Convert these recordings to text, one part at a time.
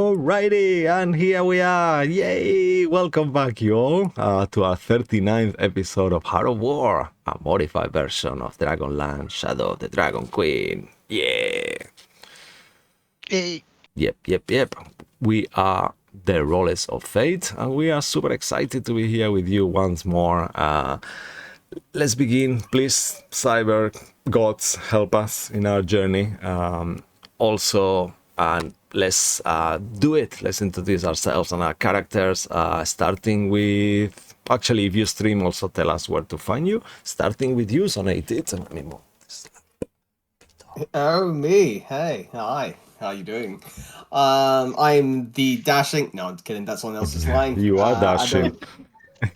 Alrighty, and here we are. Yay! Welcome back, you all, to our 39th episode of Heart of War, a modified version of Dragonlance Shadow of the Dragon Queen. Yeah! Hey. Yep. We are the Rollers of Fate, and we are super excited to be here with you once more. Let's begin, please. Cyber gods, help us in our journey. Let's do it. Let's introduce ourselves and our characters, starting with... Actually, if you stream, also tell us where to find you. Starting with you, Zonated. Oh, me. Hey, hi. How you doing? I'm the dashing... No, I'm kidding. That's someone else's line. You are dashing.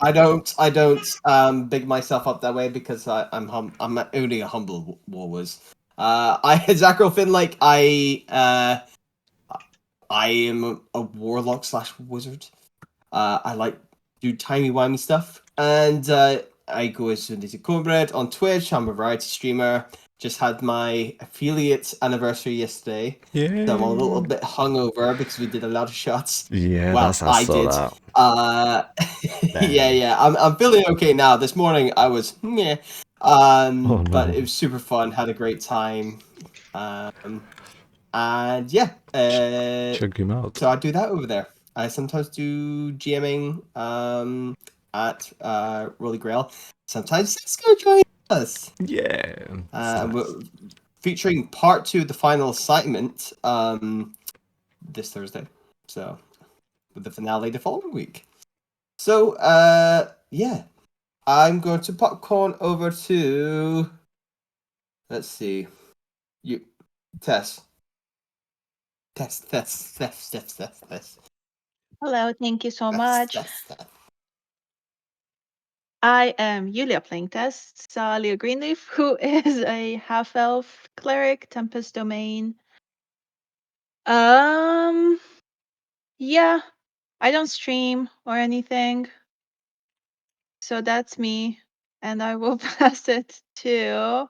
I don't big myself up that way because I'm only a humble warwiz. I am a warlock / wizard. I like do timey-wimey stuff, and I go as Sundays Cornbread on Twitch. I'm a variety streamer. Just had my affiliate anniversary yesterday. Yeah. So I'm a little bit hungover because we did a lot of shots. Yeah, well, I did. Yeah. I'm feeling okay now. This morning I was no. But it was super fun. Had a great time. And yeah. Check him out. So I do that over there. I sometimes do GMing at Rolly Grail. Sometimes Cisco joins us. Yeah. We're featuring part 2 of the final assignment this Thursday. So with the finale the following week. So yeah. I'm going to popcorn over to, let's see. You Tess. Hello, thank you so much. I am Julia playing Tess, Salia Greenleaf, who is a half-elf cleric, Tempest Domain. Yeah, I don't stream or anything. So that's me. And I will pass it to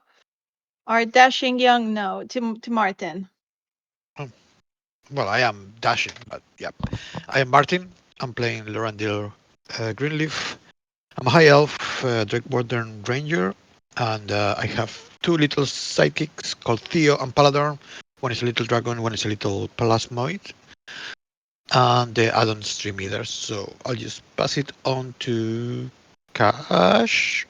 our dashing young to Martin. Well, I am dashing, but yeah. I am Martin. I'm playing Lorandil Greenleaf. I'm a high elf, Drakeborn Ranger, and I have 2 little sidekicks called Theo and Palador. One is a little dragon, one is a little plasmoid. And I don't stream either, so I'll just pass it on to Cash.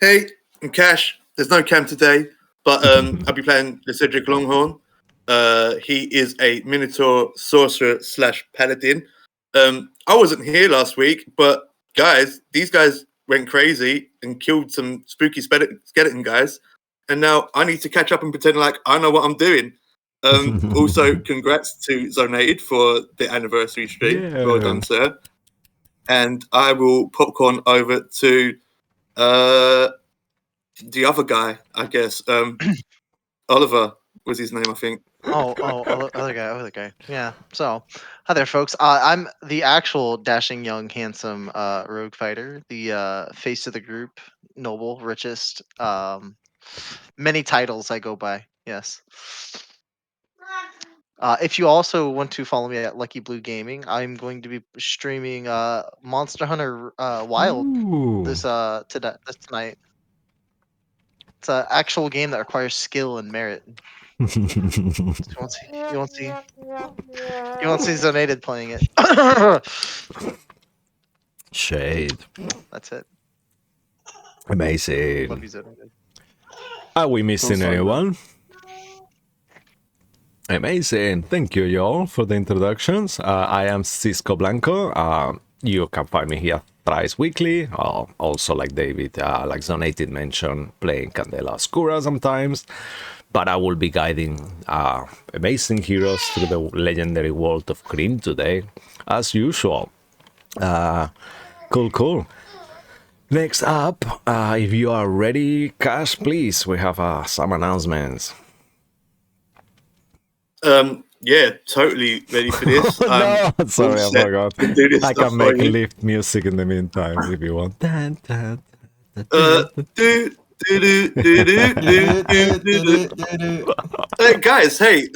Hey, I'm Cash. There's no Cam today, but I'll be playing the Cedric Longhorn. He is a Minotaur sorcerer / paladin. I wasn't here last week, but guys, these guys went crazy and killed some spooky skeleton guys, and now I need to catch up and pretend like I know what I'm doing. Also, congrats to Zonated for the anniversary stream. Yeah. Well done, sir. And I will popcorn over to the other guy, I guess. Oliver was his name, I think. Other guy. Yeah. So, hi there, folks. I'm the actual dashing, young, handsome rogue fighter, the face of the group, noble, richest. Many titles I go by. Yes. If you also want to follow me at Lucky Blue Gaming, I'm going to be streaming Monster Hunter Wild this tonight. It's an actual game that requires skill and merit. You won't see Zonated playing it. Shade. That's it. Amazing. Love you, Zonated. Are we missing anyone? Amazing. Thank you, y'all, for the introductions. I am Cisco Blanco. You can find me here thrice weekly. Also, like David, like Zonated mentioned, playing Candela Oscura sometimes. But I will be guiding amazing heroes through the legendary world of Kryn today, as usual. Cool. Next up, if you are ready, Cash, please, we have some announcements. Yeah, totally ready for this. No, sorry, I forgot. I can make you. lift music in the meantime if you want. Do Hey guys, hey,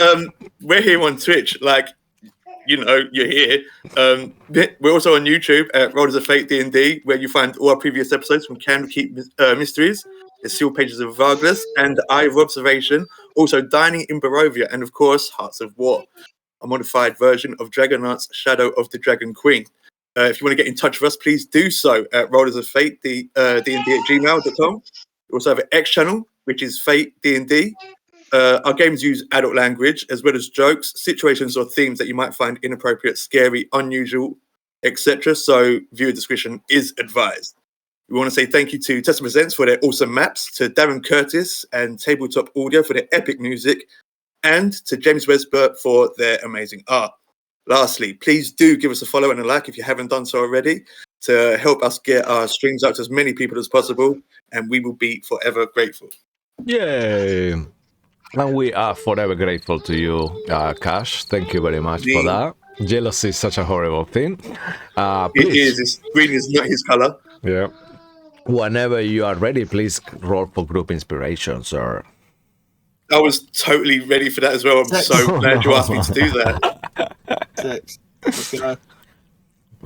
we're here on Twitch. Like, you know, you're here. We're also on YouTube at Rollers of Fate D&D, where you find all our previous episodes from Candlekeep Mysteries, the Seal Pages of Vargas, and the Eye of Observation. Also, Dining in Barovia, and of course, Hearts of War, a modified version of Dragonlance, Shadow of the Dragon Queen. If you want to get in touch with us, please do so at Rollers of Fate D&D at gmail.com. We also have an X channel, which is Fate D&D. Our games use adult language as well as jokes, situations, or themes that you might find inappropriate, scary, unusual, etc. So viewer discretion is advised. We want to say thank you to Tessa Presents for their awesome maps, to Darren Curtis and Tabletop Audio for their epic music, and to James Wesbert for their amazing art. Lastly, please do give us a follow and a like if you haven't done so already to help us get our streams out to as many people as possible, and we will be forever grateful. Yay! And we are forever grateful to you, Cash. Thank you very much for that. Jealousy is such a horrible thing. Please. Green is not his color. Yeah. Whenever you are ready, please roll for group inspiration, sir. I was totally ready for that as well. I'm so glad you asked me to do that. 6. Let's go.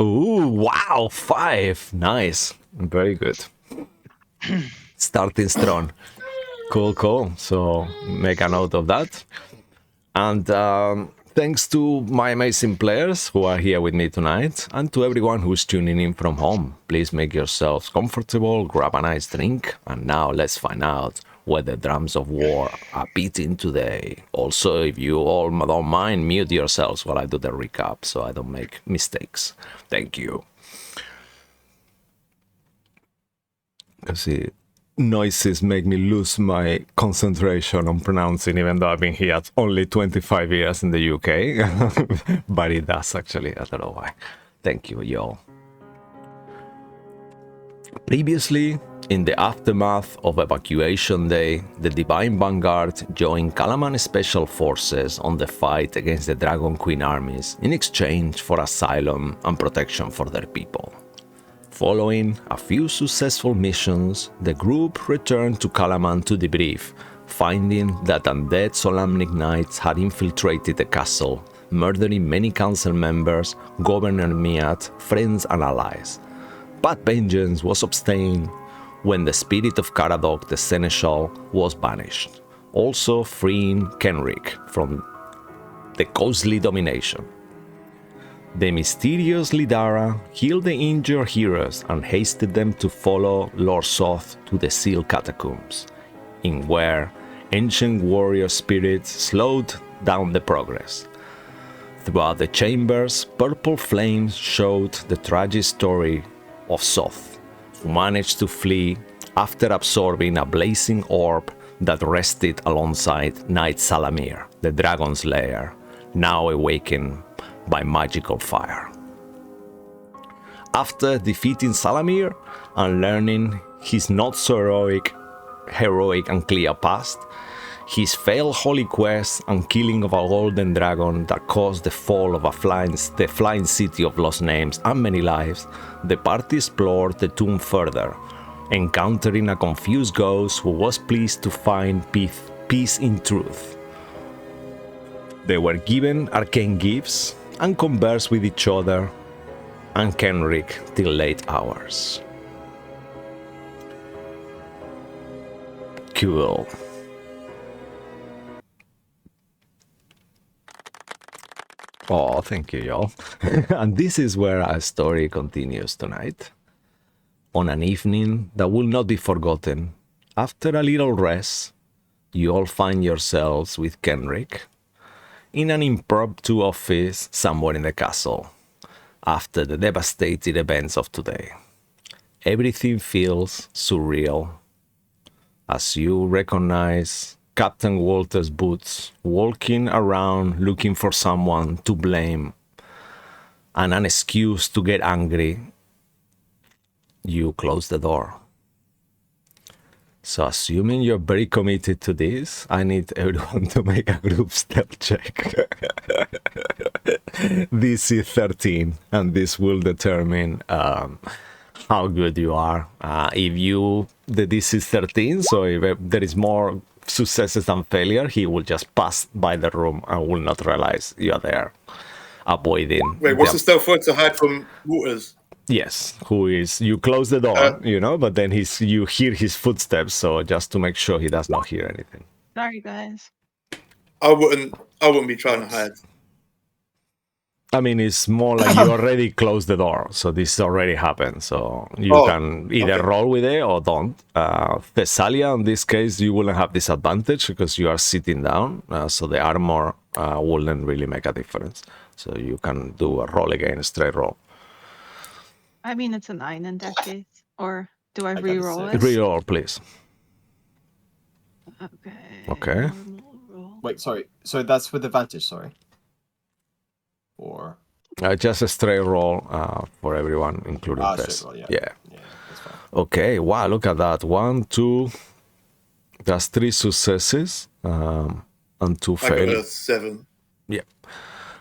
Ooh, wow, 5. Nice. Very good. Starting strong. Cool. So make a note of that. And thanks to my amazing players who are here with me tonight, and to everyone who's tuning in from home. Please make yourselves comfortable, grab a nice drink, and now let's find out where the drums of war are beating today. Also, if you all don't mind, mute yourselves while I do the recap so I don't make mistakes. Thank you. Because noises make me lose my concentration on pronouncing, even though I've been here only 25 years in the UK. But it does, actually. I don't know why. Thank you, y'all. Previously, in the aftermath of Evacuation Day, the Divine Vanguard joined Calaman Special Forces on the fight against the Dragon Queen armies in exchange for asylum and protection for their people. Following a few successful missions, the group returned to Calaman to debrief, finding that undead Solamnic Knights had infiltrated the castle, murdering many council members, Governor Miat, friends and allies. But vengeance was obtained when the spirit of Caradoc the Seneschal was banished, also freeing Kenric from the ghostly domination. The mysterious Lidara healed the injured heroes and hasted them to follow Lord Soth to the Seal Catacombs, in where ancient warrior spirits slowed down the progress. Throughout the chambers, purple flames showed the tragic story of Soth, who managed to flee after absorbing a blazing orb that rested alongside Knight Salamir, the dragon's lair, now awakened by magical fire. After defeating Salamir and learning his not-so-heroic and clear past, his failed holy quest and killing of a golden dragon that caused the fall of the flying city of lost names and many lives, the party explored the tomb further, encountering a confused ghost who was pleased to find peace in truth. They were given arcane gifts and conversed with each other and Kenric till late hours. Cool. Oh, thank you, y'all. And this is where our story continues tonight. On an evening that will not be forgotten, after a little rest, you all find yourselves with Kenric in an impromptu office somewhere in the castle, after the devastating events of today. Everything feels surreal, as you recognize Captain Walter's boots walking around looking for someone to blame and an excuse to get angry. You close the door. So assuming you're very committed to this, I need everyone to make a group stealth check. DC 13, and this will determine how good you are. If the DC is 13, so if there is more successes than failure, he will just pass by the room and will not realize you are there, avoiding. Wait, what's the stealth word to hide from Waters? Yes, who is, you close the door, but then you hear his footsteps, so just to make sure he does not hear anything. Sorry, guys. I wouldn't be trying to hide. I mean, it's more like you already closed the door, so this already happened. So you can either roll with it or don't. Thessalia, in this case, you wouldn't have disadvantage because you are sitting down, so the armor wouldn't really make a difference. So you can do a roll again, a straight roll. I mean, it's a 9 in that case. Or do I got a re-roll it? 6. Re-roll, please. Okay. Okay. Roll. Wait, sorry. So that's with advantage, sorry. Or Just a straight roll for everyone, including Tess. straight roll, yeah. Yeah. Yeah, that's fine. Okay, wow, look at that. 1, 2, that's 3 successes and 2 I got failures. a 7. Yeah.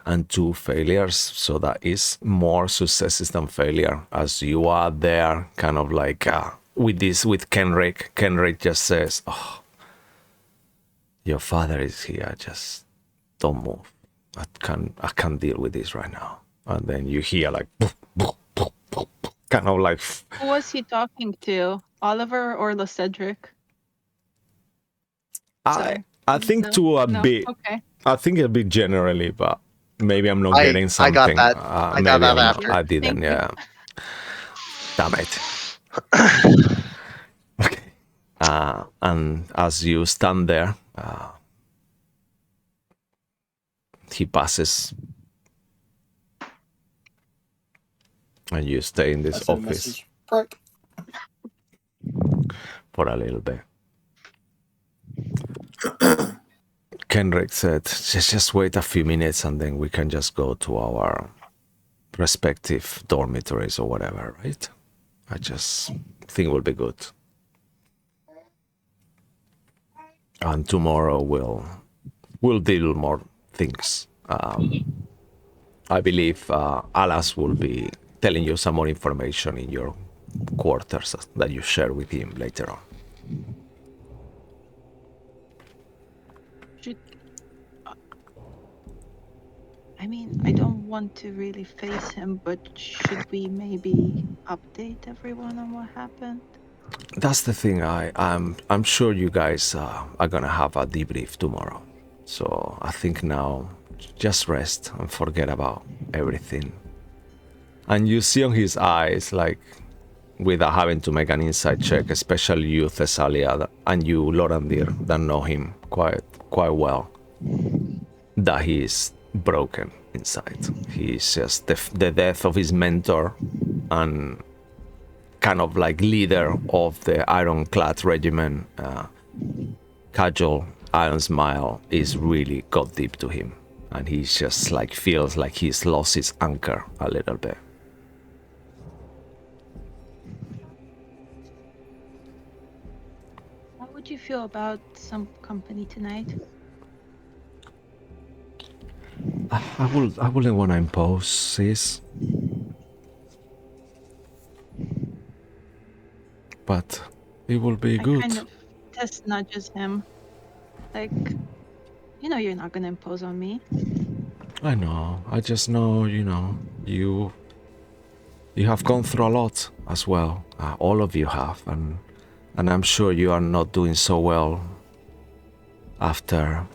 And 2 failures, so that is more successes than failure, as you are there kind of like with Kenrick. Kenrick just says, oh, your father is here, just don't move. I can't deal with this right now. And then you hear like kind of like Who was he talking to? Oliver or LeCedric? Sorry. I think to a bit. Okay. I think a bit generally, but maybe I'm not getting something. I got that. I got that after. I didn't. Thank you. Yeah. Damn it. Okay. And as you stand there, he passes, and you stay in this office for a little bit. Kenrick said, just wait a few minutes and then we can just go to our respective dormitories or whatever, right? I just think it will be good. And tomorrow we'll deal more things. I believe Alas will be telling you some more information in your quarters that you share with him later on. I mean, I don't want to really face him, but should we maybe update everyone on what happened? That's the thing. I'm sure you guys are gonna have a debrief tomorrow. So I think now just rest and forget about everything. And you see on his eyes, like, without having to make an insight check, especially you, Thessalia, and you, Lorandir, that know him quite well, that he is broken inside. He's just the death of his mentor and kind of like leader of the Ironclad regiment, Cajal Iron Smile, is really got deep to him, and he just like feels like he's lost his anchor a little bit. How would you feel about some company tonight? I wouldn't want to impose this, but it will be good. I kind of test nudges him. Like, you know you're not gonna impose on me. I know. I just know, you have gone through a lot as well. All of you have, and I'm sure you are not doing so well after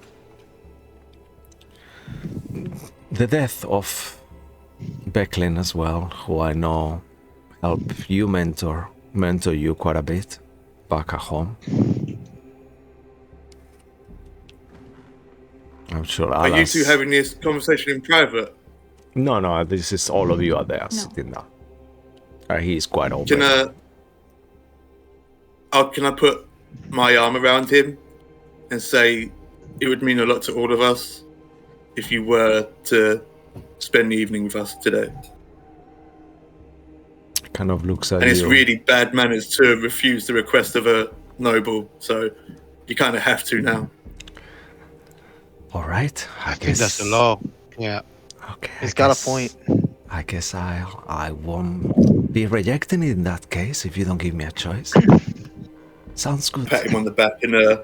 the death of Becklin as well, who I know helped you mentor you quite a bit back at home. I'm sure Are you two having this conversation in private? No, this is all of you are there sitting down. He's quite old. Can I put my arm around him and say it would mean a lot to all of us if you were to spend the evening with us today? Kind of looks at and you. It's really bad manners to refuse the request of a noble, so you kind of have to now. All right. I think that's the law. Yeah. Okay. He's got a point. I guess I won't be rejecting it in that case if you don't give me a choice. Sounds good. Pat him on the back and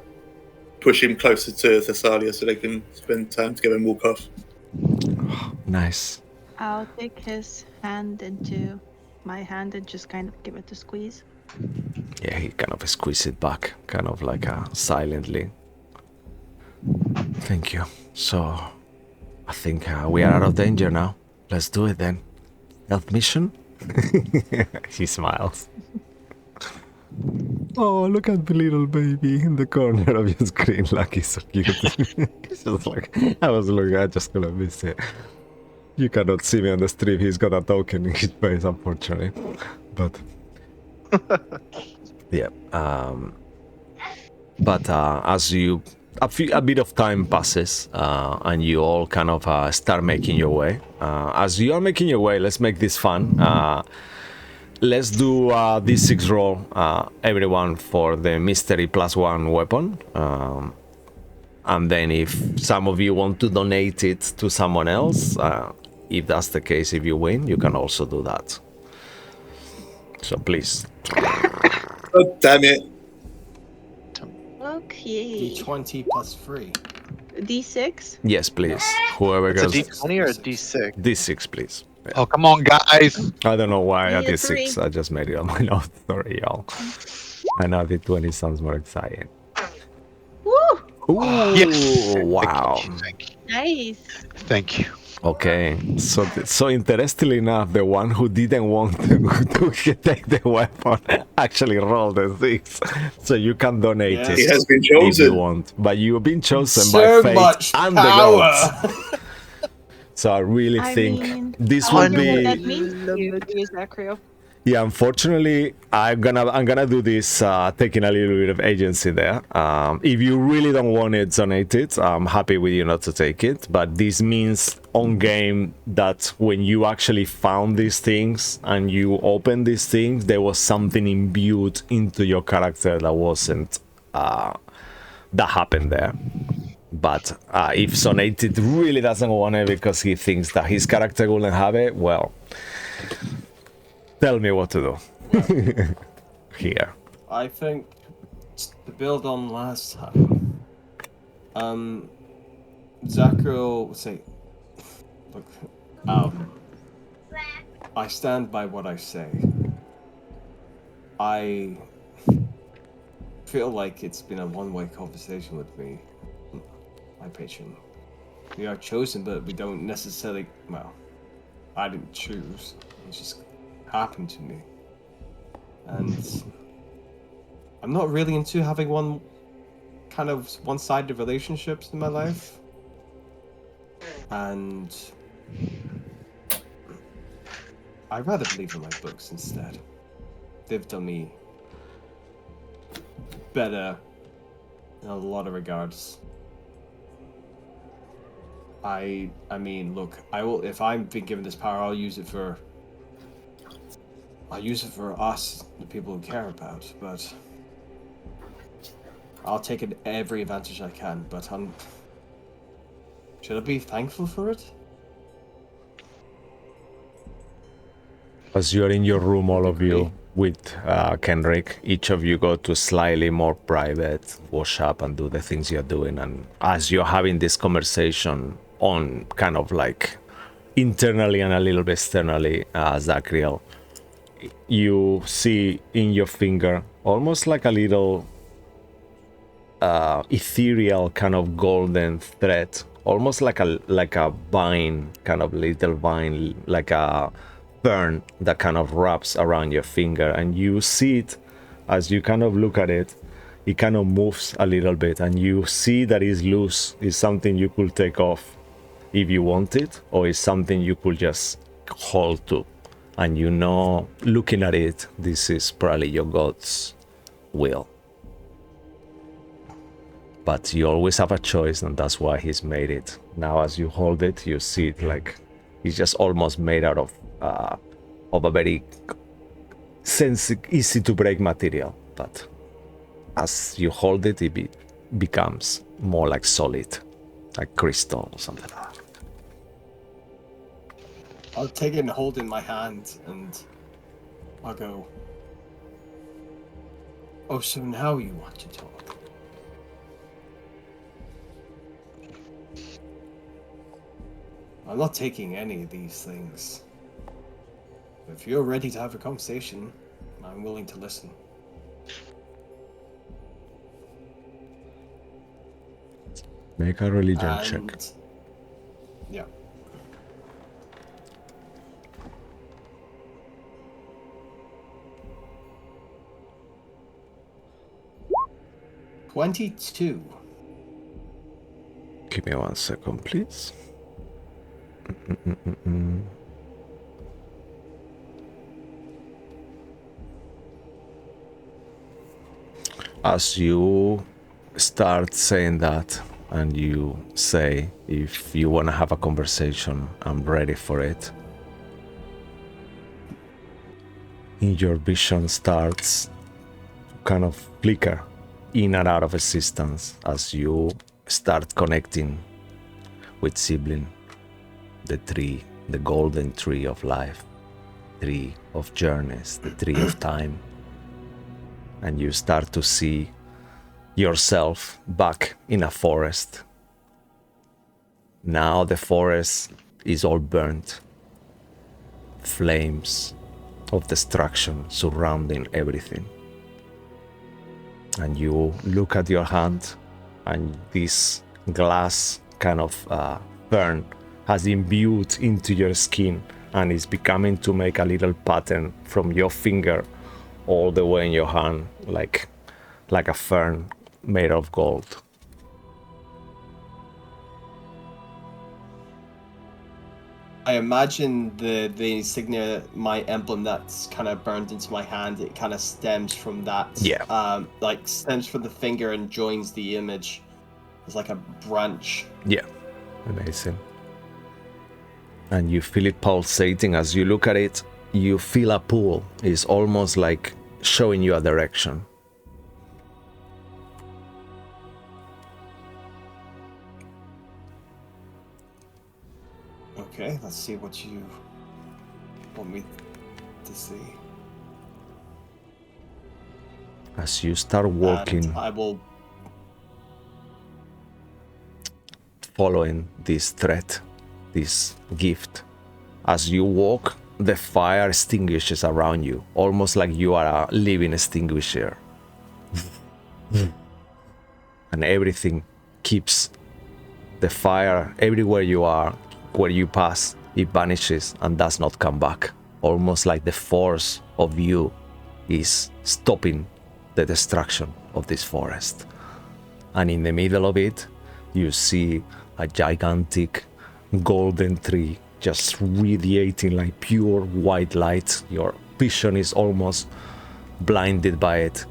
push him closer to Thessalia so they can spend time together and walk off. Nice. I'll take his hand into my hand and just kind of give it a squeeze. Yeah, he kind of squeezed it back, kind of like silently. Thank you. So, I think we are out of danger now. Let's do it then. Health mission? He smiles. Oh, look at the little baby in the corner of your screen. Like, he's so cute. He's just like, I was looking, I just couldn't miss it. You cannot see me on the stream. He's got a token in his face, unfortunately. But yeah. But as you a bit of time passes and you all kind of start making your way. As you are making your way, let's make this fun. Let's do D6 roll, everyone, for the mystery +1 weapon. And then if some of you want to donate it to someone else, if that's the case, if you win, you can also do that. So please. Oh, damn it. Okay. D20 plus 3. D6. Yes, please. Whoever It's a goes. D20 or a D6? D6, please. Yeah. Oh, come on, guys. I don't know why I Need a did 6. 3. I just made it on my notes. Sorry, y'all. I know the 20 sounds more exciting. Woo! Ooh, Yes. wow. Thank you. Nice. Thank you. Okay, so interestingly enough, the one who didn't want to take the weapon actually rolled a 6, so you can donate Yes. it He has been if you chosen. want. But you've been chosen So by fate much and the power. gods. So I really I think mean, this I will wonder what be. that means to you, Zachary. Yeah, unfortunately, I'm gonna do this taking a little bit of agency there. If you really don't want it donated, I'm happy with you not to take it. But this means on game that when you actually found these things and you opened these things, there was something imbued into your character that wasn't that happened there. But if Sonated really doesn't want it because he thinks that his character wouldn't have it, well. Tell me what to do. Here. I think to build on last time, Zachary would say, look, I stand by what I say. I feel like it's been a one-way conversation with me, my patron. We are chosen, but we don't necessarily, well, I didn't choose. It just happened to me. And I'm not really into having one-sided relationships in my life. And I'd rather believe in my books instead. They've done me better in a lot of regards. I mean, look, I will, if I'm being given this power, I'll use it for us, the people who care about, but I'll take it every advantage I can, but should I be thankful for it? As you're in your room, all of you, with Kenrick, each of you go to slightly more private, wash up and do the things you're doing. And as you're having this conversation on kind of like internally and a little bit externally, Zachriel, you see in your finger almost like a little ethereal kind of golden thread, almost like a vine, kind of little vine, like a fern that kind of wraps around your finger, and you see it as you kind of look at it. It kind of moves a little bit, and you see that it's loose. It's something you could take off if you want it, or it's something you could just hold to. And you know, looking at it, this is probably your God's will. But you always have a choice, and that's why he's made it. Now, as you hold it, you see it like it's just almost made out of a very easy to break material. But as you hold it, it becomes more like solid, like crystal or something like that. I'll take it and hold it in my hand, and I'll go. Oh, so now you want to talk? I'm not taking any of these things. If you're ready to have a conversation, I'm willing to listen. Make a religion check. Yeah. $22. Give me 1 second, please. As you start saying that, and you say, if you want to have a conversation, I'm ready for it. Your vision starts to kind of flicker in and out of existence as you start connecting with sibling, the tree, the golden tree of life, tree of journeys, the tree of time. And you start to see yourself back in a forest. Now the forest is all burnt. Flames of destruction surrounding everything. And you look at your hand, and this glass kind of burn has imbued into your skin and is becoming to make a little pattern from your finger all the way in your hand, like a fern made of gold. I imagine the insignia, my emblem that's kind of burned into my hand, it kind of stems from that. Yeah. Like stems from the finger and joins the image. It's like a branch. Yeah, amazing. And you feel it pulsating as you look at it. You feel a pull. It's almost like showing you a direction. Okay, let's see what you want me to see. As you start walking, And I will. following this thread, this gift. As you walk, the fire extinguishes around you, almost like you are a living extinguisher. And everything keeps the fire everywhere you are, where you pass, it vanishes and does not come back. Almost like the force of you is stopping the destruction of this forest. And in the middle of it, you see a gigantic golden tree just radiating like pure white light. Your vision is almost blinded by it.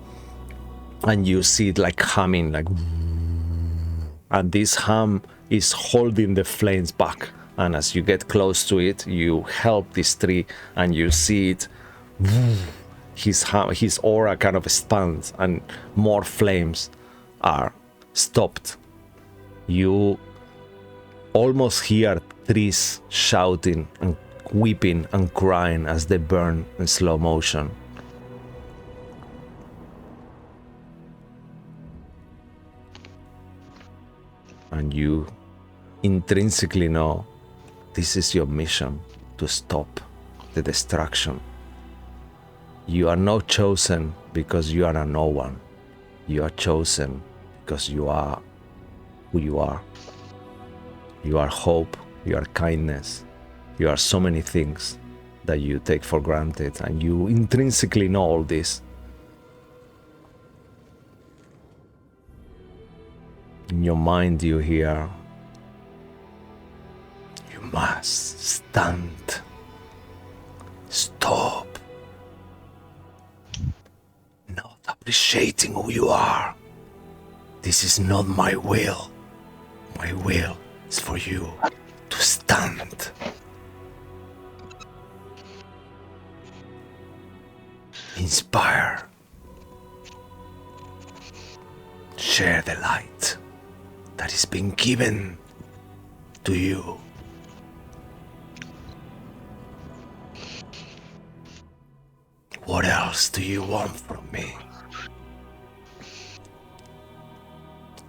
And you see it like humming, like, and this hum is holding the flames back. And as you get close to it, you help this tree and you see it, his aura kind of expands and more flames are stopped. You almost hear trees shouting and weeping and crying as they burn in slow motion. And you intrinsically know this is your mission, to stop the destruction. You are not chosen because you are a no one. You are chosen because you are who you are. You are hope, you are kindness, you are so many things that you take for granted, and you intrinsically know all this. In your mind you hear, you must stand, stop, not appreciating who you are. This is not my will. My will is for you to stand. Inspire. Share the light that is being given to you. What else do you want from me?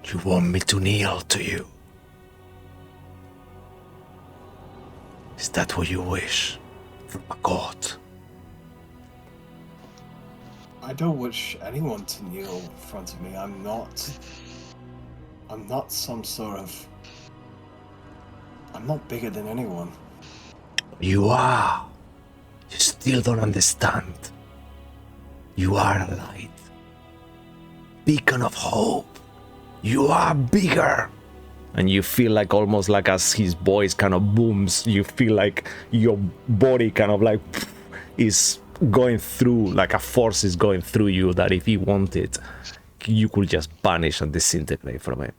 You want me to kneel to you? Is that what you wish from a god? I don't wish anyone to kneel in front of me. I'm not some sort of... I'm not bigger than anyone. You are. You still don't understand. You are a light. Beacon of hope. You are bigger. And you feel like almost like as his voice kind of booms, you feel like your body kind of like is going through, like a force is going through you that if you wanted, you could just vanish and disintegrate from it.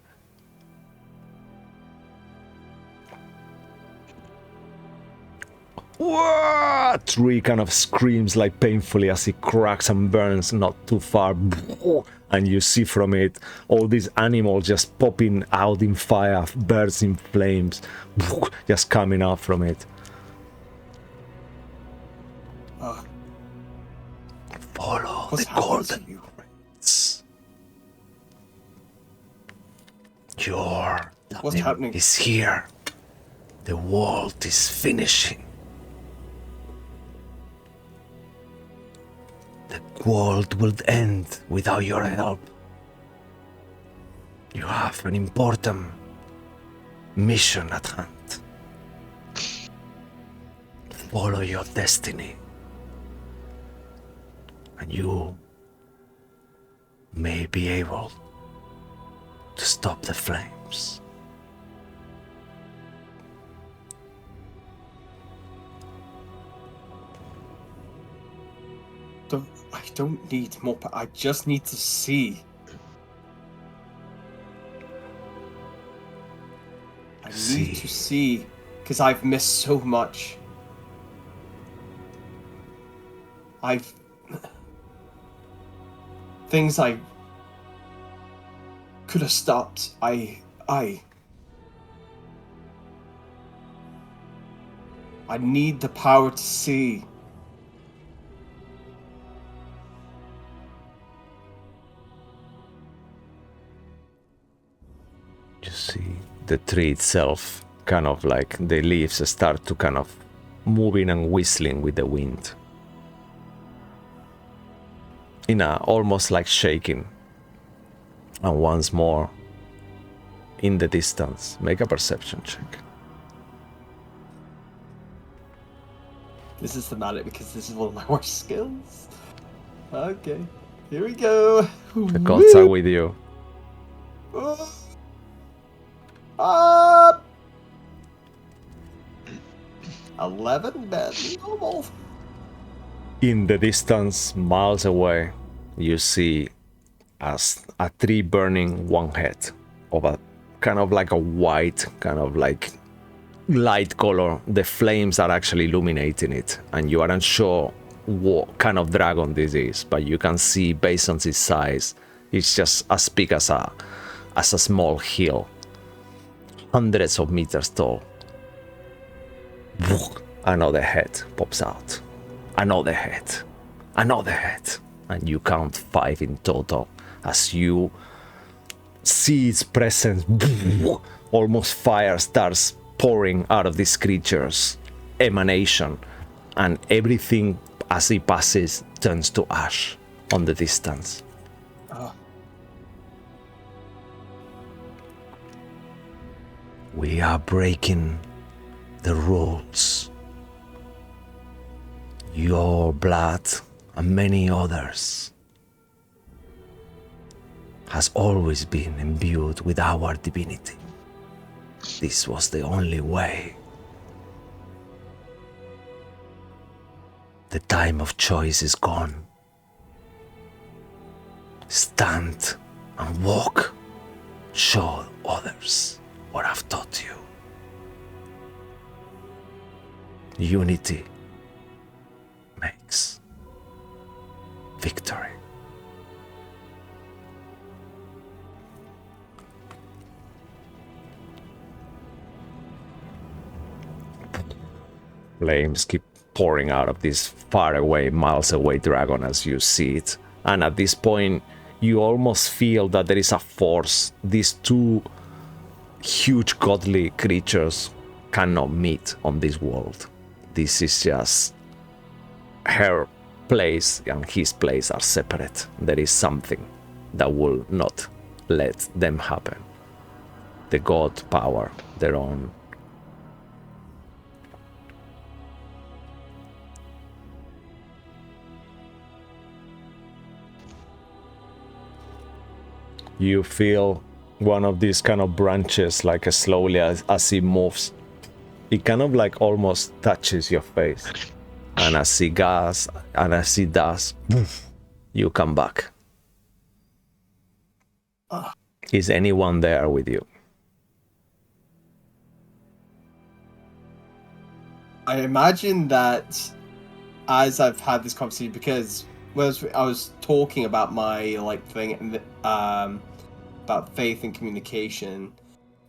Whoa! Tree kind of screams like painfully as it cracks and burns not too far, and you see from it all these animals just popping out in fire, birds in flames, just coming out from it. Follow What's the happening golden to you? threads. Your What's time happening? is here. The world is finishing. The world will end without your help. You have an important mission at hand. Follow your destiny, and you may be able to stop the flames. I don't need more. I just need to see. I need to see, because I've missed so much. Things I could have stopped. I need the power to see. You see the tree itself, kind of like the leaves start to kind of moving and whistling with the wind. In a almost like shaking. And once more, in the distance, make a perception check. This is thematic because this is one of my worst skills. Okay, here we go. The gods are with you. Up. 11, badly normal. In the distance, miles away, you see as a tree burning one head of a kind of like a white, kind of like light color. The flames are actually illuminating it, and you aren't sure what kind of dragon this is, but you can see based on its size, it's just as big as a small hill, hundreds of meters tall. Another head pops out. Another head. Another head. And you count 5 in total as you see its presence. Almost fire starts pouring out of this creature's emanation, and everything as it passes turns to ash on the distance. We are breaking the rules. Your blood and many others has always been imbued with our divinity. This was the only way. The time of choice is gone. Stand and walk. Show others what I've taught you. Unity makes victory. Flames keep pouring out of this far away, miles away dragon as you see it. And at this point, you almost feel that there is a force these two huge godly creatures cannot meet on this world. This is just her place and his place are separate. There is something that will not let them happen. The god power, their own. You feel one of these kind of branches, like slowly as he moves, it kind of like almost touches your face. And as he does, you come back. Is anyone there with you? I imagine that as I've had this conversation, because I was talking about my like thing about faith and communication,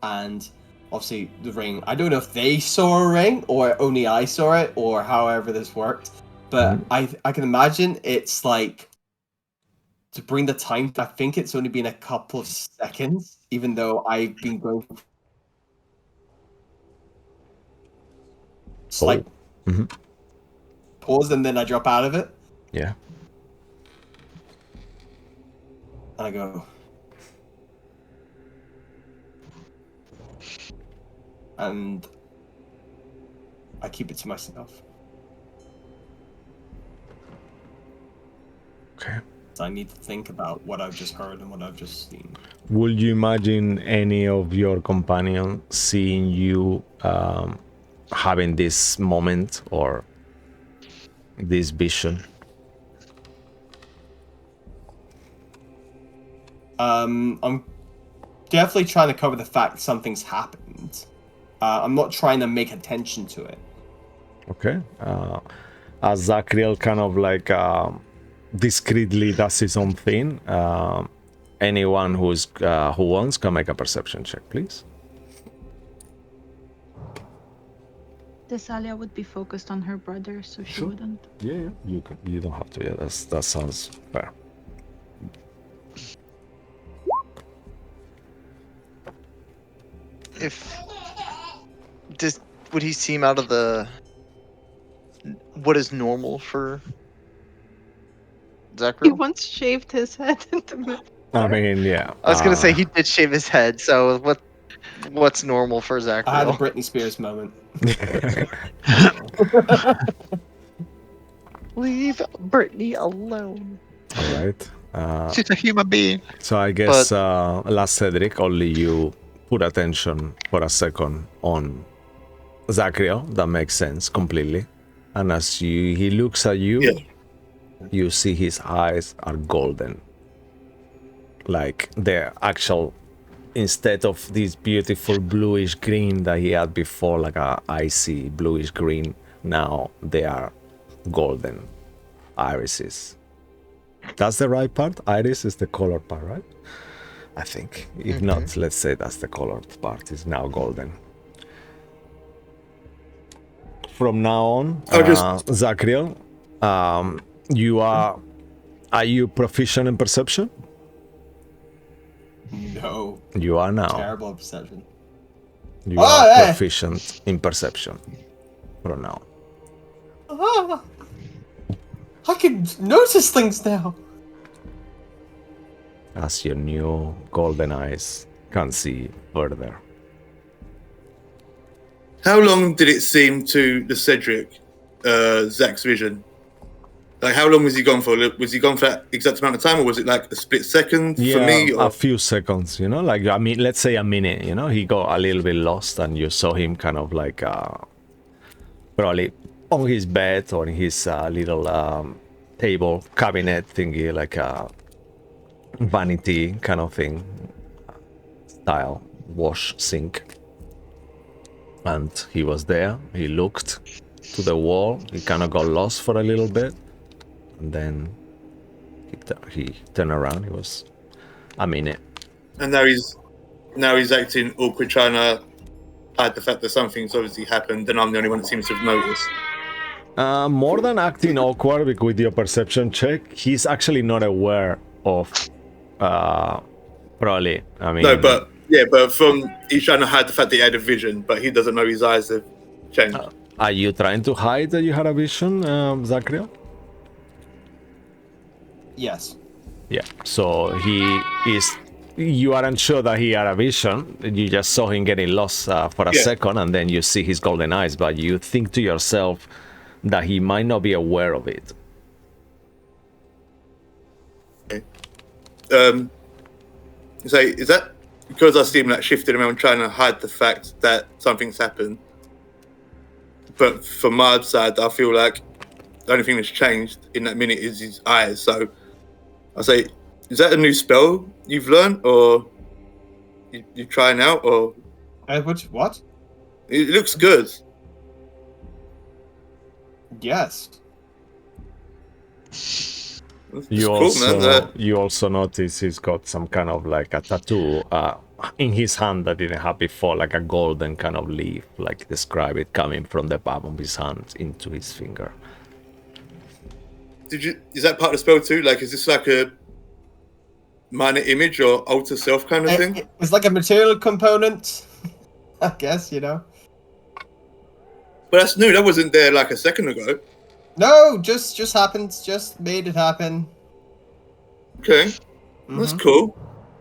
and obviously the ring. I don't know if they saw a ring or only I saw it, or however this worked. But I can imagine it's like, to bring the time. I think it's only been a couple of seconds, even though I've been going. It's like pause and then I drop out of it. Yeah. And I go. And I keep it to myself. Okay. So I need to think about what I've just heard and what I've just seen. Would you imagine any of your companions seeing you having this moment or this vision? I'm definitely trying to cover the fact something's happened. I'm not trying to make attention to it. Okay. As Zachriel kind of like discreetly does his own thing, anyone who wants can make a perception check, please. Desalia would be focused on her brother, so she wouldn't. Yeah. You don't have to. Yeah, that sounds fair. Would he seem out of the what is normal for He Zachary? once shaved his head in the middle. I mean, yeah. I was gonna say he did shave his head, so what's normal for Zachary? I had a Britney Spears moment. Leave Brittany alone. All right. She's a human being. So I guess last Cedric, only you put attention for a second on Zachriel. That makes sense completely. And as he looks at you, you see his eyes are golden. Like the actual, instead of this beautiful bluish green that he had before, like a icy bluish green, now they are golden irises. That's the right part? Iris is the colored part, right? I think. If not, let's say that's the colored part. It's now golden. From now on, Zachriel, are you proficient in perception? No. You are now. Terrible at perception. You are proficient in perception from now. I can notice things now. As your new golden eyes can see further. How long did it seem to the Cedric, Zach's vision? Like, how long was he gone for? Was he gone for that exact amount of time, or was it like a split second for me? Or? A few seconds, you know, like, I mean, let's say a minute, you know, he got a little bit lost and you saw him kind of like, probably on his bed or in his little table cabinet thingy, like a vanity kind of thing, style wash sink. And he was there, he looked to the wall, he kind of got lost for a little bit. And then he turned around. He was a minute. And now he's acting awkward, trying to hide the fact that something's obviously happened, and I'm the only one that seems to have noticed. More than acting awkward with your perception check, he's actually not aware of probably. I mean, No, but from he's trying to hide the fact that he had a vision, but he doesn't know his eyes have changed. are you trying to hide that you had a vision, Zachariel? Yes. Yeah. So he is. You aren't sure that he had a vision. You just saw him getting lost for a second, and then you see his golden eyes. But you think to yourself that he might not be aware of it. Okay. So is that because I see him like shifting around trying to hide the fact that something's happened? But from my side, I feel like the only thing that's changed in that minute is his eyes. So I say, is that a new spell you've learned, or you trying out, or What? it looks good? Yes. That's You cool, also man. you also notice he's got some kind of like a tattoo in his hand that didn't have before, like a golden kind of leaf, like describe it, coming from the palm of his hand into his finger. Is that part of the spell too? Like, is this like a minor image or alter self kind of thing? It's like a material component, I guess, you know. But that's new. That wasn't there like a second ago. No, just happened. Just made it happen. Okay, that's cool.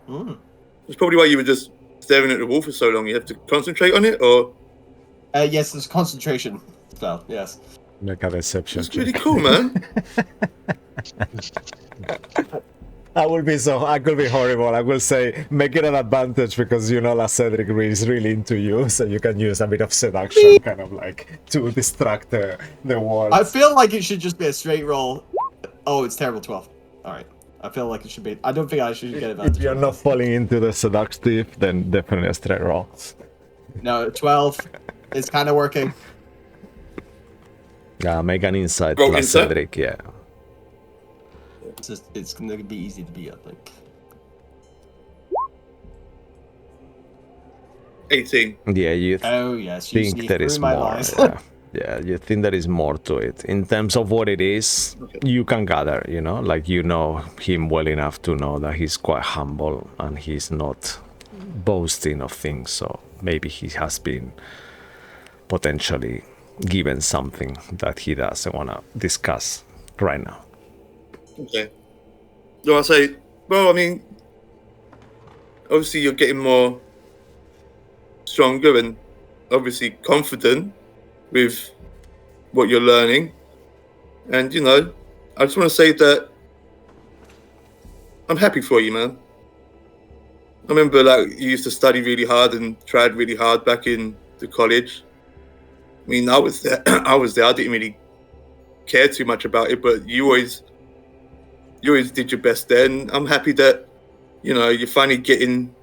Mm. That's probably why you were just staring at the wall for so long. You have to concentrate on it, or Yes, it's concentration spell. Yes. Make a deception it's check. really cool, man. I could be horrible. I will say make it an advantage because you know that Cedric is really into you, so you can use a bit of seduction, kind of like to distract the world. I feel like it should just be a straight roll. Oh, it's terrible 12. All right. I feel like it should be. I don't think I should get advantage. If you're not falling into the seductive, then definitely a straight roll. No, 12 is kind of working. Yeah, make an insight Roll plus insight? Cedric, yeah. It's gonna be easy to beat, I think. 18. Yeah, you Oh yes, you think see there through is my more. lies. Yeah, you think there is more to it. In terms of what it is, you can gather, you know, like you know him well enough to know that he's quite humble and he's not boasting of things. So maybe he has been potentially given something that he doesn't want to discuss right now. Okay. So I say, well, I mean, obviously you're getting more stronger and obviously confident with what you're learning. And, you know, I just want to say that I'm happy for you, man. I remember, like, you used to study really hard and tried really hard back in the college. I mean, I was there. I didn't really care too much about it, but you always did your best there. And I'm happy that, you know, you're finally getting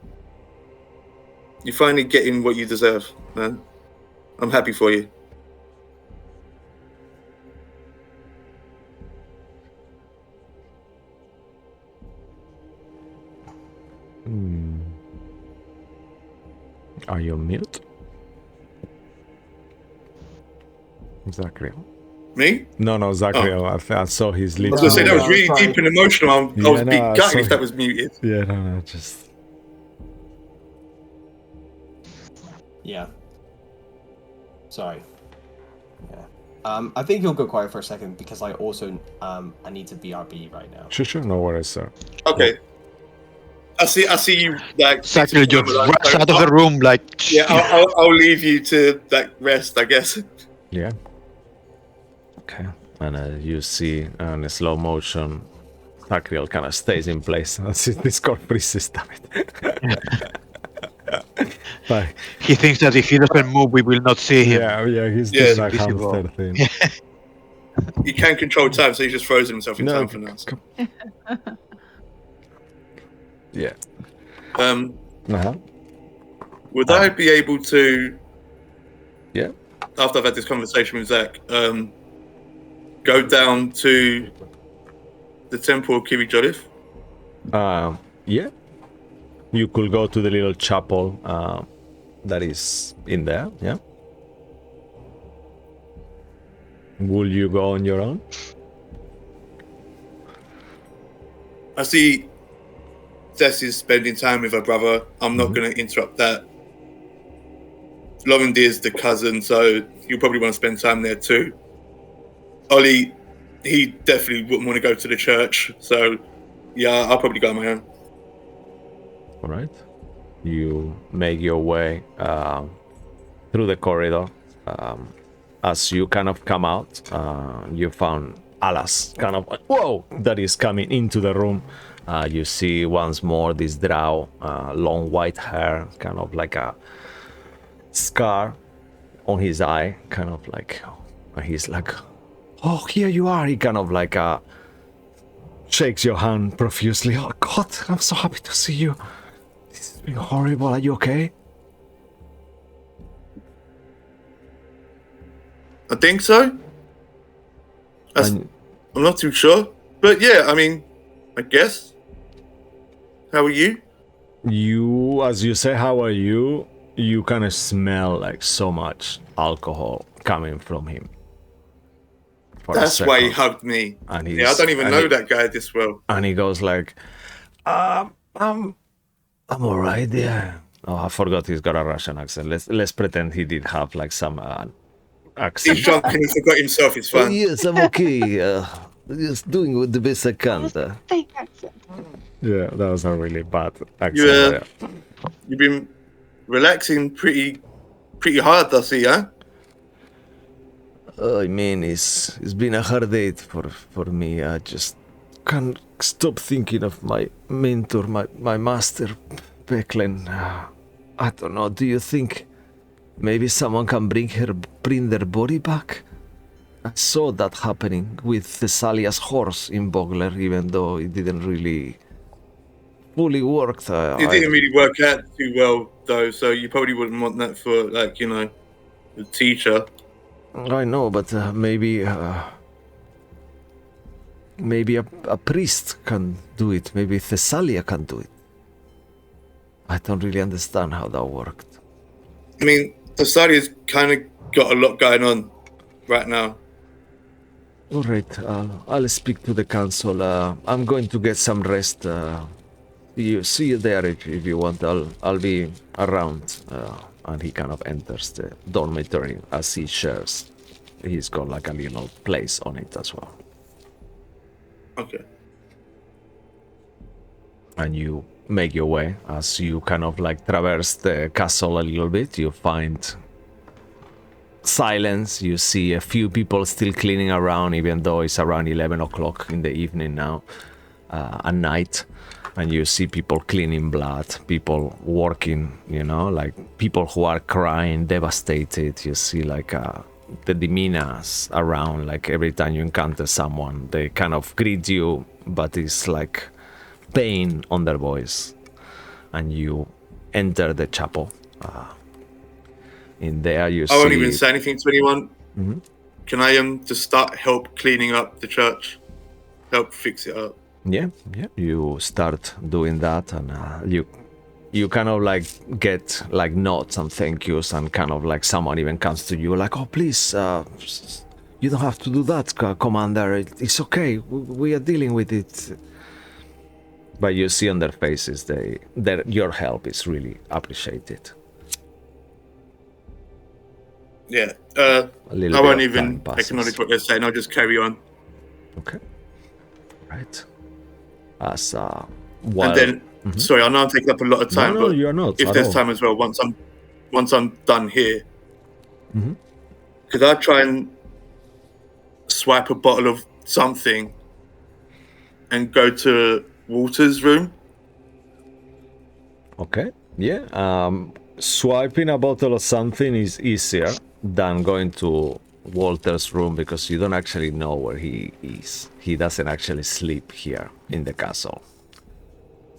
what you deserve, man. I'm happy for you. Are you on mute? Zachariel? Me? No, Zachariel. I saw his lips. I was gonna say that was No, really sorry. deep and emotional. I Yeah, was no, big gutted sorry. if that was muted. Yeah, no, just... Yeah. Sorry. Yeah. I think you'll go quiet for a second because I also I need to BRB right now. Sure, no worries, sir. Okay. I see you like. Zachary just rush out of the room like. Yeah, I'll leave you to like rest, I guess. Yeah. Okay. And you see in slow motion, Zachariel kind of stays in place as his Discord freezes. Damn it. But He thinks that if he doesn't move, we will not see him. yeah, he's Yeah, doing that invisible. hamster thing. He can control time, so he's just frozen himself in No, time for now. So. Yeah. Um, would I be able to, Yeah. after I've had this conversation with Zach, go down to the temple of Kiri Jolif? Yeah. You could go to the little chapel that is in there, yeah? Will you go on your own? I see Jess is spending time with her brother. I'm not Mhm. going to interrupt that. Lorendir's the cousin, so you'll probably want to spend time there too. Ollie, he definitely wouldn't want to go to the church, so yeah, I'll probably go on my own. All right. You make your way through the corridor. As you kind of come out, you found Alas kind of whoa that is coming into the room. You see once more this drow, long white hair, kind of like a scar on his eye, kind of like he's like, oh, here you are. He kind of like shakes your hand profusely. Oh God, I'm so happy to see you. This has been horrible. Are you okay? I think so. And I'm not too sure, but yeah, I mean, I guess. How are you? you, as you say, how are you? You kind of smell like so much alcohol coming from him. For a That's why he second. hugged me. And Yeah, I don't even know that guy this well. And he goes like, I'm all right, yeah. Oh, I forgot he's got a Russian accent. Let's pretend he did have like some accent. He's drunk and he forgot himself. It's Oh fine. yes, I'm okay. Just doing the best I can. Fake accent. Yeah, that was a really bad accent. Yeah. There. You've been relaxing pretty hard, I see, huh? I mean, it's been a hard day for me. I just can't stop thinking of my mentor, my master, Beklen. I don't know. Do you think maybe someone can bring their body back? I saw that happening with Thessalia's horse in Bogler, even though it didn't really fully work. It didn't really work out too well, though, so you probably wouldn't want that for, like, you know, the teacher. I know, but maybe a priest can do it. Maybe Thessalia can do it. I don't really understand how that worked. I mean, Thessalia's kind of got a lot going on right now. All right, I'll speak to the council. I'm going to get some rest. See you there if you want. I'll be around. And he kind of enters the dormitory as he shares. He's got like a little place on it as well. Okay. And you make your way as you kind of like traverse the castle a little bit. You find silence. You see a few people still cleaning around, even though it's around 11 o'clock in the evening now, at night. And you see people cleaning blood, people working, you know, like people who are crying, devastated. You see like the demeanors around, like every time you encounter someone, they kind of greet you, but it's like pain on their voice. And you enter the chapel. In there you see... I won't even say anything to anyone. Mhm. Can I just start help cleaning up the church? Help fix it up. Yeah. You start doing that, and you kind of like get like nods and thank yous, and kind of like someone even comes to you like, oh please, you don't have to do that, Commander. It's okay. We are dealing with it. But you see on their faces that your help is really appreciated. Yeah. A little I bit won't of time even passes. acknowledge what they're saying. I'll just carry on. Okay. Right. As And while... then, Mhm. sorry, I know I'm taking up a lot of time, no, but you're not if at there's all. time as well, once I'm done here, Mhm. could I try and swipe a bottle of something and go to Walter's room? Okay. Yeah. Swiping a bottle of something is easier than going to Walter's room because you don't actually know where he is. He doesn't actually sleep here in the castle.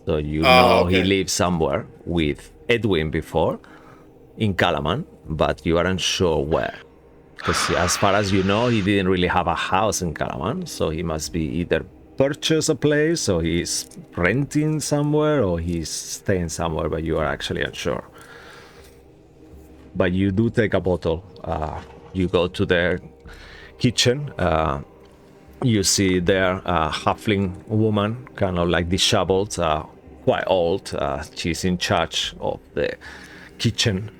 So you know he Okay. lives somewhere with Edwin before in Calaman, but you aren't sure where. Because as far as you know, he didn't really have a house in Calaman, so he must be either purchase a place, or he's renting somewhere, or he's staying somewhere, but you are actually unsure. But you do take a bottle. You go to there. kitchen. You see there a halfling woman, kind of like disheveled, quite old. She's in charge of the kitchen.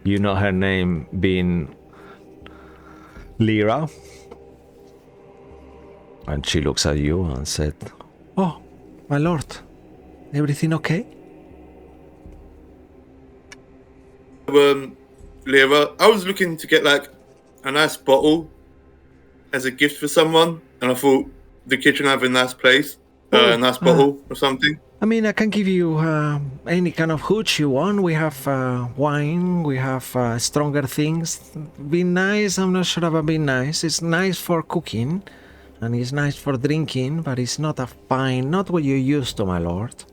You know her name being Lyra. And she looks at you and said, "Oh, my lord, everything okay?" Lyra, I was looking to get like a nice bottle as a gift for someone, and I thought the kitchen have a nice place, a nice bottle or something. I mean, I can give you any kind of hooch you want. We have wine, we have stronger things. Be nice, I'm not sure about being nice. It's nice for cooking, and it's nice for drinking, but it's not a fine, not what you're used to, my lord.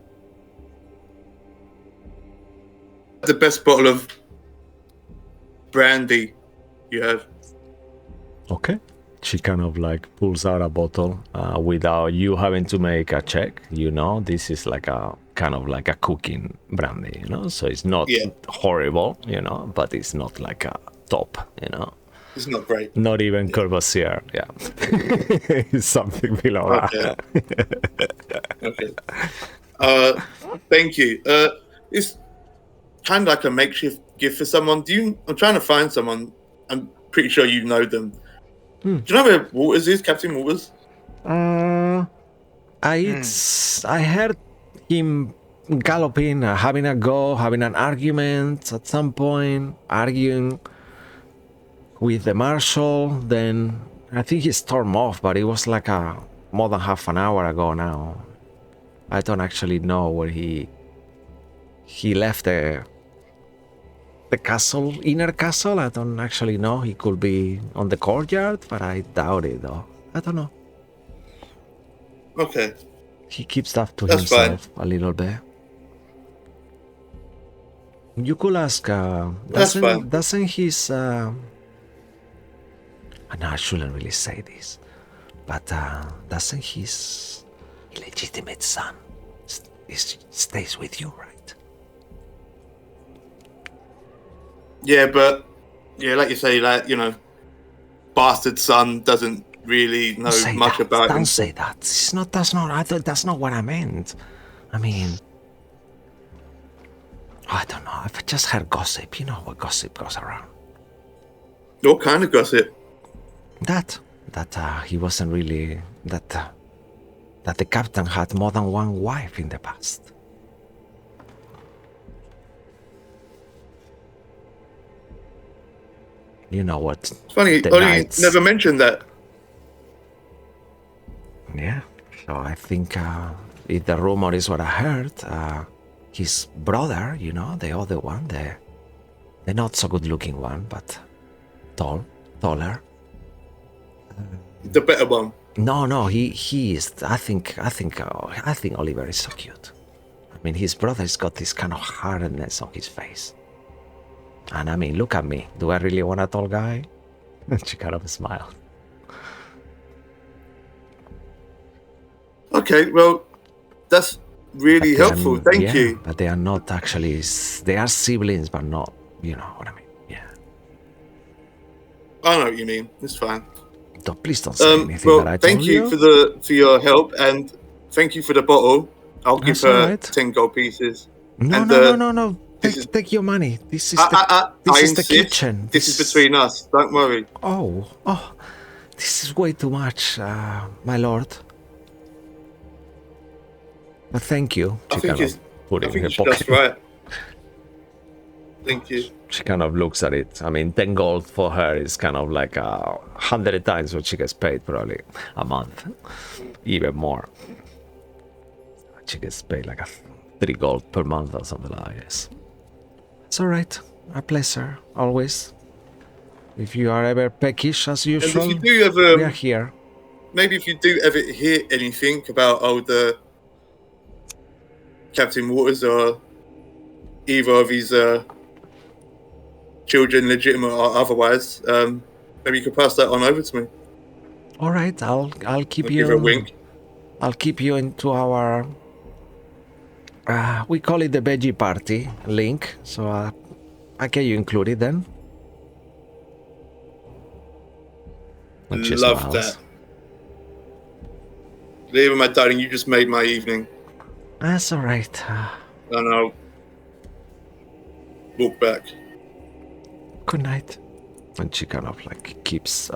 The best bottle of brandy you have. Okay. She kind of like pulls out a bottle without you having to make a check. You know, this is like a kind of like a cooking brandy, you know, so it's not horrible, you know, but it's not like a top, you know. It's not great. Not even Courvoisier, yeah. It's something below that. Okay. Thank you. It's kind of like a makeshift gift for someone. I'm trying to find someone. I'm pretty sure you know them. Do you know where Waters is, Captain Waters? I heard him galloping, having a go, having an argument at some point, arguing with the marshal. Then I think he stormed off, but it was like more than half an hour ago now. I don't actually know where he left the castle, inner castle. I don't actually know. He could be on the courtyard, but I doubt it though. I don't know. Okay. He keeps stuff to That's himself a little bit. You could ask, doesn't his, no, I shouldn't really say this, but doesn't his illegitimate son stays with you, right? Yeah, but like you say, like, you know, bastard son doesn't really know much about him. Don't say that. It's not. That's not what I meant. I mean, I don't know. I've just heard gossip. You know what gossip goes around. What kind of gossip? That he wasn't really that the captain had more than one wife in the past. You know what? It's funny, you never mentioned that. Yeah, so I think if the rumor is what I heard, his brother, you know, the other one, the not so good looking one, but taller. The better one. No, he is. I think Oliver is so cute. I mean, his brother's got this kind of hardness on his face. And I mean, look at me. Do I really want a tall guy? She kind of smiled. Okay, well, that's really helpful. Thank you. But they are not actually. They are siblings, but not. You know what I mean? Yeah. I know what you mean. It's fine. Please don't say anything that I told thank you for your help, and thank you for the bottle. I'll give her 10 gold pieces. No. Take your money. This is the kitchen. This is between us. Don't worry. Oh, this is way too much, my lord. But thank you. I think it's just right. Thank you. She kind of looks at it. I mean, 10 gold for her is kind of like 100 times what she gets paid probably a month, even more. She gets paid like 3 gold per month or something like that, I guess. It's all right. A pleasure, always. If you are ever peckish as usual, and if you do ever, we are here. Maybe if you do ever hear anything about older Captain Waters or either of his children, legitimate or otherwise, maybe you could pass that on over to me. All right, I'll keep you. Give her a wink. I'll keep you into our. We call it the veggie party link, so I'll get you included then. And she Love smiles. that. Leave my darling. You just made my evening. That's all right. And I'll walk back. Good night. And she kind of like keeps.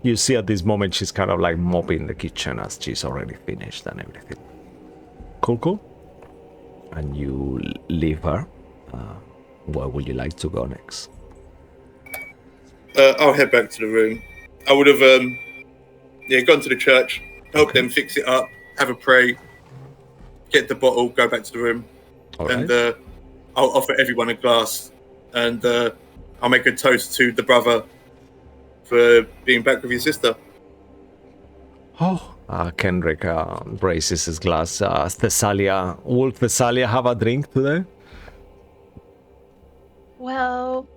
You see at this moment she's kind of like mopping the kitchen as she's already finished and everything. Cool. And you leave her. Where would you like to go next? I'll head back to the room. I would have, gone to the church, help them fix it up, have a pray, get the bottle, go back to the room, All and right. I'll offer everyone a glass, and I'll make a toast to the brother for being back with your sister. Oh, Kendrick raises his glass. Thessalia, will Thessalia have a drink today? Well,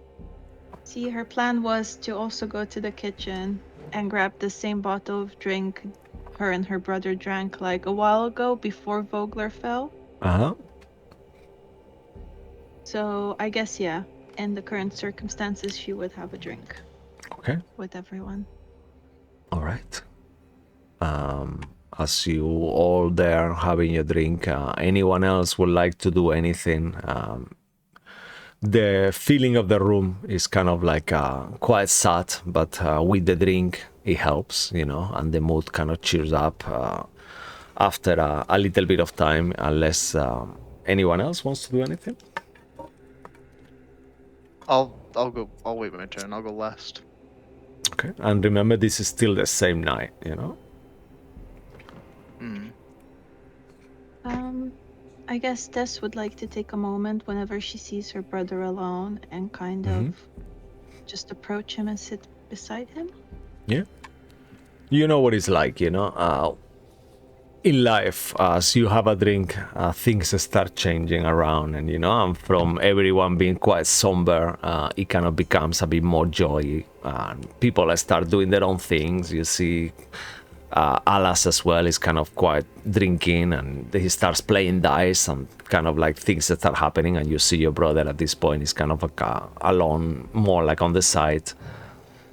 see, her plan was to also go to the kitchen and grab the same bottle of drink her and her brother drank like a while ago before Vogler fell. Uh-huh. So I guess, yeah, in the current circumstances, she would have a drink Okay. with everyone. All right. As you all there having your drink, anyone else would like to do anything? The feeling of the room is kind of like quite sad, but with the drink, it helps, and the mood kind of cheers up after a little bit of time, unless anyone else wants to do anything. I'll go. I'll wait my turn. I'll go last. Okay. And remember, this is still the same night, Hmm. I guess Tess would like to take a moment whenever she sees her brother alone and kind of just approach him and sit beside him. Yeah. You know what it's like, in life, as you have a drink, things start changing around, and from everyone being quite somber, it kind of becomes a bit more joy. People start doing their own things. You see, Alas as well is kind of quite drinking, and he starts playing dice, and kind of like things that start happening. And you see your brother at this point is kind of like alone, more like on the side,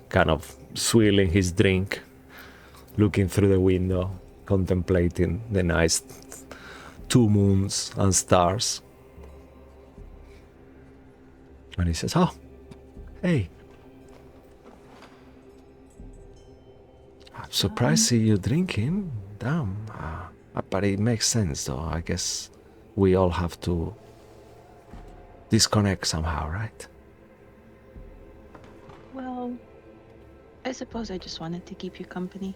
kind of swirling his drink, looking through the window, contemplating the nice 2 moons and stars. And he says, "Oh, hey. I'm surprised to see you drinking. Damn. But it makes sense, though. I guess we all have to disconnect somehow, right?" Well, I suppose I just wanted to keep you company.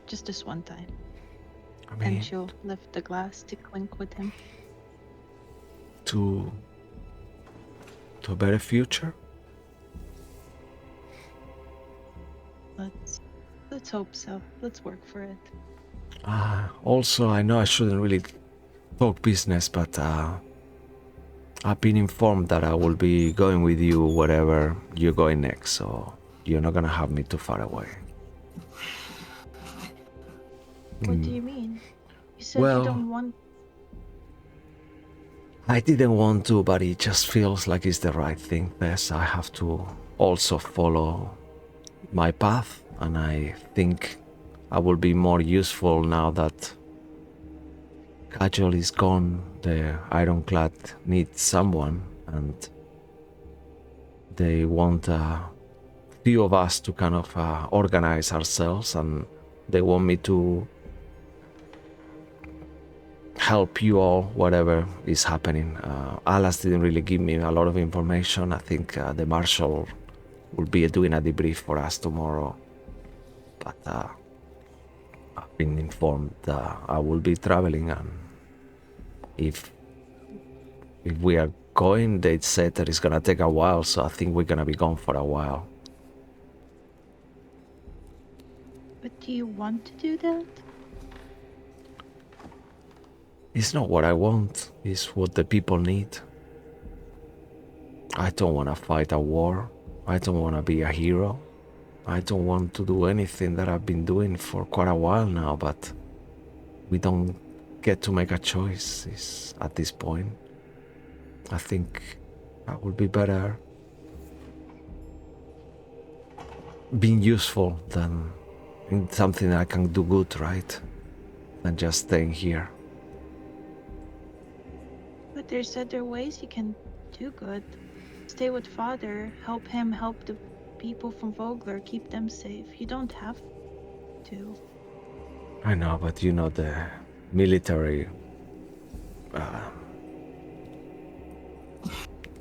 Just this one time. I mean, And she'll lift the glass to clink with him. to a better future. Let's hope so. Let's work for it. Also, I know I shouldn't really talk business, but I've been informed that I will be going with you wherever you're going next, so you're not gonna have me too far away. What do you mean? You said Well, you don't want. I didn't want to, but it just feels like it's the right thing. Yes, I have to also follow my path, and I think I will be more useful now that Kajol is gone. The Ironclad needs someone, and they want a few of us to kind of organize ourselves, and they want me to help you all, whatever is happening. Alas didn't really give me a lot of information. I think the Marshal will be doing a debrief for us tomorrow. But I've been informed that I will be traveling, and if we are going, they said that it's gonna take a while, so I think we're gonna be gone for a while. But do you want to do that? It's not what I want, it's what the people need. I don't want to fight a war. I don't want to be a hero. I don't want to do anything that I've been doing for quite a while now, but we don't get to make a choice at this point. I think that would be better being useful than in something I can do good, right? Than just staying here. But there's other ways you can do good. Stay with Father, help him help the people from Vogler, keep them safe. You don't have to. I know, but you know the military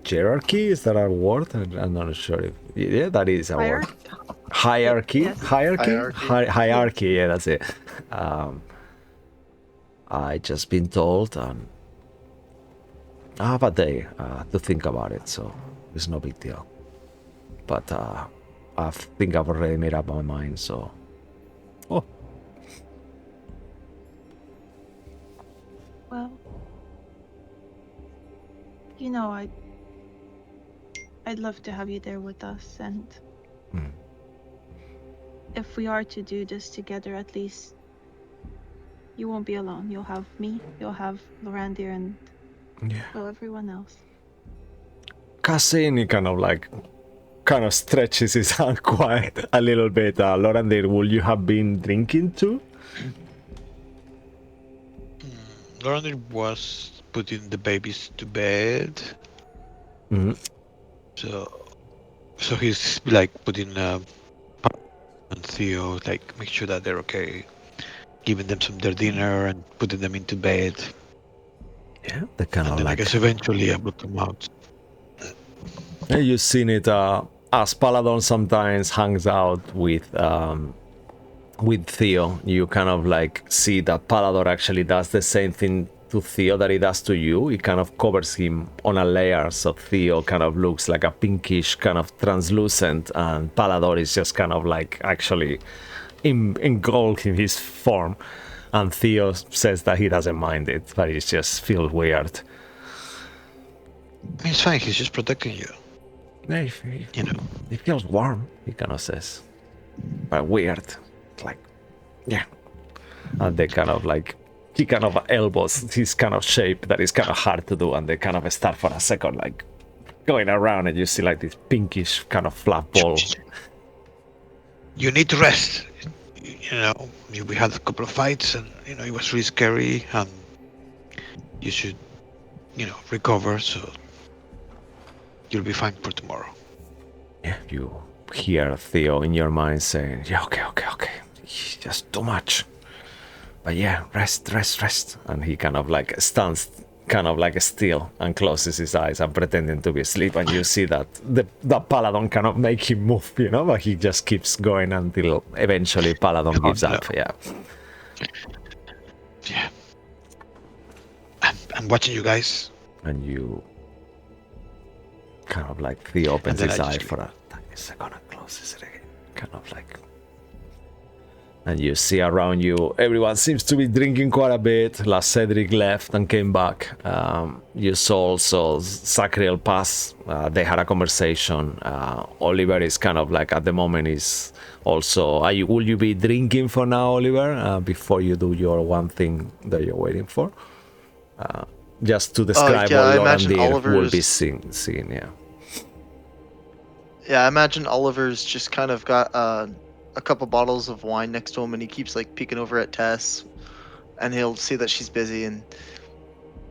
hierarchy, is that a word? I'm not sure if yeah, that is a word. Hierarchy, Yes. hierarchy. Yeah, that's it. I just been told, and I have a day to think about it, so it's no big deal. But I think I've already made up my mind. So, oh, Well, you know, I'd love to have you there with us, and if we are to do this together, at least you won't be alone. You'll have me, you'll have Lorandir, and yeah. well, everyone else. Cassini kind of stretches his hand quite a little bit. Lorandir, will you have been drinking too? Lorander was putting the babies to bed, Mm-hmm. so he's like putting and Theo, like make sure that they're okay, giving them some their dinner and putting them into bed. Yeah, they kind And of then I like. guess eventually I will come out. Yeah, you've seen it as Paladon sometimes hangs out with Theo. You kind of like see that Palador actually does the same thing to Theo that he does to you. He kind of covers him on a layer, so Theo kind of looks like a pinkish, kind of translucent, and Palador is just kind of like actually engulfed in his form. And Theo says that he doesn't mind it, but it just feels weird. It's fine. He's just protecting you. You know. It feels warm, he kind of says. But weird. Like, yeah. And they kind of like, he kind of elbows his kind of shape that is kind of hard to do, and they kind of start for a second, like, going around, and you see like this pinkish kind of flat ball. You need to rest. You know, we had a couple of fights, and you know it was really scary, and you should, you know, recover so you'll be fine for tomorrow. Yeah, you hear Theo in your mind saying, yeah, okay. Just too much. But yeah, rest. And he kind of like stands kind of like still and closes his eyes and pretending to be asleep, and you see that the Paladon cannot make him move, you know, but he just keeps going until eventually Paladon gives up. Yeah. I'm watching you guys. And you kind of like Theo opens his eye for a tiny second and closes it again. Kind of like. And you see around you, everyone seems to be drinking quite a bit. Last Cedric left and came back. You saw also Sacriel pass. They had a conversation. Oliver is kind of like, at the moment, is also... will you be drinking for now, Oliver, before you do your one thing that you're waiting for? Just to describe what Lorandir will be seeing, yeah. Yeah, I imagine Oliver's just kind of got a couple bottles of wine next to him, and he keeps like peeking over at Tess, and he'll see that she's busy, and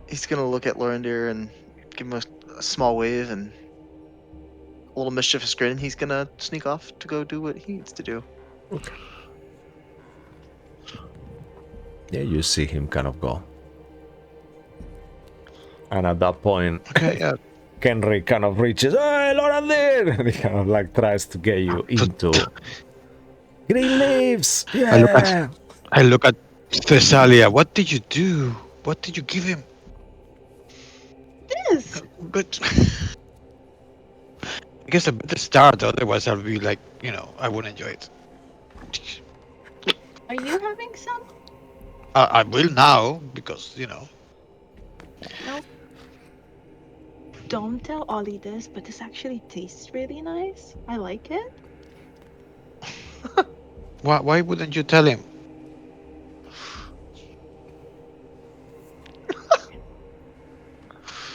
he's gonna look at Lorandir and give him a small wave and a little mischievous grin. He's gonna sneak off to go do what he needs to do. Okay. Yeah, you see him kind of go. And at that point, Kenry kind of reaches, hey, Lorandir! And he kind of like tries to get you into green leaves. Yeah. I look at Thessalia. What did you do? What did you give him? This. But I guess I better start. Otherwise, I'll be like, you know, I won't enjoy it. Are you having some? I will now because you know. Nope. Don't tell Ollie this, but this actually tastes really nice. I like it. Why wouldn't you tell him?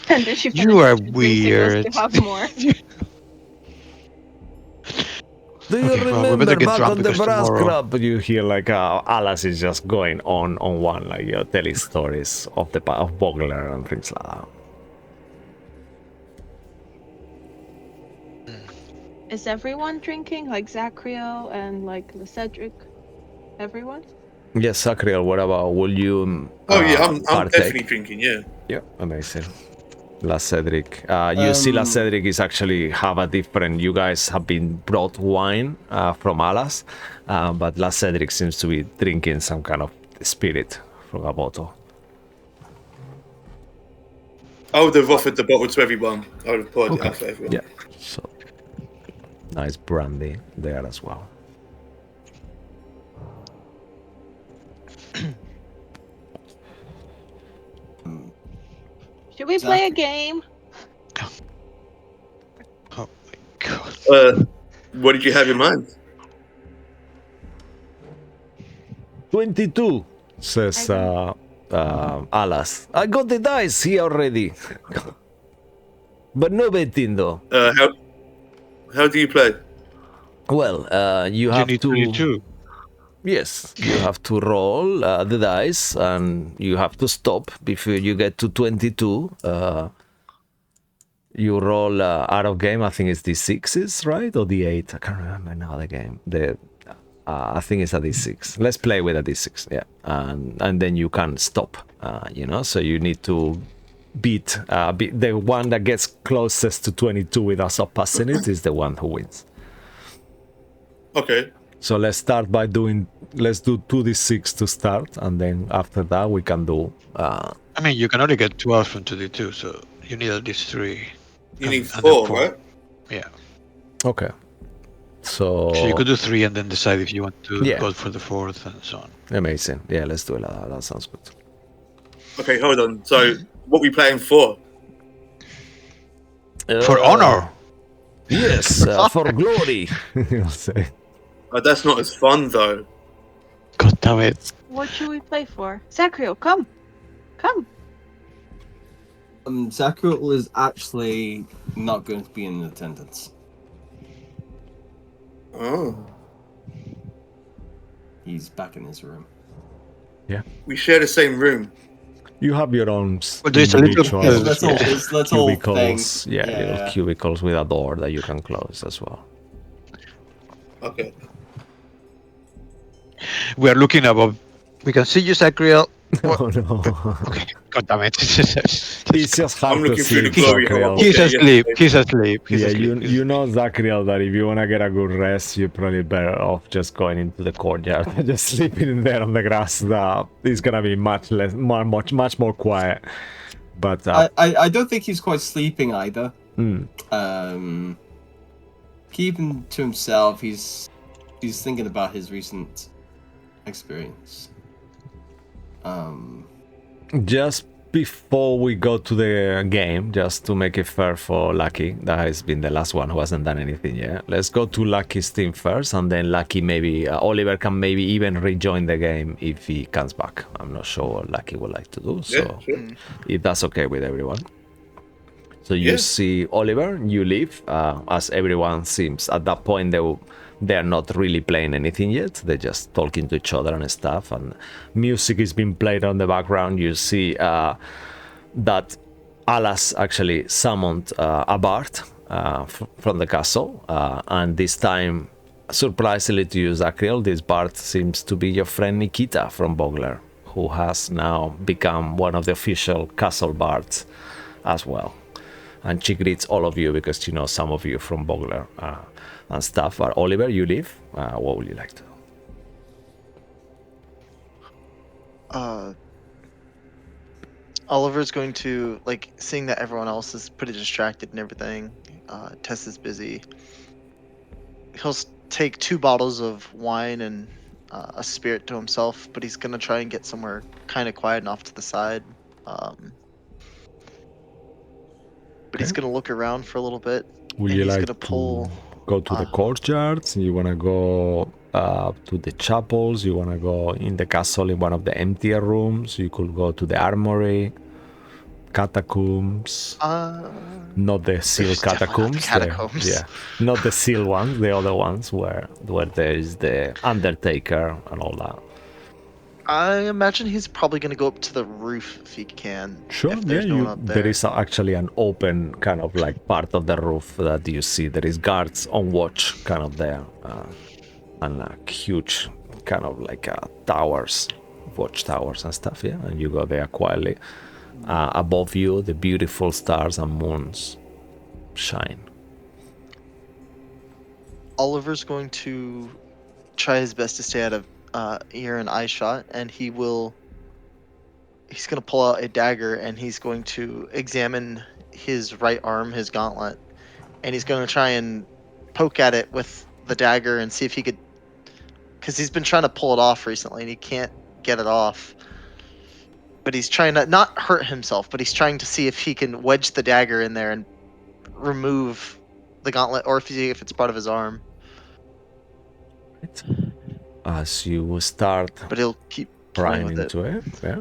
And then she You are finishes introducing us weird. to have more. Do you Okay, well, we remember better get back drunk on the because brass tomorrow- club? You hear like Alice is just going on one, like telling stories of the of Bogler and things like that. Is everyone drinking? Like Zachriel and like the Cedric? Everyone? Yes, Sacriel, what about? Will you Oh yeah, I'm partake? definitely drinking. Yeah. Yeah, amazing. La Cedric. You see, La Cedric is actually have a different. You guys have been brought wine from Alas, but La Cedric seems to be drinking some kind of spirit from a bottle. I would have offered the bottle to everyone. I would have poured it out for everyone. Yeah, so nice brandy there as well. Should we play a game? Oh my god. What did you have in mind? 22, says Alas. I got the dice here already. But no betting though. How do you play? Well, you have need to... 22. Yes, you have to roll the dice and you have to stop before you get to 22. You roll out of game, I think it's D6s, right? Or D8? I can't remember now the game. I think it's a D6. Let's play with a D6, yeah. And then you can stop, you know? So you need to beat the one that gets closest to 22 without surpassing it is the one who wins. Okay. So let's start by let's do 2d6 to start, and then after that we can do... I mean, you can only get 12 from 2d2, so you need at least 3. You need and then 4, right? Yeah. Okay. So you could do 3 and then decide if you want to Yeah. go for the 4th and so on. amazing. Yeah, let's do it like that. That sounds good. Okay, hold on. So, what we playing for? For honor! Yes, for glory. I'll say. That's not as fun though. God damn it. What should we play for? Zachriel, come. Come. Zachriel is actually not going to be in attendance. Oh. He's back in his room. We share the same room. You have your own Well, there's a little- individual That's all. That's all thing. cubicles. Yeah, little cubicles with a door that you can close as well. Okay. We are looking above. We can see you, Zachriel. Oh no. Okay, god damn it. It's just hard I'm to looking through see the glory hole. Zachriel. He's Okay, asleep. yeah. He's asleep. He's Yeah, asleep. you know Zachriel that if you wanna get a good rest, you're probably better off just going into the courtyard, just sleeping in there on the grass. It's gonna be much more quiet. But I don't think he's quite sleeping either. hmm. Keeping to himself, he's thinking about his recent experience. Just before we go to the game, just to make it fair for Lucky, that has been the last one who hasn't done anything yet. Let's go to Lucky's team first, and then Lucky maybe Oliver can maybe even rejoin the game if he comes back. I'm not sure what Lucky would like to do, so Yeah, sure. if that's okay with everyone. So you Yeah. see Oliver, you leave, as everyone seems at that point they're not really playing anything yet. They're just talking to each other and stuff, and music is being played on the background. You see that Alas actually summoned a bard from the castle, and this time, surprisingly to you, Zachriel, this bard seems to be your friend Nikita from Bogler, who has now become one of the official castle bards as well. And she greets all of you because she knows some of you from Bogler and stuff. But Oliver, you leave. What would you like to do? Oliver's going to, like, seeing that everyone else is pretty distracted and everything. Tess is busy. He'll take 2 bottles of wine and a spirit to himself, but he's gonna try and get somewhere kind of quiet and off to the side. But he's gonna look around for a little bit. Would and you he's like gonna to pull. go to the courtyards? You want to go to the chapels? You want to go in the castle in one of the emptier rooms? You could go to the armory. catacombs. Uh, Not the seal There's definitely not the catacombs. catacombs. Yeah, not the seal ones. The other ones where there is the Undertaker and all that. I imagine he's probably gonna go up to the roof if he can. Sure. If Yeah. there's no one up There there. is actually an open kind of like part of the roof that you see. There is guards on watch, kind of there, and huge kind of like towers, watchtowers and stuff. Yeah, and you go there quietly. Above you, the beautiful stars and moons shine. Oliver's going to try his best to stay out of ear and eye shot, and he's gonna pull out a dagger and he's going to examine his right arm, his gauntlet, and he's gonna try and poke at it with the dagger and see if he could, because he's been trying to pull it off recently and he can't get it off. But he's trying to not hurt himself, but he's trying to see if he can wedge the dagger in there and remove the gauntlet, or if it's part of his arm. As you start But he'll keep prying playing with it. into it, yeah.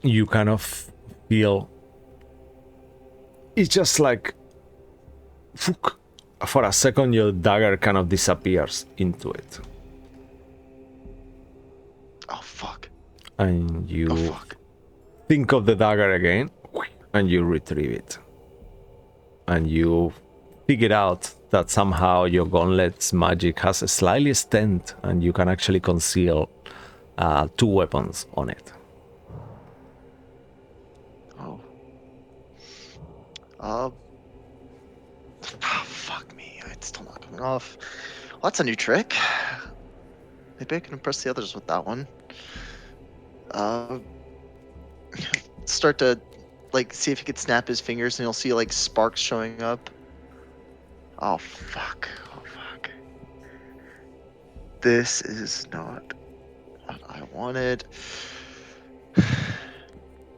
You kind of feel it's just like for a second your dagger kind of disappears into it. Oh fuck. And you Oh fuck. think of the dagger again and you retrieve it. And you figure out that somehow your gauntlet's magic has a slightly stent and you can actually conceal 2 weapons on it. Oh. Fuck me. It's still not coming off. Well, that's a new trick. Maybe I can impress the others with that one. Start to like see if he could snap his fingers and you'll see like sparks showing up. Oh fuck. Oh fuck. This is not what I wanted.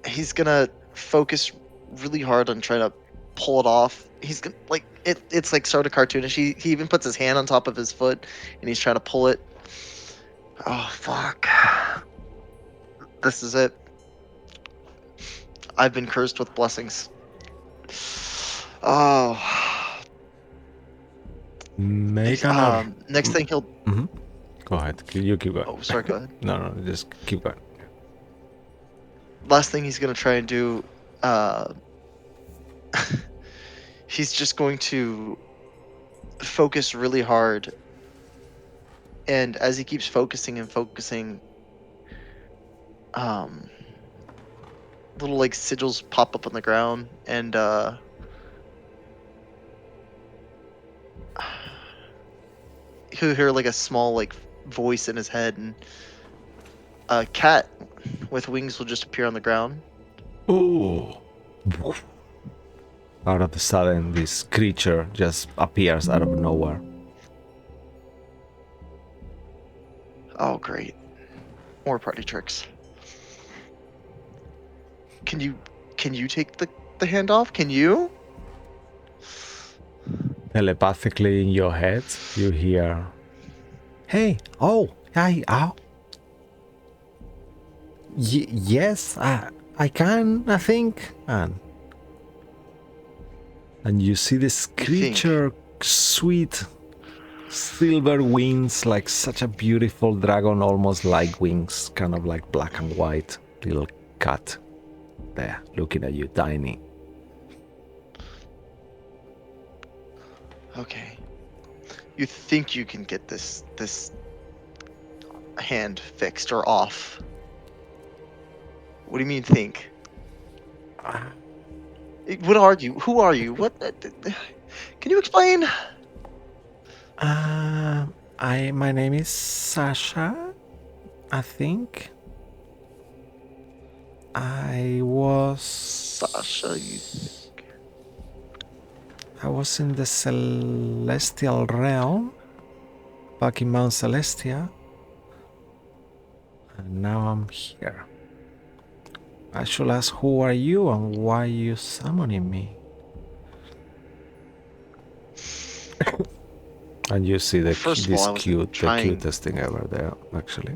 He's gonna focus really hard on trying to pull it off. He's gonna like it's like sort of cartoonish. He even puts his hand on top of his foot and he's trying to pull it. Oh fuck. This is it. I've been cursed with blessings. Oh. Make an Next thing he'll. Go ahead. You keep going. Oh, sorry. Go ahead. No, just keep going. Last thing he's gonna try and do. He's just going to focus really hard, and as he keeps focusing and focusing, little like sigils pop up on the ground, and he'll hear like a small like voice in his head, and a cat with wings will just appear on the ground. Oh. Out of the sudden, this creature just appears out of nowhere. Oh, great. More party tricks. Can you take the hand off? Can you? Telepathically in your head, you hear, "Hey, oh, hi, ow. Yes, I can, I think." And you see this creature, sweet silver wings, like such a beautiful dragon, almost like wings, kind of like black and white, little cat there looking at you, tiny. Okay. You think you can get this hand fixed or off? What do you mean think? What are you? Who are you? What? Can you explain? My name is Sasha, I think. I was Sasha, I was in the celestial realm, back in Mount Celestia, and now I'm here. I should ask, who are you and why are you summoning me? And you see the First of all, I was the trying- cutest thing ever there, actually.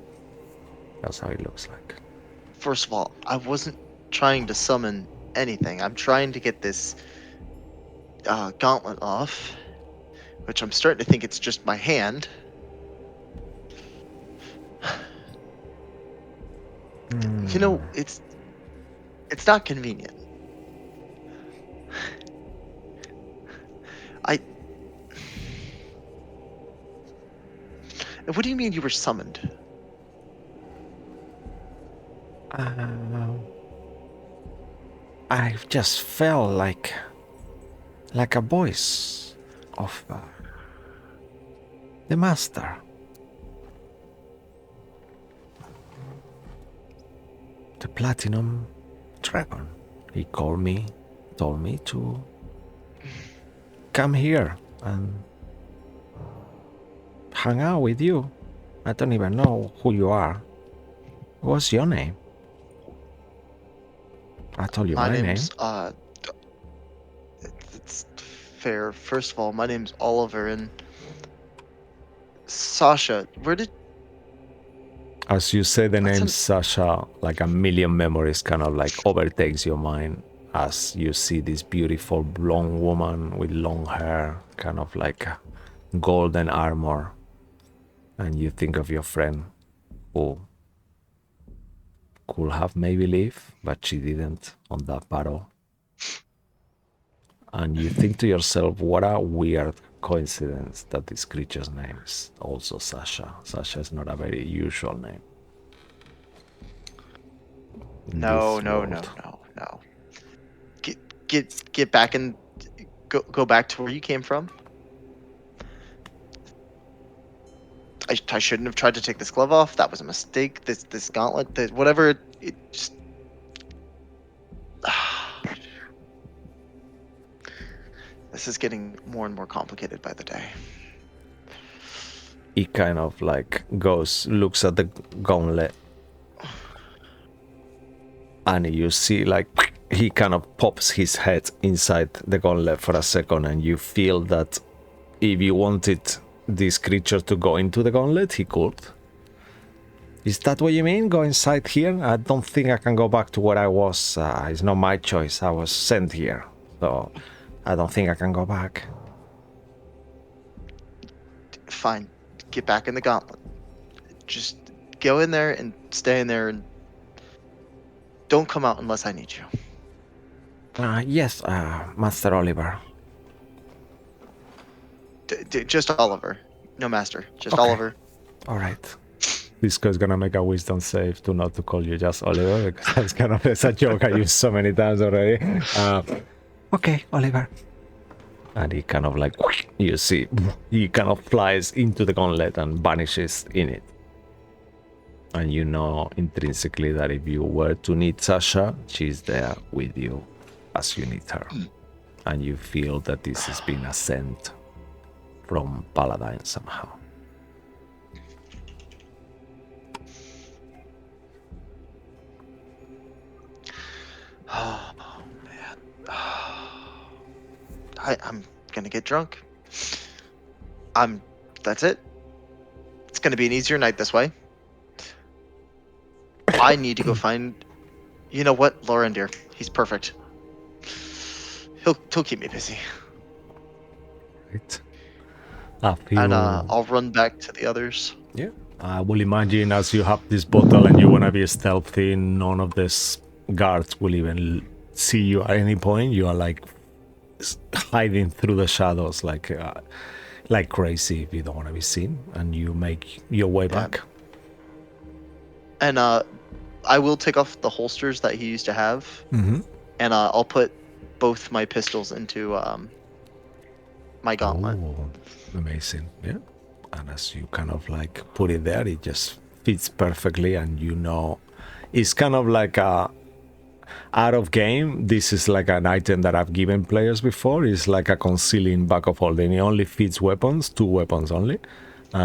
That's how it looks like. First of all, I wasn't trying to summon anything. I'm trying to get this gauntlet off, which I'm starting to think it's just my hand. You know, it's not convenient. What do you mean you were summoned? I just felt like a voice of the master. The Platinum Dragon. He called me, told me to come here and hang out with you. I don't even know who you are. What's your name? I told you my name. name's it's fair. First of all, my name's Oliver, and Sasha. Where did As you say the That's name an- Sasha, like a million memories kind of like overtakes your mind as you see this beautiful blonde woman with long hair, kind of like golden armor. And you think of your friend who could have maybe lived, but she didn't on that battle. And you think to yourself, what a weird coincidence that this creature's name is also Sasha. Sasha is not a very usual name. in No, this no, world. no. Get back and go back to where you came from. I shouldn't have tried to take this glove off. That was a mistake. This gauntlet, whatever. It just. This is getting more and more complicated by the day. He kind of like looks at the gauntlet, and you see like he kind of pops his head inside the gauntlet for a second, and you feel that if you wanted this creature to go into the gauntlet, he could. Is that what you mean? Go inside here? I don't think I can go back to where I was. It's not my choice. I was sent here, so I don't think I can go back. Fine, get back in the gauntlet. Just go in there and stay in there, and don't come out unless I need you. Yes, Master Oliver. Just Oliver, no master. Just Okay. Oliver. All right. This guy's gonna make a wisdom save to not to call you just Oliver, because that's kind of it's a joke I used so many times already. Okay, Oliver. And he kind of like, you see, he kind of flies into the gauntlet and vanishes in it. And you know intrinsically that if you were to need Sasha, she's there with you as you need her. And you feel that this has been a scent from Paladine somehow. Oh man. I'm gonna get drunk. That's it. It's gonna be an easier night this way. I need to go find. You know what, Lorendir? He's perfect. He'll keep me busy, Right. I feel... and I'll run back to the others. Yeah. I will imagine as you have this bottle and you want to be stealthy, none of these guards will even see you at any point. You are like hiding through the shadows like crazy if you don't want to be seen, and you make your way back. And I will take off the holsters that he used to have, Mm-hmm. and I'll put both my pistols into my gauntlet. Oh, amazing. Yeah. And as you kind of like put it there, it just fits perfectly, and you know it's kind of like a out of game. This is like an item that I've given players before. It's like a concealing back of holding. It only fits weapons, 2 weapons only.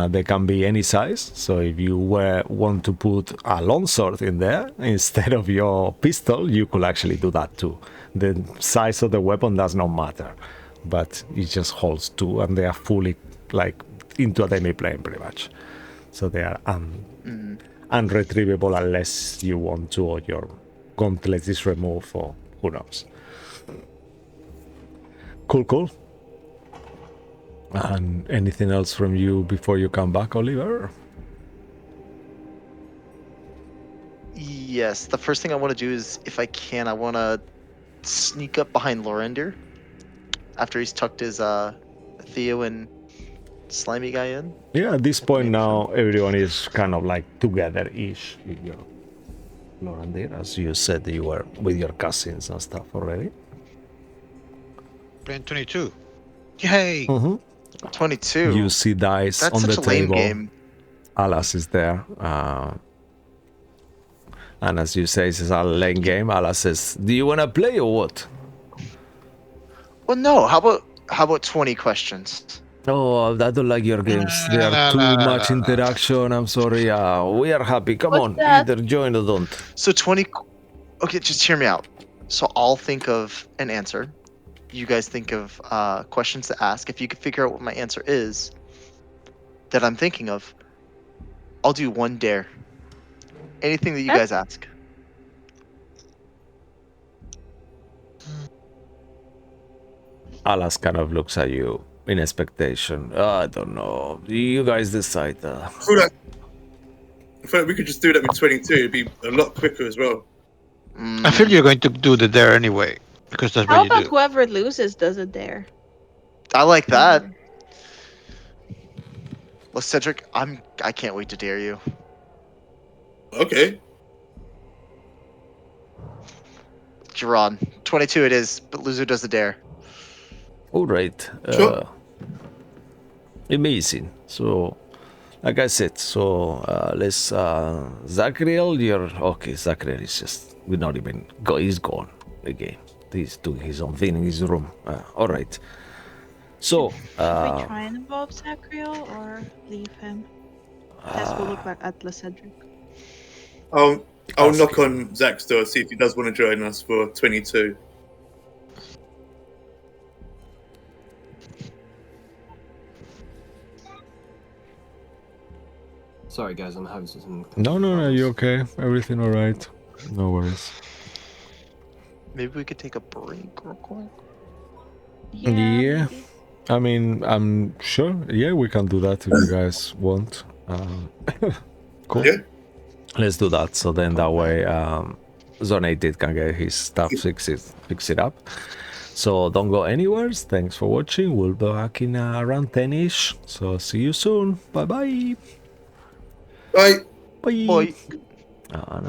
They can be any size. So if you want to put a longsword in there instead of your pistol, you could actually do that too. The size of the weapon does not matter, but it just holds 2, and they are fully like into a demi plane pretty much. So they are unretrievable unless you want to, or your gauntlet is removed, or who knows. Cool. And anything else from you before you come back, Oliver? Yes, the first thing I want to do is, if I can, I want to sneak up behind Lorendir after he's tucked his Theo and Slimy guy in. Yeah, at this If point maybe now, everyone is kind of like together-ish with your Lorandir, as you said you were with your cousins and stuff already. Playing 22. Yay! 22. You see dice That's on the such a lame table. game. Alas is there. And as you say, it's a lane game. Alas says, do you want to play or what? Well, no. How about 20 questions? Oh, I don't like your games. They are too much interaction. I'm sorry. We are happy. Come What's on, that? either join or don't. So 20. Okay, just hear me out. So I'll think of an answer. You guys think of questions to ask. If you can figure out what my answer is that I'm thinking of, I'll do one dare. Anything that you guys ask. Alas kind of looks at you in expectation. I don't know. You guys decide. I feel like we could just do that with 22. It'd be a lot quicker as well. I feel you're going to do the dare anyway, because that's How what you about do. whoever loses does a dare? I like that. Well, Cedric, I can't wait to dare you. Okay. Gerard, 22 it is, but loser does the dare. All right. Sure. Amazing. So, like I said, let's Zachriel, you're okay. Zachriel is just we're not even go. He's gone again. He's doing his own thing in his room. All right. So, Should we try and involve Zachriel or leave him? Tess will look back at Cedric. I'll Ask knock him. on Zach's door, see if he does want to join us for 22. Sorry, guys, I'm having some. No, you okay? Everything all right? No worries. Maybe we could take a break real quick. Yeah. Maybe. I mean, I'm sure. Yeah, we can do that if you guys want. Cool. Yeah. Let's do that. So then that way, Zonated can get his stuff fix it up. So don't go anywhere. Thanks for watching. We'll be back in around 10ish. So see you soon. Bye bye. Bye. Bye. Boy. And,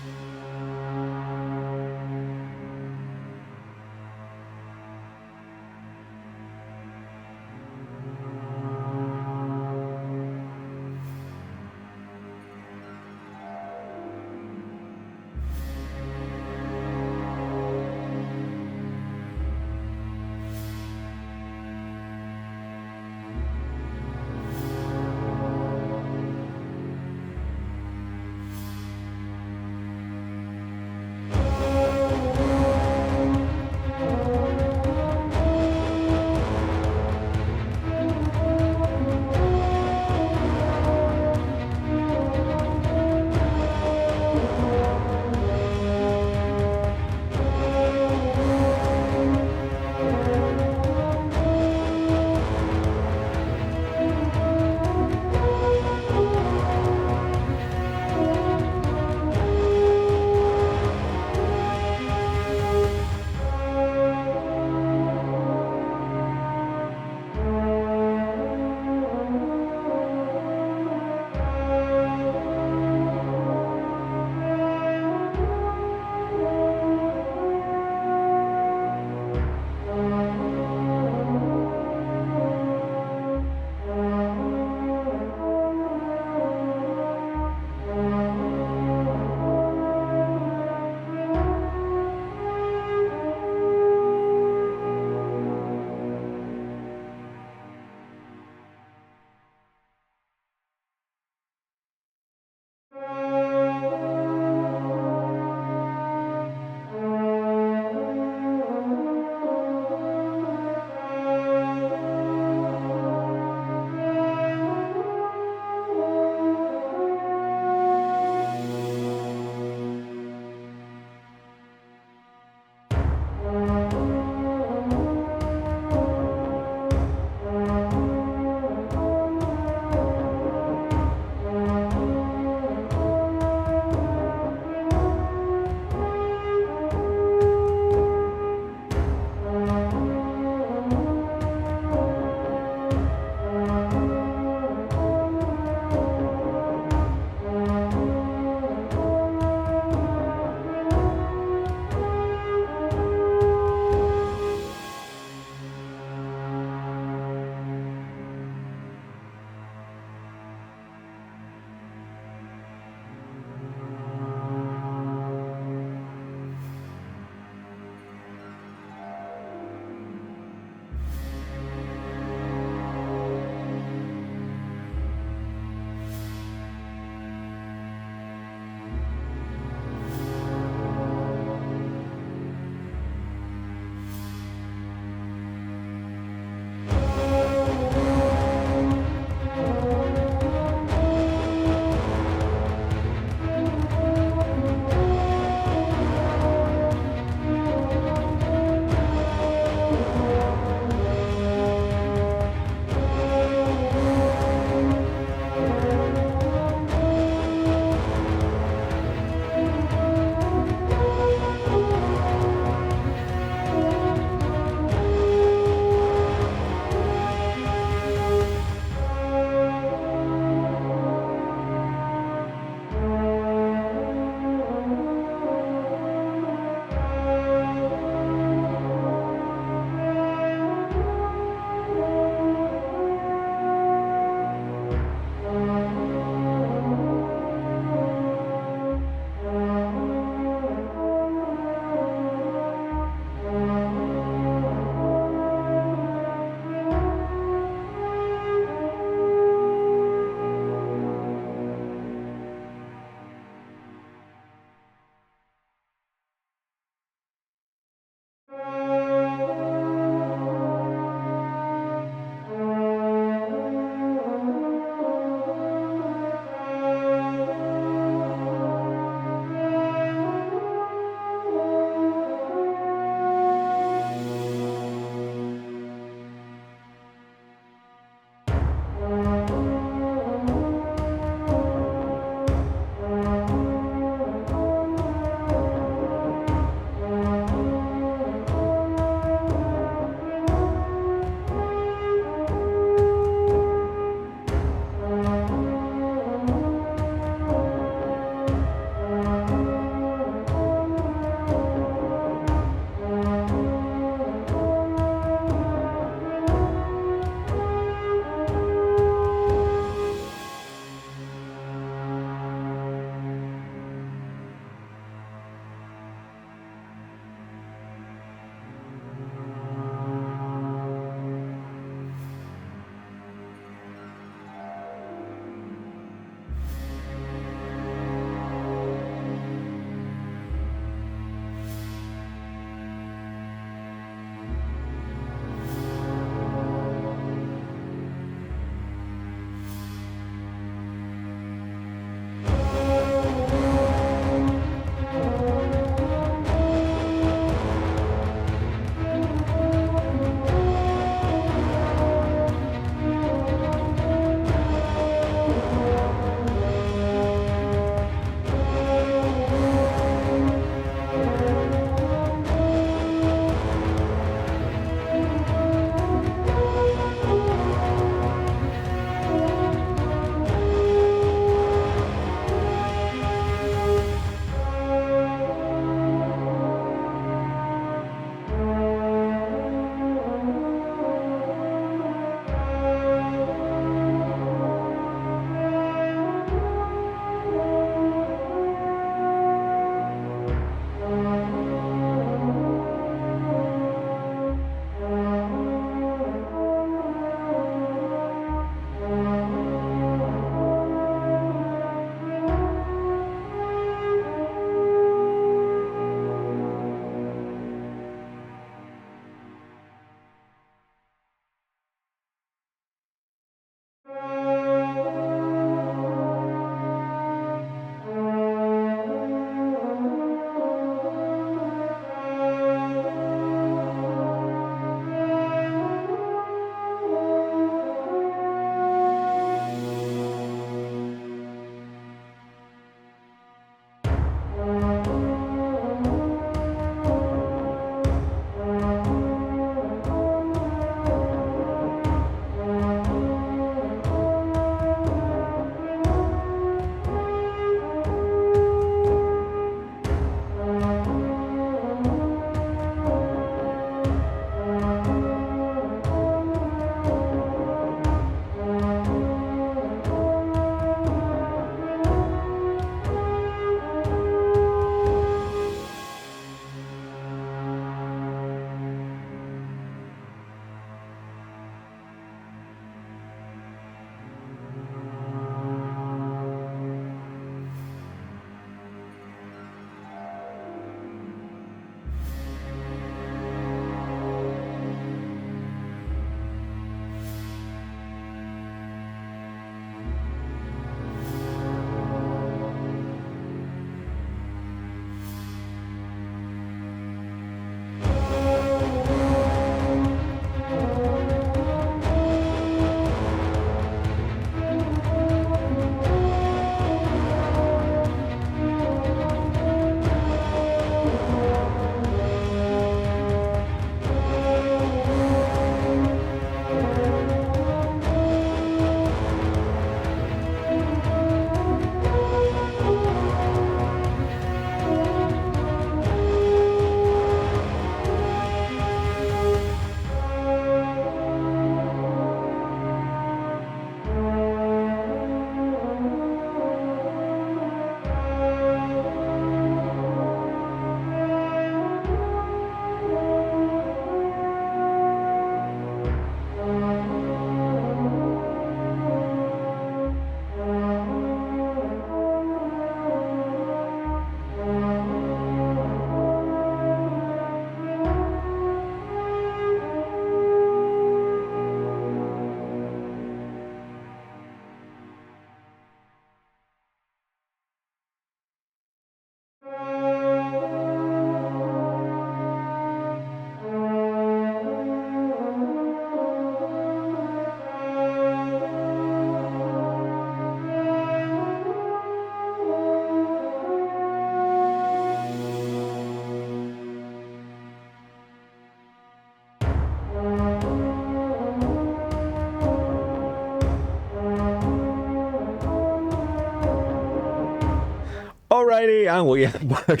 everybody, and we are back.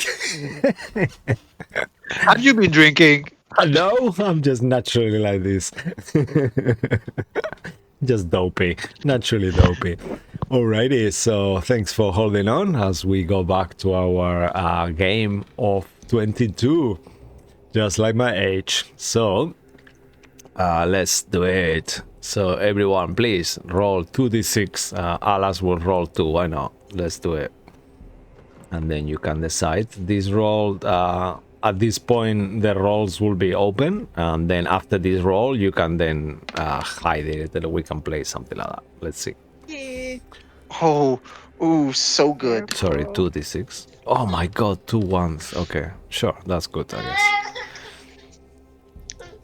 Have you been drinking? No, I'm just naturally like this. Just dopey, naturally dopey. Alrighty, so thanks for holding on as we go back to our game of 22, just like my age. So let's do it. So everyone, please roll 2d6. Alas will roll 2. Why not? Let's do it. And then you can decide. This roll, at this point, the rolls will be open, and then after this roll, you can then hide it, and we can play something like that. Let's see. Yeah. Oh, ooh, so good. Sorry, 2d6. Oh my god, 2 ones. Okay, sure, that's good, I guess.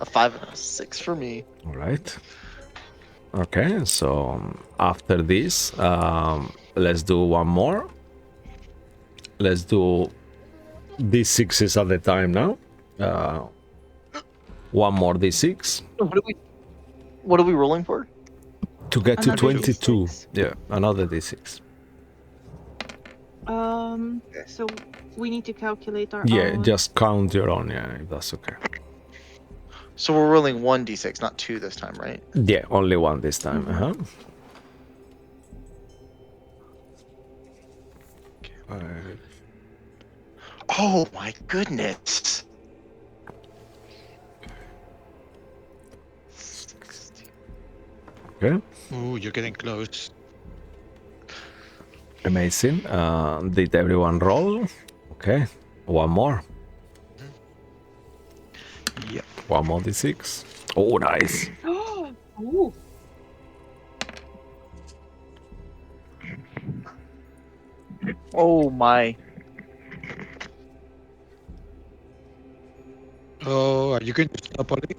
A 5 and a 6 for me. All right. Okay, so after this, let's do one more. Let's do d6s at the time now. One more d6 What are we rolling for? to get to Another 22. D6. Yeah, another d6. So we need to calculate our Yeah, own. just count your own. Yeah, if that's okay. So we're rolling 1d6, not 2 this time, right? Yeah, only one this time. Oh my goodness. Okay, Ooh, you're getting close. amazing. Did everyone roll? Okay, one more. Yep. One more d6. Oh, nice. Ooh. Oh my. Oh, are you going to stop Oli?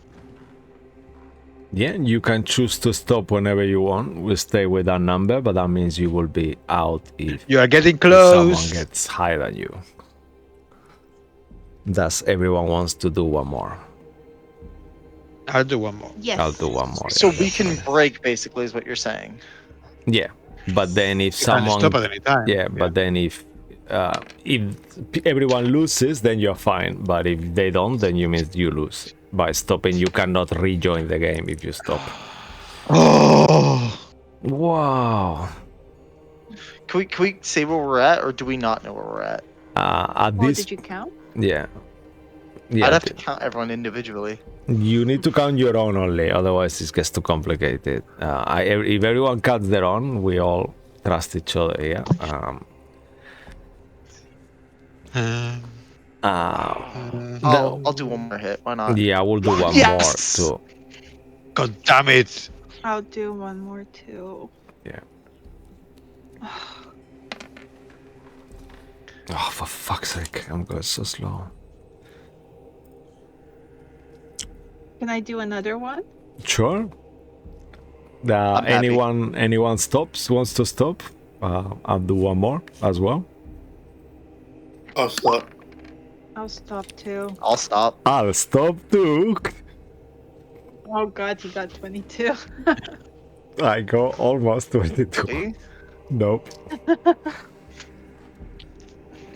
Yeah, you can choose to stop whenever you want. We'll stay with that number, but that means you will be out if You are getting someone close. gets higher than you. Thus, everyone wants to do one more. I'll do one more. Yes. I'll do one more. So yeah, we can definitely. break, basically, is what you're saying. Yeah, but then if You can someone, stop at any time. yeah, but then if everyone loses, then you're fine. But if they don't, then you mean you lose. By stopping, you cannot rejoin the game if you stop. Oh, Wow. Can we say where we're at, or do we not know where we're at? At Or this, did you count? yeah, I'd have to count everyone individually. you need to count your own only, otherwise it gets too complicated. If everyone counts their own, we all trust each other. Yeah. I'll do one more hit. Why not? Yeah, I will do one Yes! more too. God damn it! I'll do one more too. Yeah. Oh, for fuck's sake, I'm going so slow. Can I do another one? Sure. I'm happy. Anyone wants to stop? I'll do one more as well. I'll start. I'll stop too. I'll stop. I'll stop too. Oh god, you got 22. I go almost 22. See? Nope.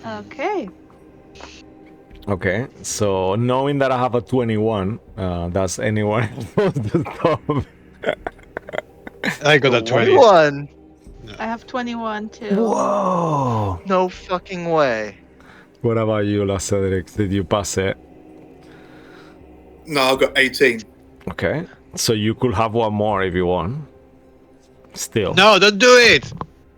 Okay. Okay, so knowing that I have a 21, does anyone want to stop? I got a 20. 21. I have 21 too. Whoa! No fucking way. What about you, La Cedric? Did you pass it? No, I've got 18. Okay, so you could have one more if you want. Still. No, don't do it!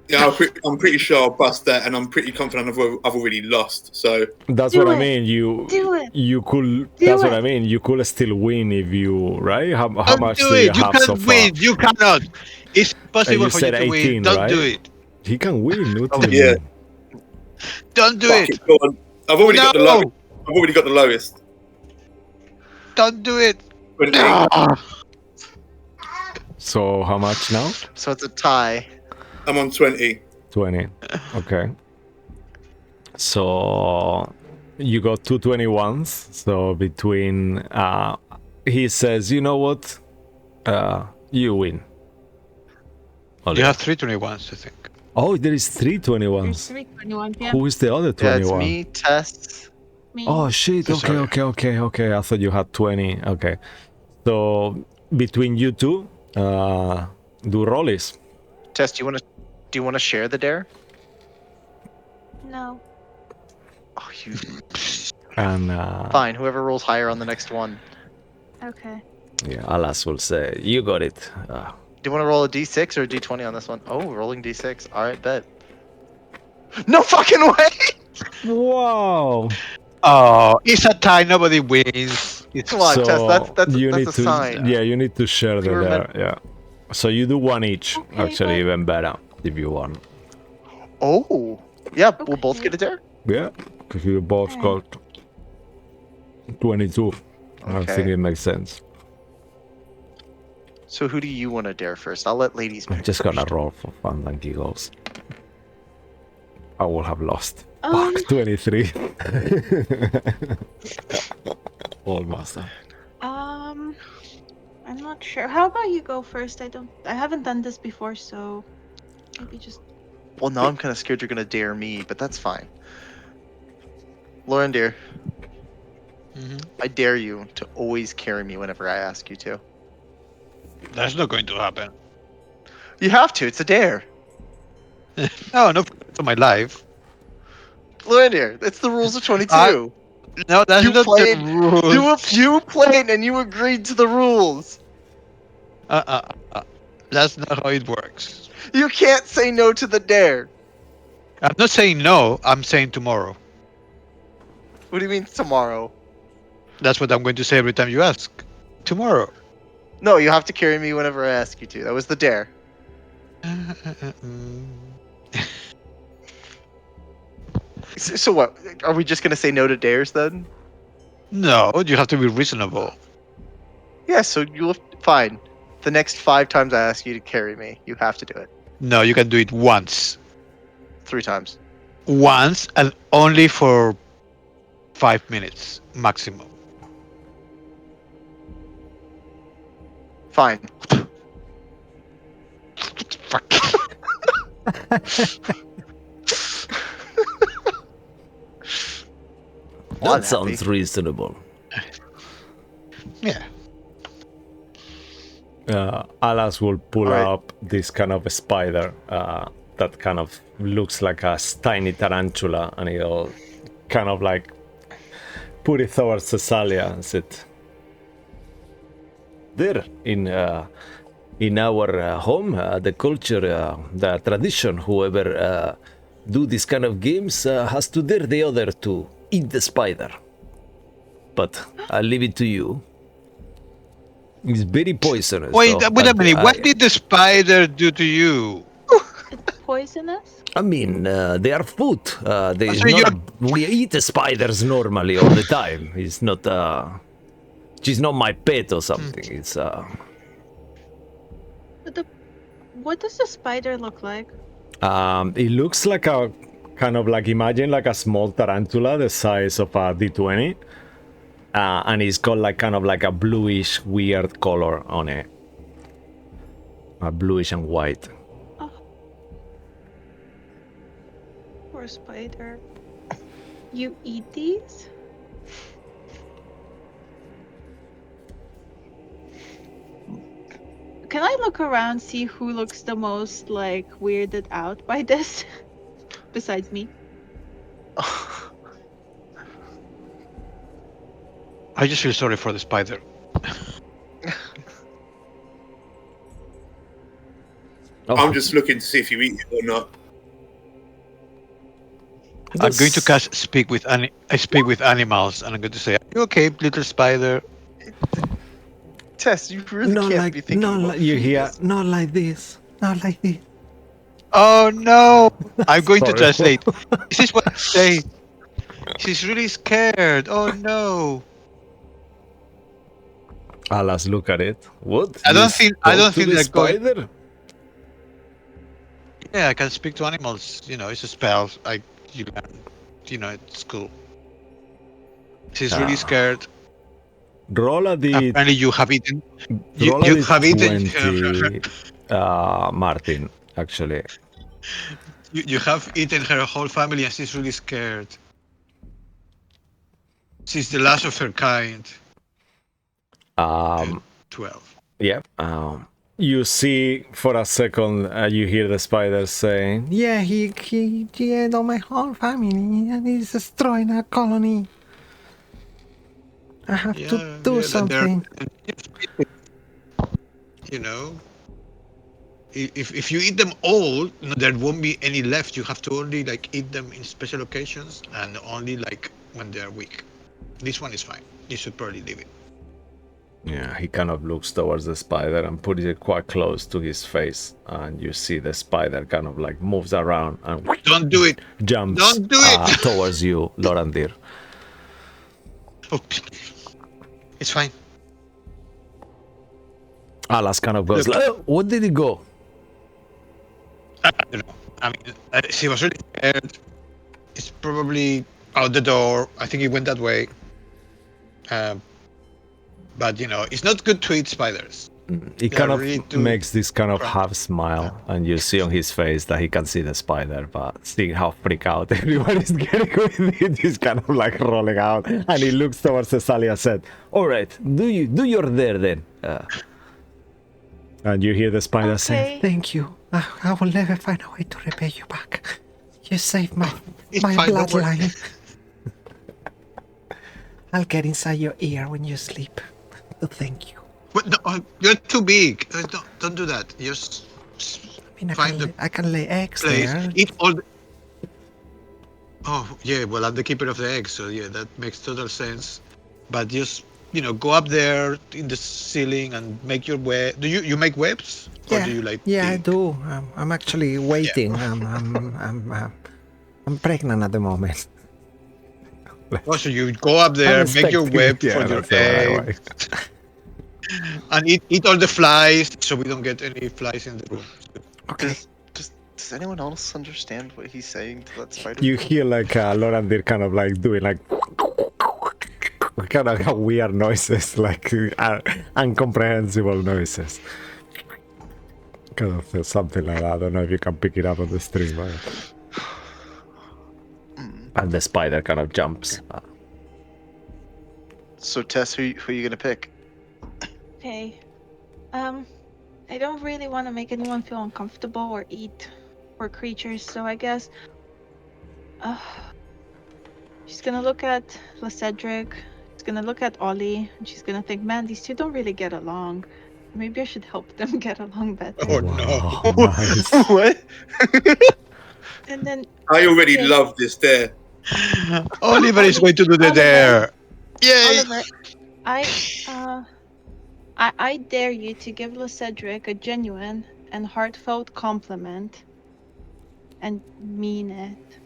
Yeah, I'm pretty sure I'll bust that, and I'm pretty confident I've already lost. So That's Do what I it. mean. Do it. You could. Do That's what it. I mean. You could still win if you right. How Don't much do do you it! You have can't so far? win! You cannot! It's possible you for you said to 18, win. Don't right? do it! He can win. What Oh, do you yeah. mean? Don't do fuck it! it, go on. I've already got the No! lowest. I've already got the lowest. Don't do it! 20. So how much now? So it's a tie. I'm on 20. 20. Okay. So you got two 21s. So between he says, you know what? You win. You have 3 21s, I think. Oh, there is 3 There's 21s. 3 21s, yeah. Who is the other Yeah, 21? it's me, Tess. Me. Oh shit! So sorry. Okay. I thought you had 20. Okay, so between you two, do rollies. Tess, do you want to share the dare? No. Oh, you And fine. Whoever rolls higher on the next one. Okay. yeah, Alas will say, "You got it." Do you want to roll a d6 or a d20 on this one? Oh, rolling d6. All right, bet. No fucking way! Wow! Oh, it's a tie. Nobody wins. It's Come on, Tess. That's you that's need a to, sign. yeah, you need to share We the were there. meant- Yeah, so you do one each. Okay, Actually, but- even better if you want. Oh, yeah. We'll both Okay. get a dare. Yeah, because you both Alright. got 22. I think Okay. it makes sense. So who do you want to dare first? I'll let ladies pick I'm just first. gonna roll for fun and giggles. I will have lost. Um, Fuck, 23. Almost. I'm not sure. How about you go first? I haven't done this before, so maybe just Well, now I'm kind of scared you're gonna dare me, but that's fine. Lauren, dear, Mhm. I dare you to always carry me whenever I ask you to. That's not going to happen. You have to. It's a dare. No, not for my life. Lauren, dear, it's the rules of 22. No, that's You not played- the rules. You played and you agreed to the rules. That's not how it works. You can't say no to the dare. I'm not saying no. I'm saying tomorrow. What do you mean tomorrow? That's what I'm going to say every time you ask. Tomorrow. No, you have to carry me whenever I ask you to. That was the dare. So what? Are we just gonna say no to dares then? No, you have to be reasonable. Yeah. So you'll fine. The next 5 times I ask you to carry me, you have to do it. No, you can do it once. 3 times. Once and only for 5 minutes maximum. Fine. Fuck. Well, I'm That sounds happy. reasonable. Yeah. Alas will pull Alright. up this kind of a spider that kind of looks like a tiny tarantula, and he'll kind of like put it towards Cesalia and said, "There, in our home, the culture, the tradition, whoever do this kind of games has to dare the other to eat the spider. But I'll leave it to you. It's very poisonous. Wait, so wait a minute. What I- did the spider do to you? it's poisonous. I mean, they are food. They So you're- we eat spiders normally all the time. It's not. She's not my pet or something. It's. What does the spider look like? It looks like a kind of like, imagine like a small tarantula the size of a D20, and it's got like kind of like a bluish weird color on it, a bluish and white. Poor spider. You eat these? Can I look around, see who looks the most like weirded out by this? Besides me. I just feel sorry for the spider. Oh, I'm just looking to see if you eat it or not. I'm going to cast speak with animals, and I'm going to say, "Are you okay, little spider?" Tess, you really Not can't like, be thinking not about like you hear, fetus. not like this, not like this. Oh no! I'm going to Sorry. translate. This is what I say. She's really scared. Oh no! Alas, look at it. What? I You don't think spoke to the they're going. spider? Yeah, I can speak to animals. You know, it's a spell. You learn. You know, at school. She's really Ah. scared. Roll a d. Apparently, you have eaten. Roll a You have eaten. d20, Martin. Actually, You have eaten her whole family, and she's really scared. She's the last of her kind. 12. Yeah. You see for a second, you hear the spider saying, "Yeah, he ate all my whole family, and he's destroying our colony. I have to do something." You know, if you eat them all, there won't be any left. You have to only like eat them in special occasions and only like when they're weak. This one is fine. You should probably leave it. Yeah, he kind of looks towards the spider and puts it quite close to his face, and you see the spider kind of like moves around and Don't do it. jumps Don't do it. towards you, Lorandir. Oh, it's fine. Alas kind of goes, Look. "Oh, what did he go?" I don't know. I mean, she was really scared. It's probably out the door. I think it went that way. But you know, it's not good to eat spiders. He They kind are of really too makes this kind of crunchy. half smile, and you see on his face that he can see the spider, but seeing how freak out everyone is getting with it, he's kind of like rolling out, and he looks towards Cecilia and said, "All right, do your there then." And you hear the spider say, Okay. "Thank you. I will never find a way to repay you back. You saved my It's my fine, don't worry." bloodline. I'll get inside your ear when you sleep. Thank you. But no, you're too big. Don't do that. Just I mean, find the I can lay eggs place. there. Eat all. Oh yeah, well I'm the keeper of the eggs, so yeah, that makes total sense. But just go up there in the ceiling and make your web. Do you make webs? Or do you like? Yeah, I dig? do. I'm actually waiting. I'm pregnant at the moment. Oh, so you go up there, make your web for your eggs, and eat all the flies, so we don't get any flies in the room. Okay. Does anyone else understand what he's saying to that spider? You hear like Lorandir kind of like doing like kind of weird noises, like incomprehensible noises. Kind of something like that. I don't know if you can pick it up on the stream. And the spider kind of jumps. So Tess, who you gonna pick? Okay. I don't really want to make anyone feel uncomfortable or eat for creatures, so I guess she's gonna look at Cedric. She's gonna look at Ollie, and she's gonna think, "Man, these two don't really get along. Maybe I should help them get along better." Oh no! Nice. What? And then I already Yeah. love this there. Oliver is going to do the Oliver. dare. Yay! Oliver, I dare you to give Cedric a genuine and heartfelt compliment, and mean it.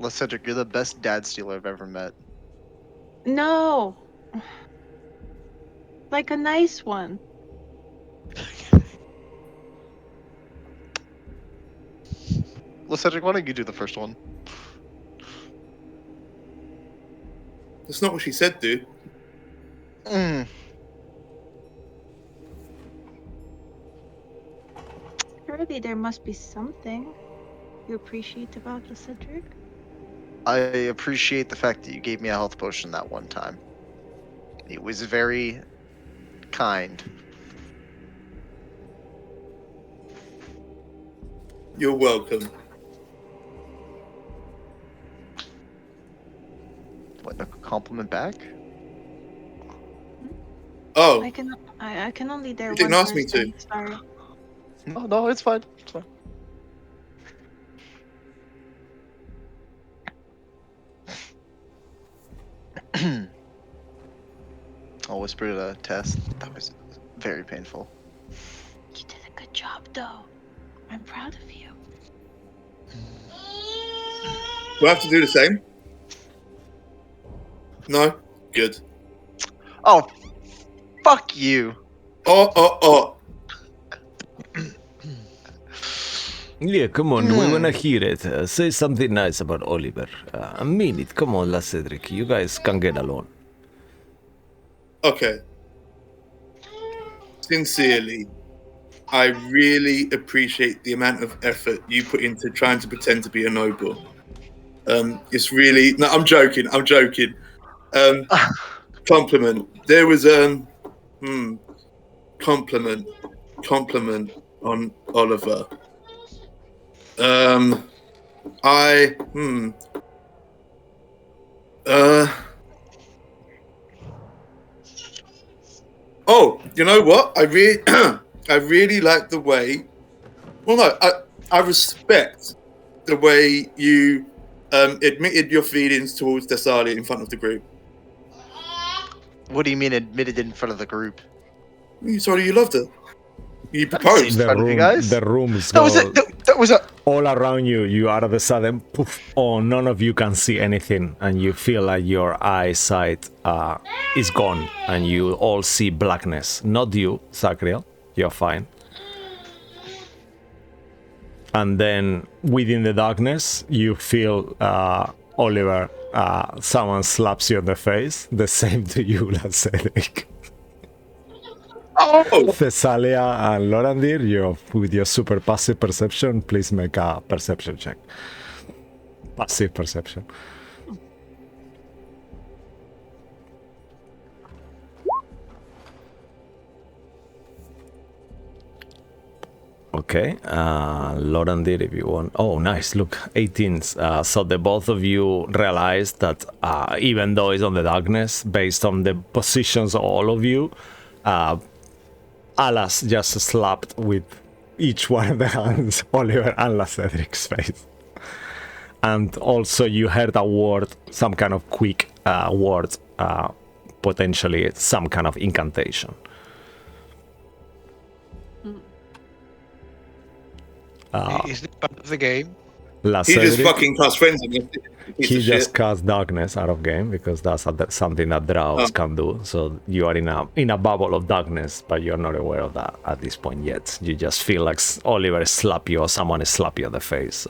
Cedric, you're the best dad stealer I've ever met. No, like a nice one. Cedric, why don't you do the first one? That's not what she said, dude. Mm. Surely there must be something you appreciate about Cedric. I appreciate the fact that you gave me a health potion that one time. It was very kind. You're welcome. What, a compliment back? Oh, I can only dare You didn't one ask me to. person. Sorry. No, it's fine. It's fine. I'll whisper to Tess. That was very painful. You did a good job, though. I'm proud of you. do I have to do the same? No? Good. Oh, fuck you. Oh. Yeah, come on, we wanna hear it. Say something nice about Oliver. I mean it. Come on, Cedric. You guys can get along. Okay. Sincerely, I really appreciate the amount of effort you put into trying to pretend to be a noble. It's really no. I'm joking. I'm joking. Compliment. There was compliment on Oliver. Oh, you know what? I really, I really like the way. Well, no, I respect the way you admitted your feelings towards Desalia in front of the group. What do you mean admitted in front of the group? You told her you loved her. You In proposed. front of you guys? The rooms That was go it. That was a. all around you. You out of a sudden, poof, oh, none of you can see anything, and you feel like your eyesight is gone, and you all see blackness. Not you, Zachriel. You're fine. And then within the darkness, you feel Oliver. Someone slaps you in the face. The same to you, Cedric. Oh! Thessalia and Lorandir, with your super passive perception, please make a perception check. Passive perception. Okay, Lorandir, if you want. Oh, nice. Look, 18s. So the both of you realize that even though it's on the darkness, based on the positions of all of you, Alas just slapped with each one of the hands Oliver and Cedric's face. And also you heard a word, some kind of quick word, potentially some kind of incantation. Is this part of the game? He just fucking cast friends in it. He just cast darkness out of game because that's something that drows can do. So you are in a bubble of darkness, but you're not aware of that at this point yet. You just feel like Oliver slap you or someone slap you on the face,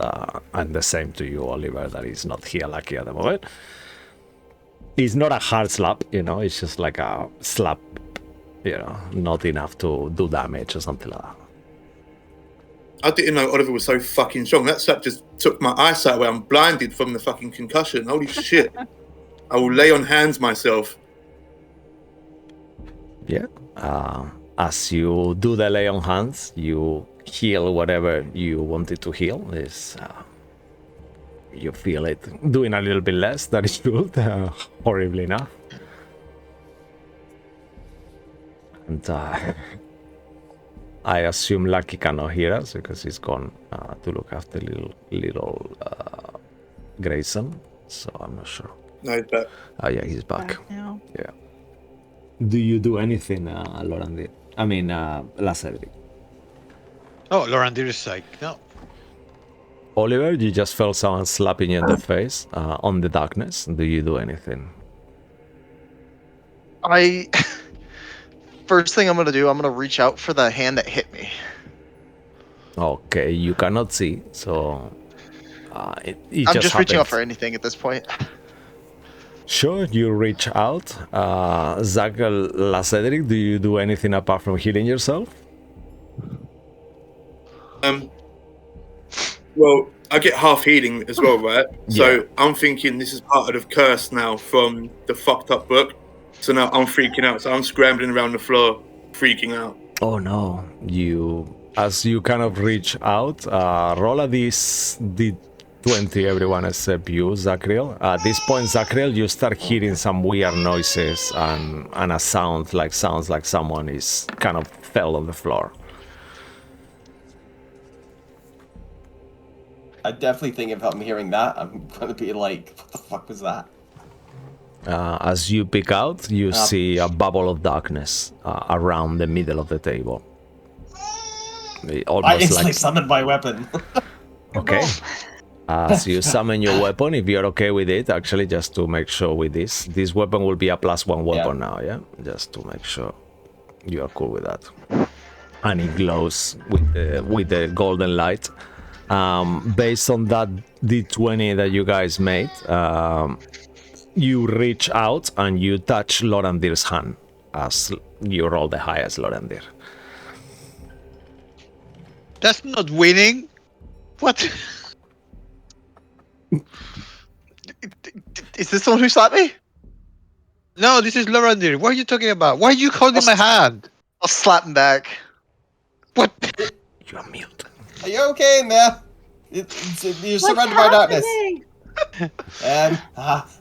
and the same to you, Oliver, that is not here lucky at the moment. It's not a hard slap, it's just like a slap, not enough to do damage or something like that. I didn't know Oliver was so fucking strong. That slap just took my eyesight away. I'm blinded from the fucking concussion. Holy shit. I will lay on hands myself. Yeah. As you do the lay on hands, you heal whatever you wanted to heal. You feel it doing a little bit less, that is true, horribly enough. And I assume Lucky cannot hear us because he's gone to look after little Grayson. So I'm not sure. No, he's back. Oh yeah, he's back. Now. Yeah. Do you do anything, Lorandir? I mean, Cedric. Oh, Lorandir is like, no. Oliver, you just felt someone slapping you in the face on the darkness. Do you do anything? First thing I'm gonna do, I'm gonna reach out for the hand that hit me. Okay, you cannot see, so it I'm just just reaching out happens. for anything at this point. Sure, you reach out. Zach, Cedric, do you do anything apart from healing yourself? Well, I get half healing as well, right? So Yeah. I'm thinking this is part of the curse now from the fucked up book. So now I'm freaking out. So I'm scrambling around the floor, freaking out. Oh no, as you kind of reach out, roll a D20, everyone except you, Zachriel. At this point, Zachriel, you start hearing some weird noises and a sounds like someone is kind of fell on the floor. I definitely think if I'm hearing that, I'm gonna be like, what the fuck was that? As you pick out, you see a bubble of darkness around the middle of the table. I Almost instantly like summoned my weapon. okay. As you summon your weapon, if you're okay with it, actually, just to make sure with this weapon will be a +1 weapon now, yeah? Just to make sure you are cool with that. And it glows with the golden light. Based on that D20 that you guys made, you reach out and you touch Lorandir's hand as you roll the highest, Lorandir. That's not winning. What? Is this the one who slapped me? No, this is Lorandir. What are you talking about? Why are you holding my hand? I'll slap him back. What? You're mute. Are you okay, man? You're surrounded by darkness.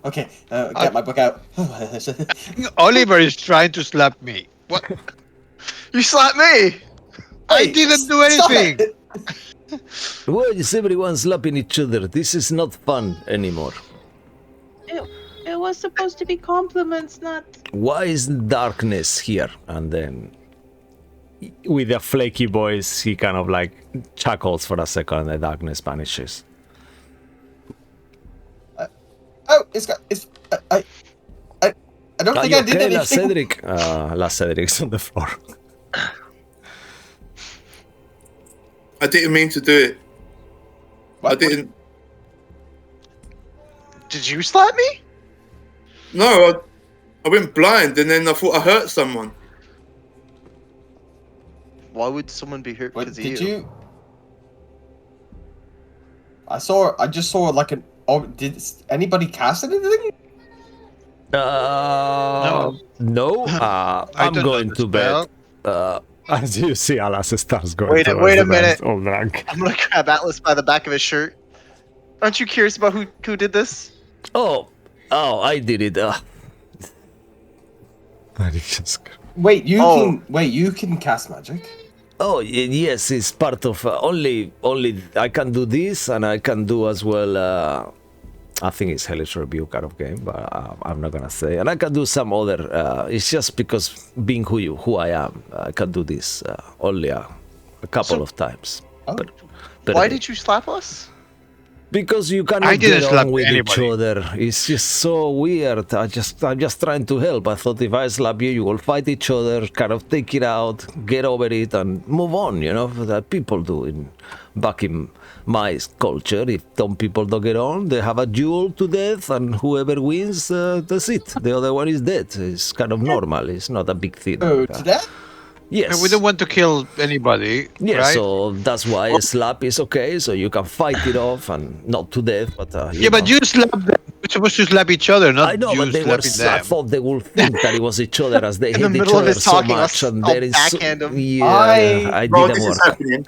Okay. Get my book out. Oliver is trying to slap me. What? You slapped me! I Hey, didn't do stop anything. it. Why is everyone slapping each other? This is not fun anymore. It was supposed to be compliments, not. Why is darkness here? And then, with a flaky voice, he kind of like chuckles for a second, and the darkness vanishes. Oh, I don't Are think you I did okay, anything. La Cedric? La Cedric's on the floor. I didn't mean to do it. What? I didn't. Did you slap me? No, I went blind and then I thought I hurt someone. Why would someone be hurt What, because of did you? you? I just saw like an. Oh, did anybody cast anything? No. I I'm don't know going the to bed. spell. As you see, Alas starts going Wait a towards the bed, minute. all drunk. I'm gonna grab Atlas by the back of his shirt. Aren't you curious about who did this? Oh, I did it. I just... Wait, you Oh. can. Wait, you can cast magic. Oh, yes, it's part of only I can do this, and I can do as well. I think it's Hellish Rebuke kind of game, but I'm not gonna say. And I can do some other. It's just because being who I am, I can do this only a couple of times. Oh. But Why did you slap us? Because you cannot I didn't get slap on with anybody. each other. It's just so weird. I'm just trying to help. I thought if I slap you, you will fight each other, kind of take it out, get over it, and move on. You know, that people do back in my culture. If some people don't get on, they have a duel to death, and whoever wins, that's it. The other one is dead. It's kind of normal. It's not a big thing. Oh, today? Yes. And we don't want to kill anybody, Yeah, right? so that's why a slap is okay, so you can fight it off and not to death, but Yeah, but you slap them. We're supposed to slap each other, not I know, you but they were. slapping I them. thought they would think that it was each other as they In the hate each middle of other his so talking, much, I'll and there is. backhand him. Yeah, I While didn't this is work. happening,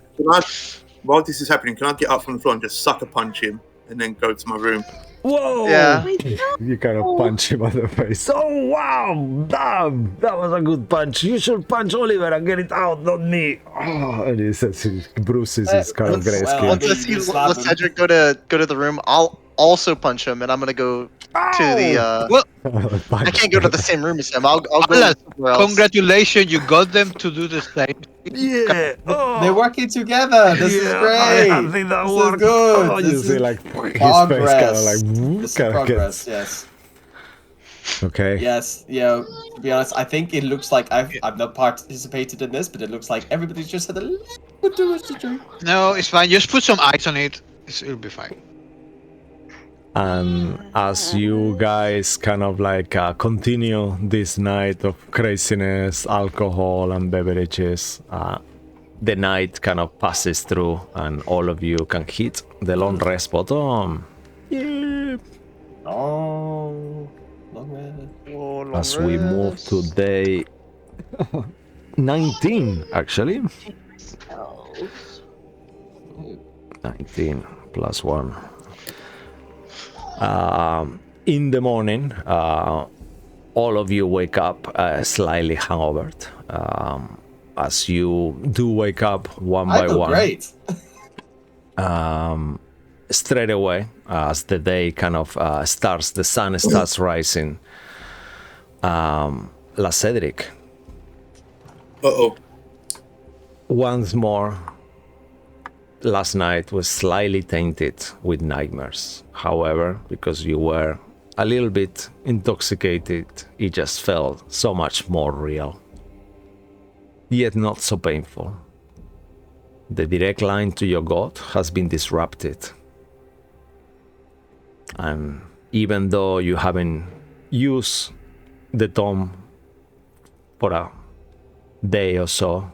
while this is happening, can I get up from the floor and just sucker punch him and then go to my room? Whoa! Yeah. Wait, no. You kind of punch him on the face. Oh wow! Damn! That was a good punch. You should punch Oliver and get it out, not me. Oh, and he says he bruises his kind of grey well, skin. Once I see Cedric go to the room, I'll also punch him, and I'm gonna go to the. Well, I can't go to the same room as him. I'll go Alas, somewhere else. congratulations, you got them to do the same. Yeah. Oh. They're working together. This is great. I think that this worked. is good. Oh, this you is see, like his face progress. kind of like This is kind of progress. gets. Yes. Okay. Yes. Yeah. To be honest, I think it looks like I've not participated in this, but it looks like everybody's just had a little bit too much to drink. No, it's fine. Just put some ice on it. It'll be fine. And as you guys kind of like continue this night of craziness, alcohol and beverages, the night kind of passes through and all of you can hit the long rest button. Yeah. Oh, long rest. As we move to day 19, actually. 19 plus 1. In the morning, all of you wake up slightly hungover. As you do wake up one I by feel one, great. straight away, as the day kind of starts, the sun starts rising. La Cedric, Uh-oh. once more, last night was slightly tainted with nightmares. However, because you were a little bit intoxicated, it just felt so much more real. Yet not so painful. The direct line to your god has been disrupted. And even though you haven't used the tome for a day or so,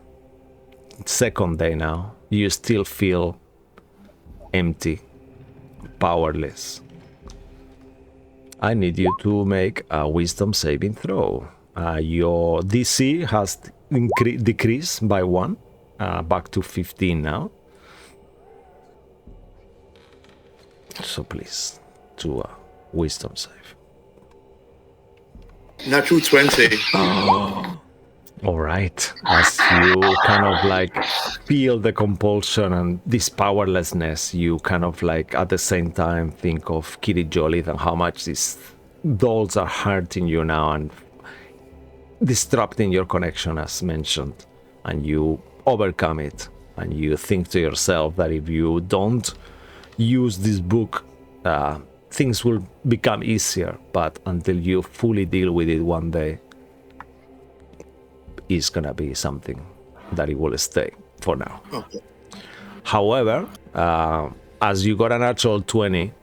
second day now, you still feel empty, powerless. I need you to make a wisdom saving throw. Your DC has decreased by 1, back to 15 now. So please, do a wisdom save. Natural 20. All right. As you kind of like feel the compulsion and this powerlessness, you kind of like at the same time think of Kitty Jolly and how much these dolls are hurting you now and disrupting your connection, as mentioned. And you overcome it. And you think to yourself that if you don't use this book, things will become easier. But until you fully deal with it one day, is gonna be something that it will stay for now. Okay. However, as you got a natural 20,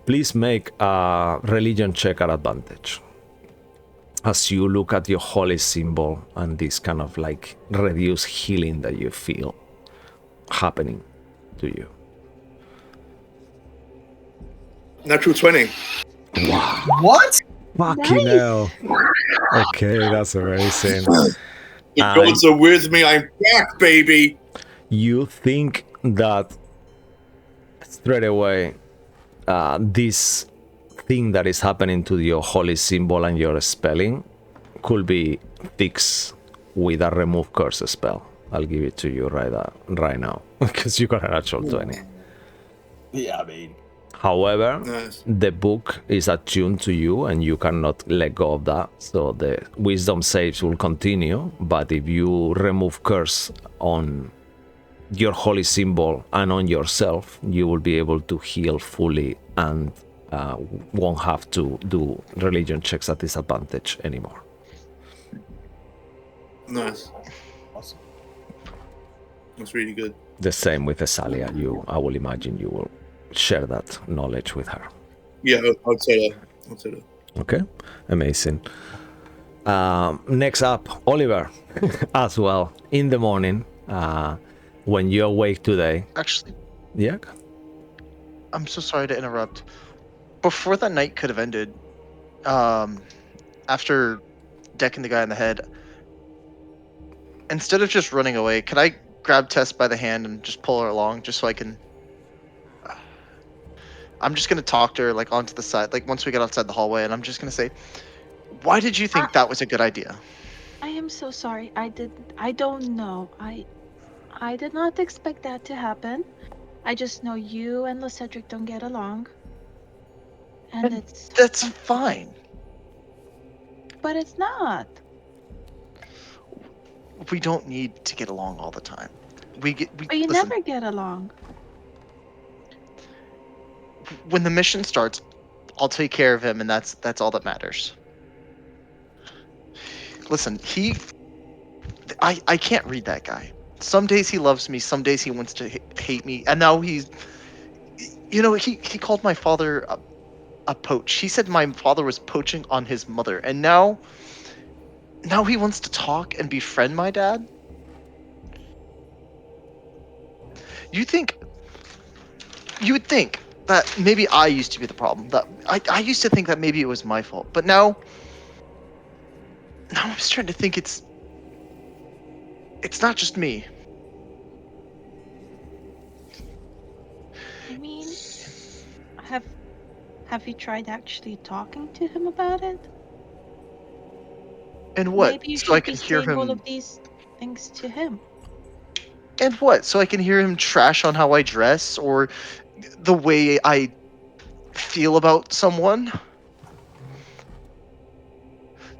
please make a religion check at advantage. As you look at your holy symbol and this kind of like reduced healing that you feel happening to you. Natural 20. Wow. What? Fucking hell. Okay, that's amazing. The gods are with me. I'm back, baby. You think that straight away this thing that is happening to your holy symbol and your spelling could be fixed with a remove curse spell. I'll give it to you right now because you got a natural 20. Yeah, I mean. However, Nice. the book is attuned to you and you cannot let go of that. So the wisdom saves will continue. But if you remove curse on your holy symbol and on yourself, you will be able to heal fully and won't have to do religion checks at disadvantage anymore. Nice. Awesome. That's really good. The same with Esalia. I will imagine you will share that knowledge with her. Yeah, I'll say that. Okay, amazing. Next up, Oliver, as well, in the morning, when you awake today. Actually, Yeah? I'm so sorry to interrupt. Before that night could have ended, after decking the guy in the head, instead of just running away, could I grab Tess by the hand and just pull her along, just so I can? I'm just gonna talk to her like onto the side, like once we get outside the hallway, and I'm just gonna say, "Why did you think that was a good idea?" I am so sorry. I don't know. I did not expect that to happen. I just know you and LeCedric don't get along. And it's That's fine. but it's not. We don't need to get along all the time. We But you listen. never get along. When the mission starts, I'll take care of him, and that's all that matters. Listen, I can't read that guy. Some days he loves me, some days he wants to hate me, and now he called my father a poach. He said my father was poaching on his mother, and now he wants to talk and befriend my dad. You would think that maybe I used to be the problem. That I used to think that maybe it was my fault, but now I'm starting to think it's not just me. I mean, have you tried actually talking to him about it? And what? Maybe you So I should be can hear saying all him. of these things to him. And what? So I can hear him trash on how I dress or the way I feel about someone.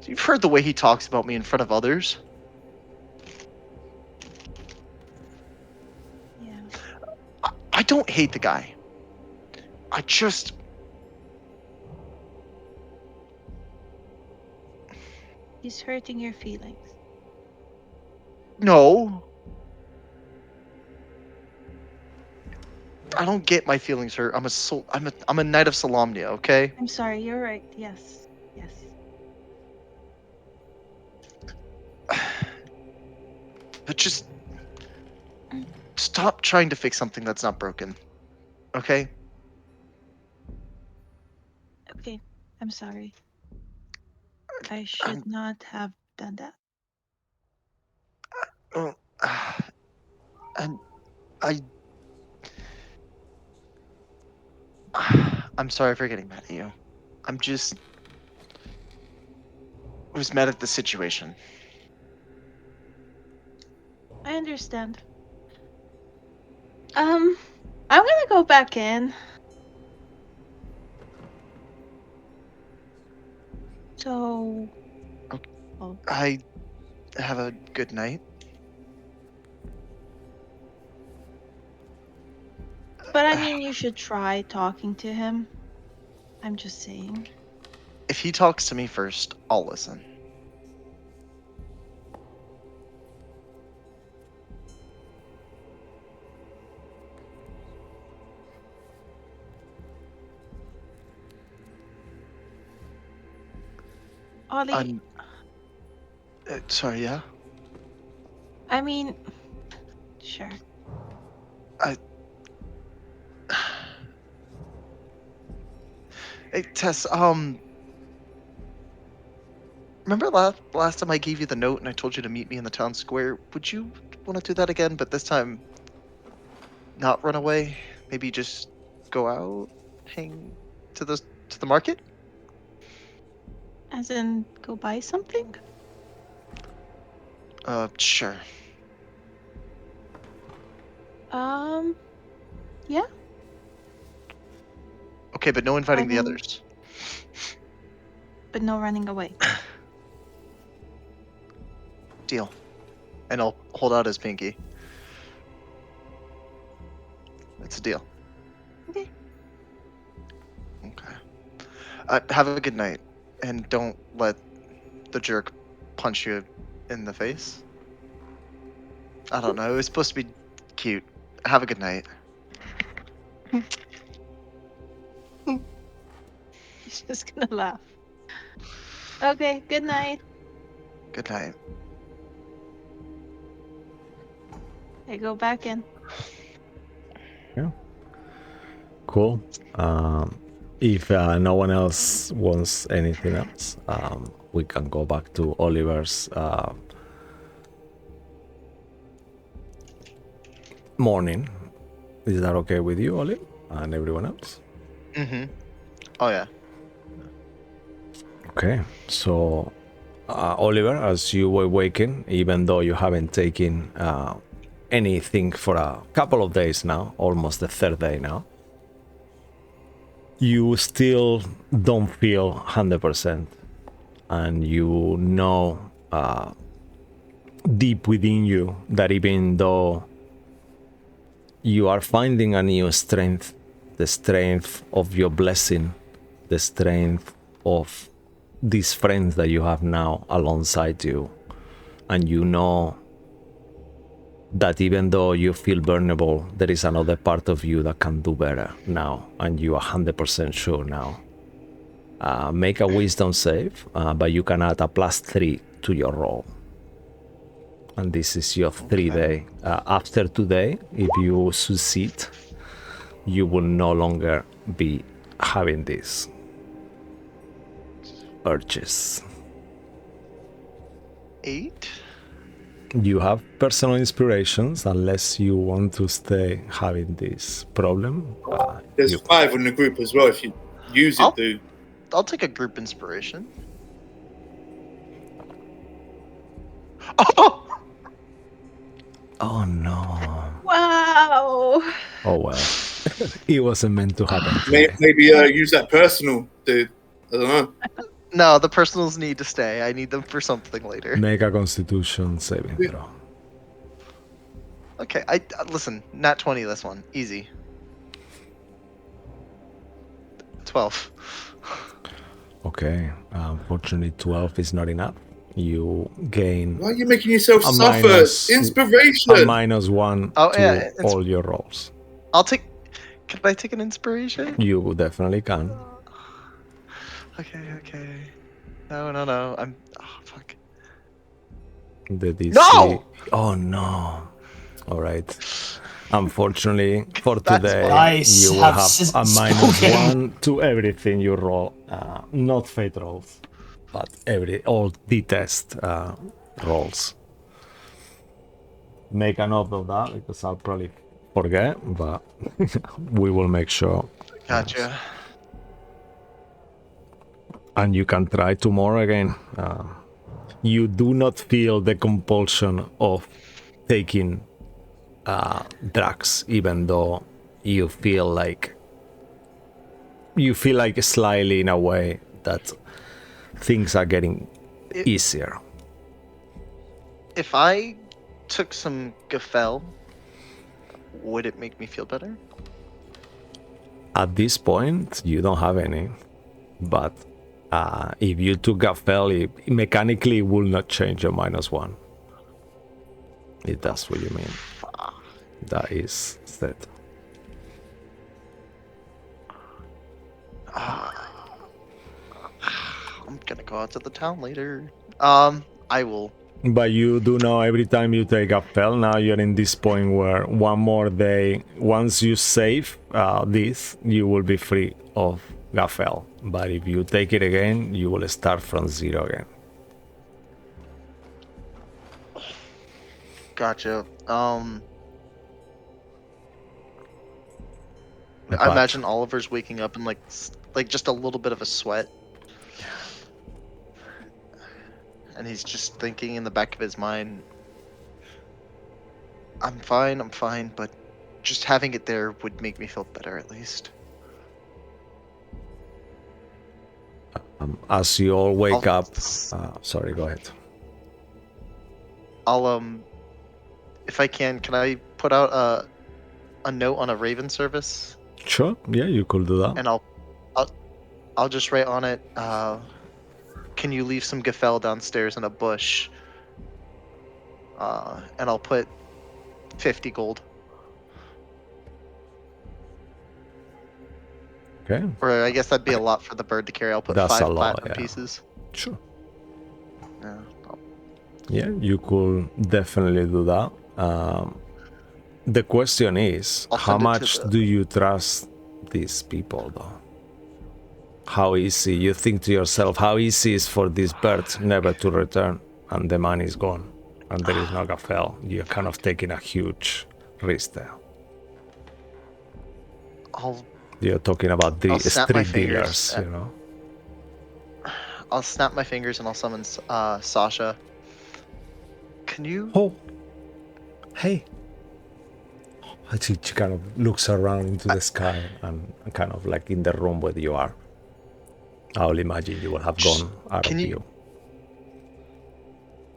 You've heard the way he talks about me in front of others. Yeah. I don't hate the guy. I just... He's hurting your feelings. No. I don't get my feelings hurt. I'm a knight of Solamnia, okay? I'm sorry, you're right. Yes. Yes. But just Stop trying to fix something that's not broken. Okay? Okay, I'm sorry. I should not have done that. Oh, and I. I'm sorry for getting mad at you. I'm just. Was mad at the situation. I understand. I'm gonna go back in. So, Okay. oh, I have a good night. but I mean, you should try talking to him. I'm just saying. If he talks to me first, I'll listen. Ollie, I'm. Sorry, yeah? I mean, sure. Hey, Tess, remember last time I gave you the note and I told you to meet me in the town square? Would you want to do that again, but this time not run away? Maybe just go out, hang to the market? As in, go buy something? Sure. Yeah. Okay, but no I inviting the mean, others. but no running away. Deal. And I'll hold out his pinky. It's a deal. Okay. Okay. Have a good night, and don't let the jerk punch you in the face. I don't know. It was supposed to be cute. Have a good night. He's just gonna laugh. Okay, good night. Good night. I go back in. Cool. If no one else wants anything else, we can go back to Oliver's morning. Is that okay with you, Olive, and everyone else? Mm-hmm. Oh yeah. Okay, so Oliver, as you were waking, even though you haven't taken anything for a couple of days now, almost the third day now, you still don't feel 100%, and you know deep within you that even though you are finding a new strength, the strength of your blessing, the strength of these friends that you have now alongside you, and you know that even though you feel vulnerable, there is another part of you that can do better now, and you are 100% sure now. Make a wisdom save, but you can add a +3 to your roll. And this is your 3-day. After today, if you succeed, you will no longer be having these urges. 8. You have personal inspirations unless you want to stay having this problem. There's You 5 in the group as well. If you use it, dude. I'll take a group inspiration. Oh! Oh no. Wow. Oh well. It wasn't meant to happen today. Maybe use that personal, dude. I don't know. No, the personals need to stay. I need them for something later. Make a constitution saving throw. Okay, I listen. Nat 20. This one easy. 12. Okay. Unfortunately, 12 is not enough. You gain Why are you making yourself a suffer? minus- Inspiration. a -1 Oh, to yeah, it's- all your rolls. I'll take. Can I take an inspiration? You definitely can. Okay. No. I'm. Oh fuck. The DC. No! Oh no. All right. Unfortunately, for That's today, fine. Nice, you will have have a spoken. -1 to everything you roll. Not fate rolls, but all D-test rolls. Make a note of that because I'll probably forget, but we will make sure. Gotcha. And you can try tomorrow again. You do not feel the compulsion of taking drugs, even though you feel like slightly in a way that things are getting It- easier. If I took some Gafel, would it make me feel better? At this point, you don't have any, but if you took a fail, it mechanically will not change your -1. If that's what you mean. That is set. I'm gonna go out to the town later. I will. But you do know every time you take a fail, now you're in this point where one more day, once you save this, you will be free of Gaffel. But if you take it again, you will start from 0 again. Gotcha. I But imagine Oliver's waking up in like just a little bit of a sweat. And he's just thinking in the back of his mind, I'm fine, but just having it there would make me feel better at least. as you all wake I'll- up, sorry, go ahead. I'll if I can I put out a note on a Raven service, Sure, yeah, you could do that. and I'll just write on it, can you leave some Gafel downstairs in a bush? And I'll put 50 gold. Okay, Or I guess that'd be a lot for the bird to carry. I'll put That's a 5 lot, platinum yeah. pieces. sure. Yeah. Yeah, you could definitely do that. The question is, I'll how send it to much the- do you trust these people, though? How easy, you think to yourself, how easy is for this bird never to return and the money is gone and there is no Gaffel? You're kind of taking a huge risk there. You're talking about the I'll snap my street fingers dealers, you know? I'll snap my fingers and I'll summon Sasha. Can you? Oh, hey. She kind of looks around into the sky and kind of like in the room where you are. I'll imagine you will have gone out Can of you- view.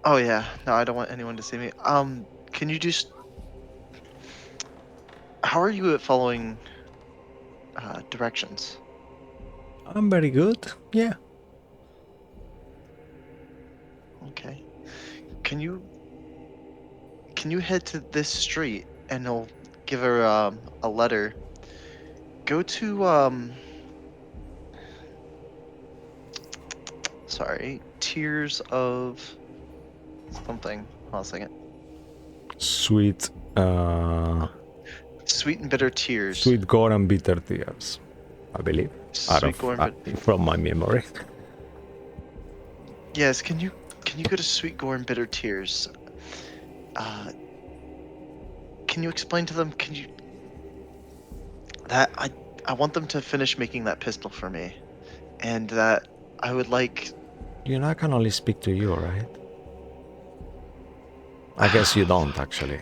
Oh yeah, no, I don't want anyone to see me. Can you just? How are you at following directions? I'm very good, yeah. Okay. Can you head to this street and I'll give her a letter. Go to sorry, Tears of something. Hold on a second. Sweet, Sweet and bitter tears. sweet gore and bitter tears, I believe. Sweet gore and bitter. From my memory. Yes, can you go to Sweet Gore and Bitter Tears? Can you explain to them? Can you that I want them to finish making that pistol for me, and that I would like. You know, I can only speak to you, right? I guess you don't, actually.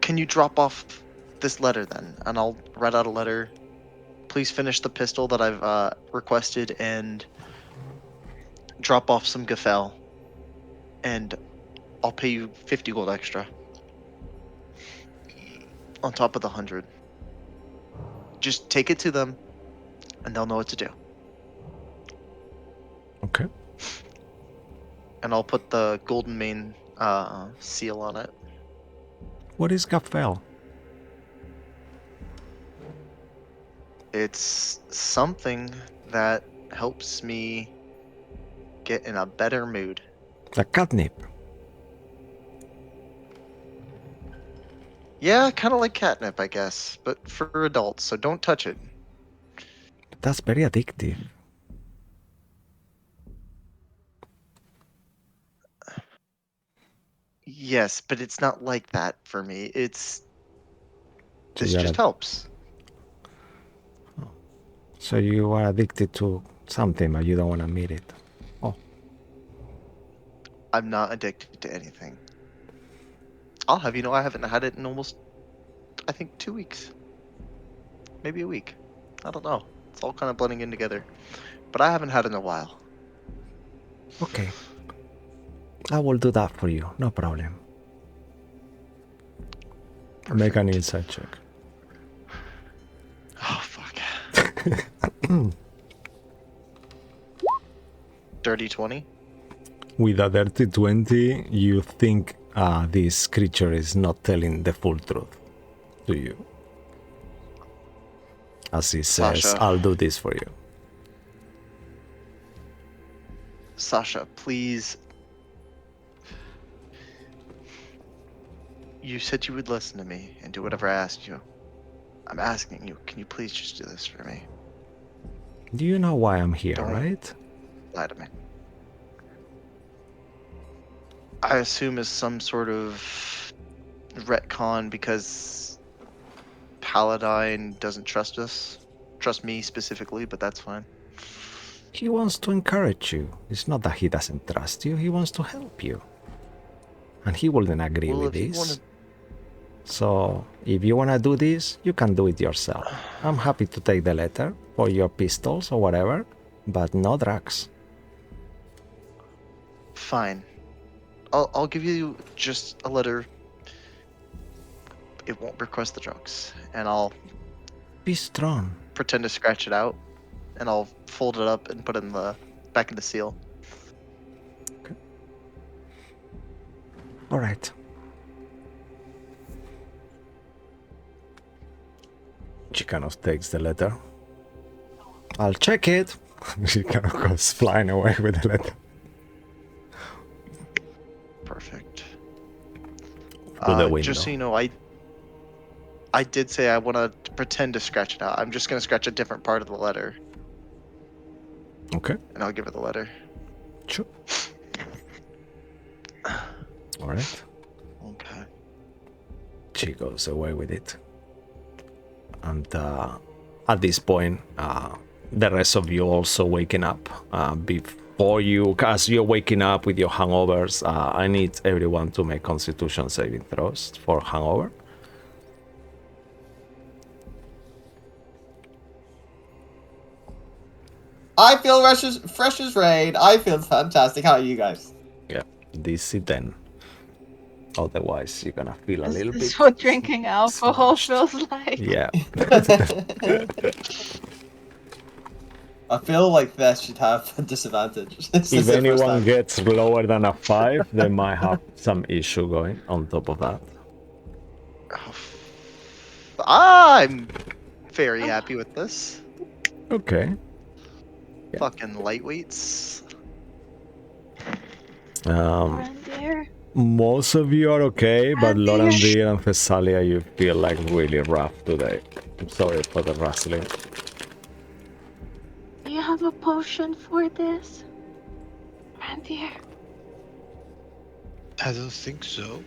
Can you drop off this letter then, and I'll write out a letter. Please finish the pistol that I've requested and drop off some Gafel, and I'll pay you 50 gold extra on top of the 100. Just take it to them, and they'll know what to do. Okay. And I'll put the golden mane seal on it. What is Gaffel? It's something that helps me get in a better mood. The catnip. Yeah, kind of like catnip, I guess, but for adults. So don't touch it. That's very addictive. Yes, but it's not like that for me. It's So this you're just helps. So you are addicted to something, but you don't want to admit it. Oh, I'm not addicted to anything. I'll have you know I haven't had it in almost, I think, 2 weeks, maybe a week. I don't know. It's all kind of blending in together, but I haven't had it in a while. okay. I will do that for you. No problem. Make an Perfect. inside check. Oh fuck. Dirty 20. With a dirty 20, you think this creature is not telling the full truth to you. As he says, Sasha. I'll do this for you. Sasha, please. You said you would listen to me and do whatever I asked you. I'm asking you, can you please just do this for me? Do you know why I'm here, Don't. right? Lie to me. I assume as some sort of retcon because Paladine doesn't trust us. Trust me specifically, but that's fine. He wants to encourage you. It's not that he doesn't trust you, he wants to help you. And he wouldn't agree Well, with if you this. wanna- So, if you want to do this, you can do it yourself. I'm happy to take the letter for your pistols or whatever, but no drugs. Fine. I'll give you just a letter. It won't request the drugs, and I'll Be strong. pretend to scratch it out, and I'll fold it up and put it in the back in the seal. All right. She kind of takes the letter. I'll check it. She kind of goes flying away with the letter. Perfect. Through the window. Just so you know, I did say I want to pretend to scratch it out. I'm just gonna scratch a different part of the letter, Okay. and I'll give her the letter. Sure. All right. Okay. She goes away with it. And at this point, the rest of you also waking up. Before you, as you're waking up with your hangovers, I need everyone to make Constitution saving throws for hangover. I feel fresh as rain. I feel fantastic. How are you guys? Yeah, DC 10. Otherwise, you're gonna feel a This little is bit. what drinking alcohol smashed. feels like. Yeah. I feel like that should have a disadvantage. This is If the first anyone time. gets lower than a 5, they might have some issue going on top of that. I'm very happy with this. Okay. Yeah. Fucking lightweights. Reindeer. Most of you are okay, but Reindeer. Lorandir and Thessalia, you feel like really rough today. I'm sorry for the rustling. Do you have a potion for this? Reindeer. I don't think so.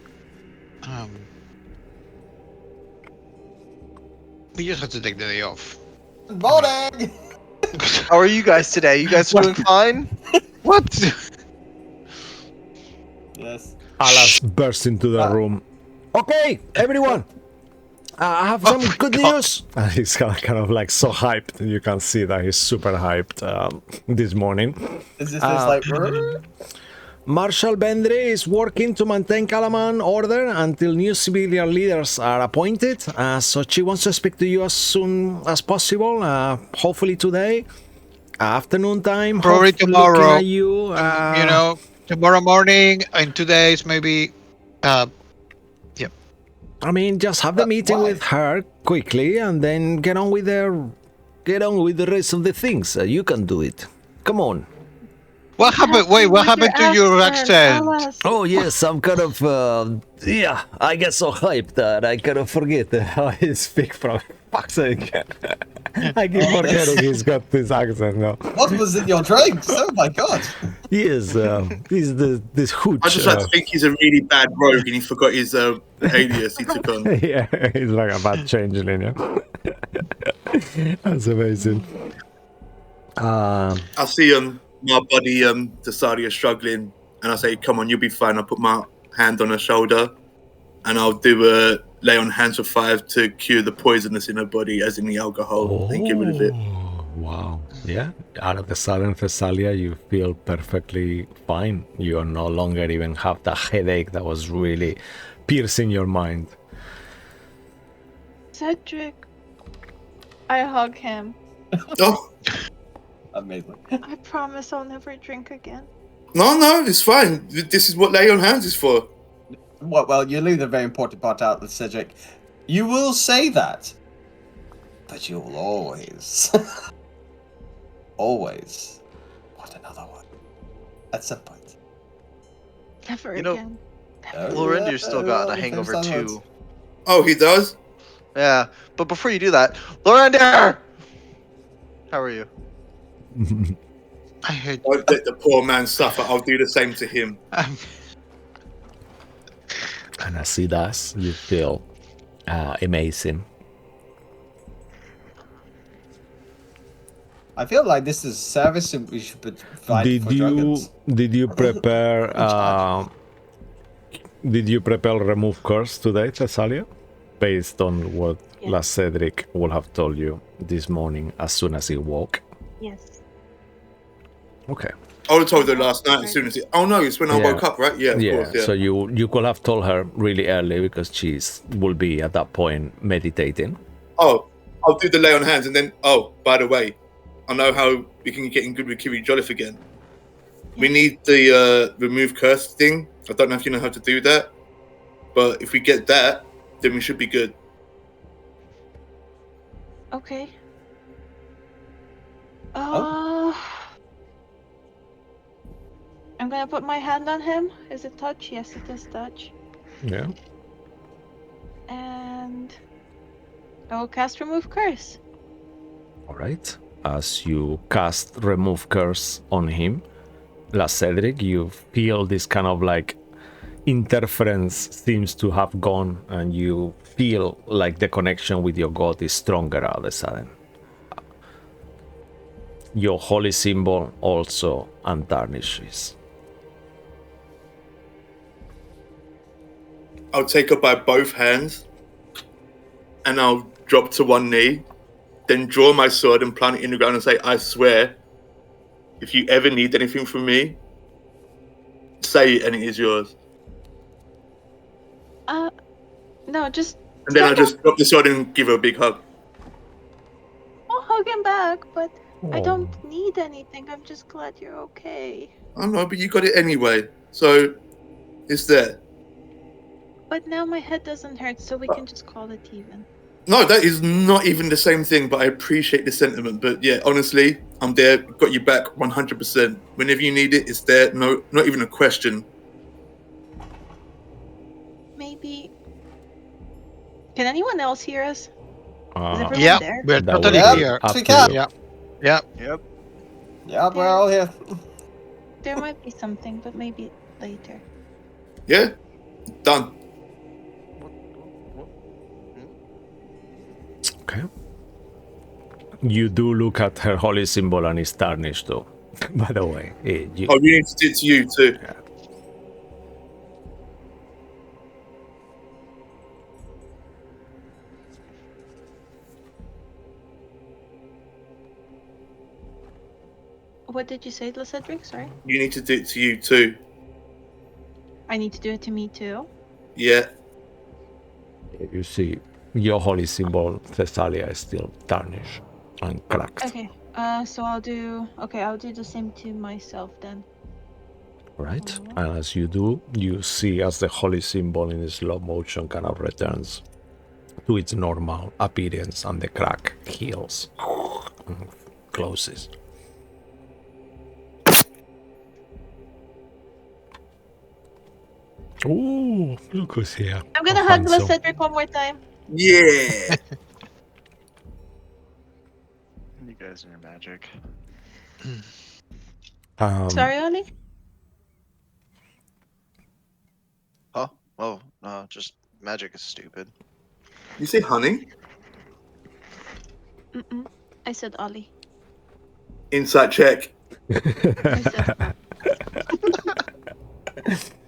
We just have to take the day off. Morning! How are you guys today? You guys doing fine? What? Yes. Alas bursts into the room. Okay, everyone! I have some my good God. news! And he's kind of like so hyped. You can see that he's super hyped this morning. Is this like... Marshal Bendre is working to maintain Kalaman order until new civilian leaders are appointed. So she wants to speak to you as soon as possible. Hopefully today, afternoon time. Probably Looking tomorrow. at you, You know, tomorrow morning, in 2 days, maybe. I mean, just have the meeting why? with her quickly, and then get on with the rest of the things. You can do it. Come on. What happened? Wait, what happened to your Tell accent? us. Oh yes, I'm kind of yeah. I get so hyped that I kind of forget how I speak from. Fuck's sake! I keep Oh, that's- forgetting he's got this accent now. What was in your drinks? Oh my god. He is he's this hooch. I just like to think he's a really bad rogue and he forgot his alias he took on. Yeah, he's like a bad changeling. Yeah. That's amazing. I see my buddy Desadia struggling, and I say, "Come on, you'll be fine." I put my hand on her shoulder, and I'll do a lay on hands for 5 to cure the poisonous in her body, as in the alcohol, and get rid of it. Wow. Yeah. Out of the sudden, Thessalia, you feel perfectly fine. You no longer even have the headache that was really piercing your mind. Cedric. I hug him. Oh Amazing. I promise I'll never drink again. no, it's fine. This is what lay on hands is for. Well, you leave the very important part out, Cedric. You will say that, but you will always, always want another one at some point. Never You know, again. Lorendir's still got a hangover too. Oh, he does. Yeah, but before you do that, Lorendir! How are you? I hate. Don't let the poor man suffer. I'll do the same to him. And as he does, you feel amazing. I feel like this is service and we should provide Did for you dragons. prepare charge. did you prepare remove curse today, Thessalia? Based on what Yes. last Cedric would have told you this morning as soon as he woke. Yes. Okay. I would have told her last night as soon as it. Oh no, it's when I Yeah. woke up, right? Yeah, of course. Yeah. So you could have told her really early because she's will be at that point meditating. Oh, I'll do the lay on hands, and then by the way, I know how we can get in good with Kiri Jolliffe again. We need the remove curse thing. I don't know if you know how to do that, but if we get that, then we should be good. Okay. I'm gonna put my hand on him. Is it touch? Yes, it is touch. Yeah. And I will cast remove curse. All right. As you cast remove curse on him, La Cedric, you feel this kind of like interference seems to have gone, and you feel like the connection with your god is stronger all of a sudden. Your holy symbol also untarnishes. I'll take her by both hands, and I'll drop to one knee, then draw my sword and plant it in the ground and say, "I swear, if you ever need anything from me, say it and it is yours." No, just. And then I step just drop the sword and give her a big hug. I'll hug him back, but I Oh. don't need anything. I'm just glad you're okay. I know, but you got it anyway, so it's there. But now my head doesn't hurt, so we can just call it even. No, that is not even the same thing, but I appreciate the sentiment. But yeah, honestly, I'm there, got you back 100%. Whenever you need it, it's there. No, not even a question. Maybe. Can anyone else hear us? Is everyone Yeah, there? we're That totally would be here. up We to can. you. Yeah, yeah. Yep. Yeah, we're all here. There might be something, but maybe later. Yeah, done. Okay. You do look at her holy symbol and it's tarnished though. By the way, you, Oh, we need to do it to you too. What did you say, Cedric? Sorry. You need to do it to you too. I need to do it to me too. Yeah. you see your holy symbol, Thessalia, is still tarnished and cracked. Okay. So I'll do the same to myself then. Right? And as you do, you see as the holy symbol in slow motion kind of returns to its normal appearance and the crack heals and closes. Ooh, look who's here. I'm gonna Oh, hug handsome. Cedric one more time. Yeah. You guys and your magic. Sorry, Ollie. Oh, oh, no, just magic is stupid. You say honey? Mm-mm. I said Ollie. Insight check. I said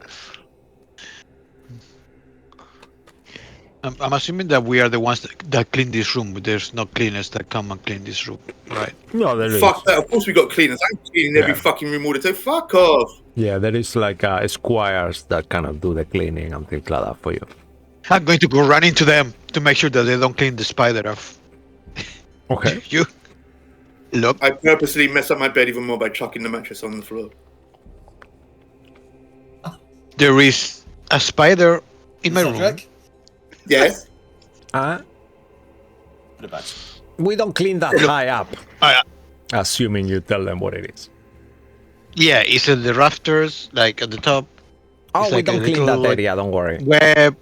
I'm assuming that we are the ones that clean this room. There's no cleaners that come and clean this room, right? No, there is. Fuck that. Of course we got cleaners. I'm cleaning every Yeah. fucking room all the time. Fuck off. Yeah, there is like squires that kind of do the cleaning and things like that for you. I'm going to go run into them to make sure that they don't clean the spider off. Okay. You look. I purposely mess up my bed even more by chucking the mattress on the floor. There is a spider in my room. Cedric, Yes? put it back. We don't clean that high up. yeah. Assuming you tell them what it is. Yeah, it's at the rafters, like at the top. Oh, It's we like a don't clean little, that like, area, don't worry. Web.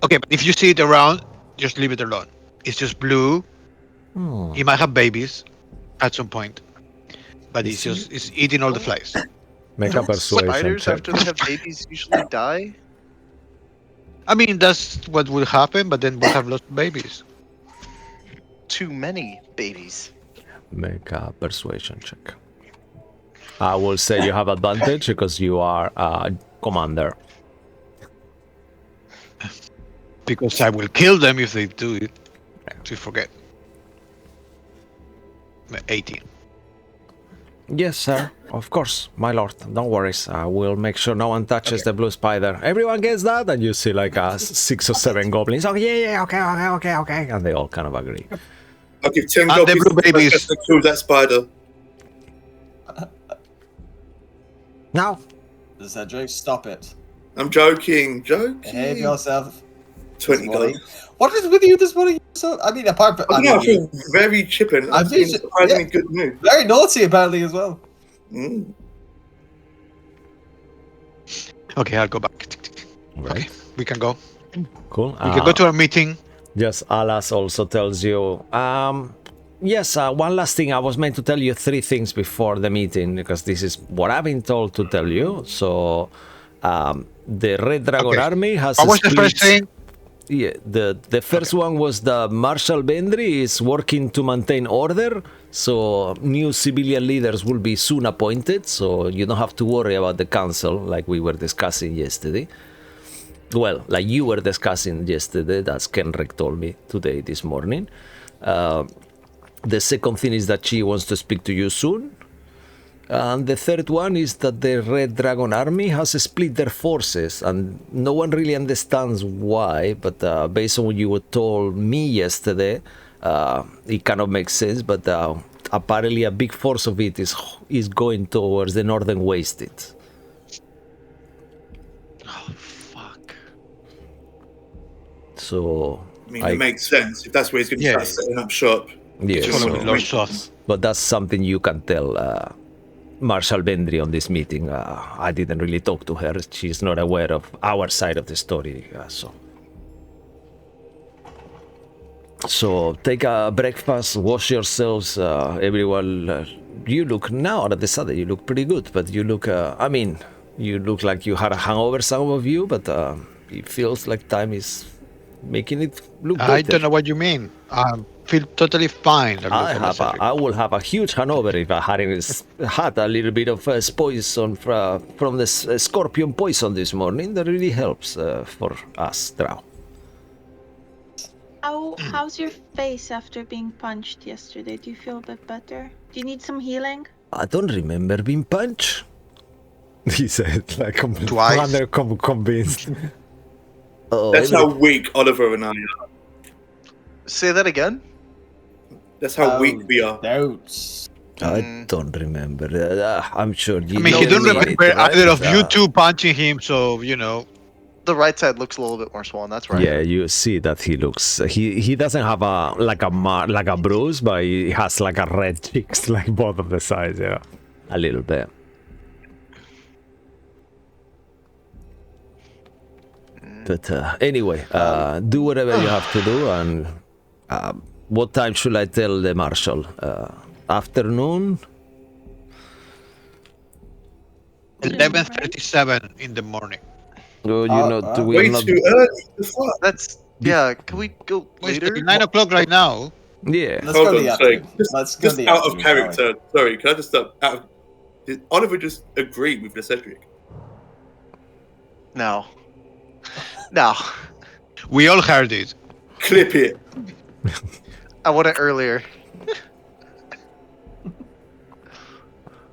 Okay, but if you see it around, just leave it alone. It's just blue. Hmm. It might have babies at some point, but You it's see? just it's eating all the flies. Make a persuasion Spiders check. after they have babies usually die. I mean, that's what will happen, but then we'll have lots of babies. Too many babies. Make a persuasion check. I will say you have advantage because you are commander. Because I will kill them if they do it. To forget. 18. Yes, sir. Of course, my lord. Don't worry. We'll make sure no one touches the blue spider. Everyone gets that, and you see like 6 or 7 goblins. Oh yeah, okay, and they all kind of agree. I'll give 10 And the copies blue babies. to kill that spider. Now, Cedric, stop it. I'm joking. Behave yourself. 20 this morning. gold. What is with you this morning? So, I mean, apart from. I don't know, I feel very chipping. I I'm feel in a surprisingly good mood. very naughty apparently as well. Mm. Okay, I'll go back. right. Okay, we can go. Cool. We can go to our meeting. Yes, Alas also tells you. Yes, one last thing. I was meant to tell you 3 things before the meeting because this is what I've been told to tell you. So, the Red Dragon Okay. Army has. What was the split- first thing? Yeah, the first one was the Marshal Bendry is working to maintain order, so new civilian leaders will be soon appointed, so you don't have to worry about the council like we were discussing yesterday. Well, like you were discussing yesterday, that's Kenrick told me today, this morning. The second thing is that she wants to speak to you soon. And the third one is that the Red Dragon Army has split their forces, and no one really understands why, but based on what you were told me yesterday, it kind of makes sense, but apparently a big force of it is going towards the Northern Wasted. Oh fuck. So, I mean, it makes sense if that's where he's going to Yeah. start setting up shop. yeah, Just so- wanna Lord make- Soth. but that's something you can tell Marshal Bendry on this meeting. I didn't really talk to her. She's not aware of our side of the story. So take a breakfast, wash yourselves, everyone. You look now at the sudden, you look pretty good, but you look, I mean, you look like you had a hangover, some of you, but it feels like time is making it look better. I don't know what you mean. I feel totally fine. I will have a huge hangover if I hadn't had a little bit of poison from the scorpion poison this morning. That really helps for us, Drow. How's your face after being punched yesterday? Do you feel a bit better? Do you need some healing? I don't remember being punched. He said, like, Twice. convinced. Oh, That's how weak Oliver and I are. Say that again. That's how weak we are. Doubts. I don't remember. I'm sure you I mean, know he don't me, remember right? either of you two punching him, so you know. The right side looks a little bit more swollen. That's right. Yeah, you see that he looks. He doesn't have a bruise, but he has like a red cheeks, like both of the sides. Yeah, a little bit. But anyway, do whatever you have to do. And what time should I tell the marshal? Afternoon? 11:37 in the morning. Oh, we're Way not. too early. The fuck? That's yeah. Can we go Well, it's later? 9 o'clock right now. Yeah. Let's Hold go on, the sorry. afternoon. Let's go Just the out of afternoon. shall we? character. Sorry, can I just stop? Did Oliver just agree with the Cedric? No. No. We all heard it. Clip it. I want it earlier.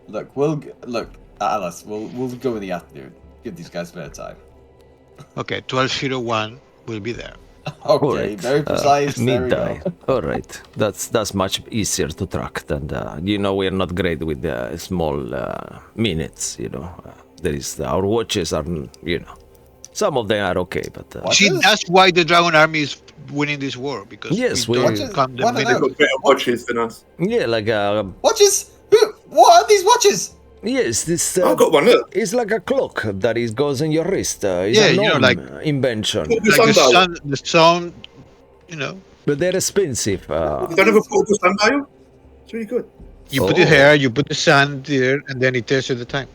Look, Alice, we'll go in the afternoon. Give these guys a bit of time. Okay, 12:01 will be there. Okay, Alright, very precise. There we midday. go. All right, that's much easier to track than we're not great with the small minutes. There is our watches are some of them are okay, but What See, is- that's why the Dragon Army is winning this war because Yes, we we- don't Watches- come the what are minute. They've got better watches than us. yeah, like Watches? What are these watches? yes, this I've got one. Look, it's like a clock that goes in your wrist. It's Yeah, a you know, gnome like- invention, The Like sundial. the sun, but they're expensive. You don't have a portable sundial? It's really good. you put it here, you put the sun there, and then it tells you the time.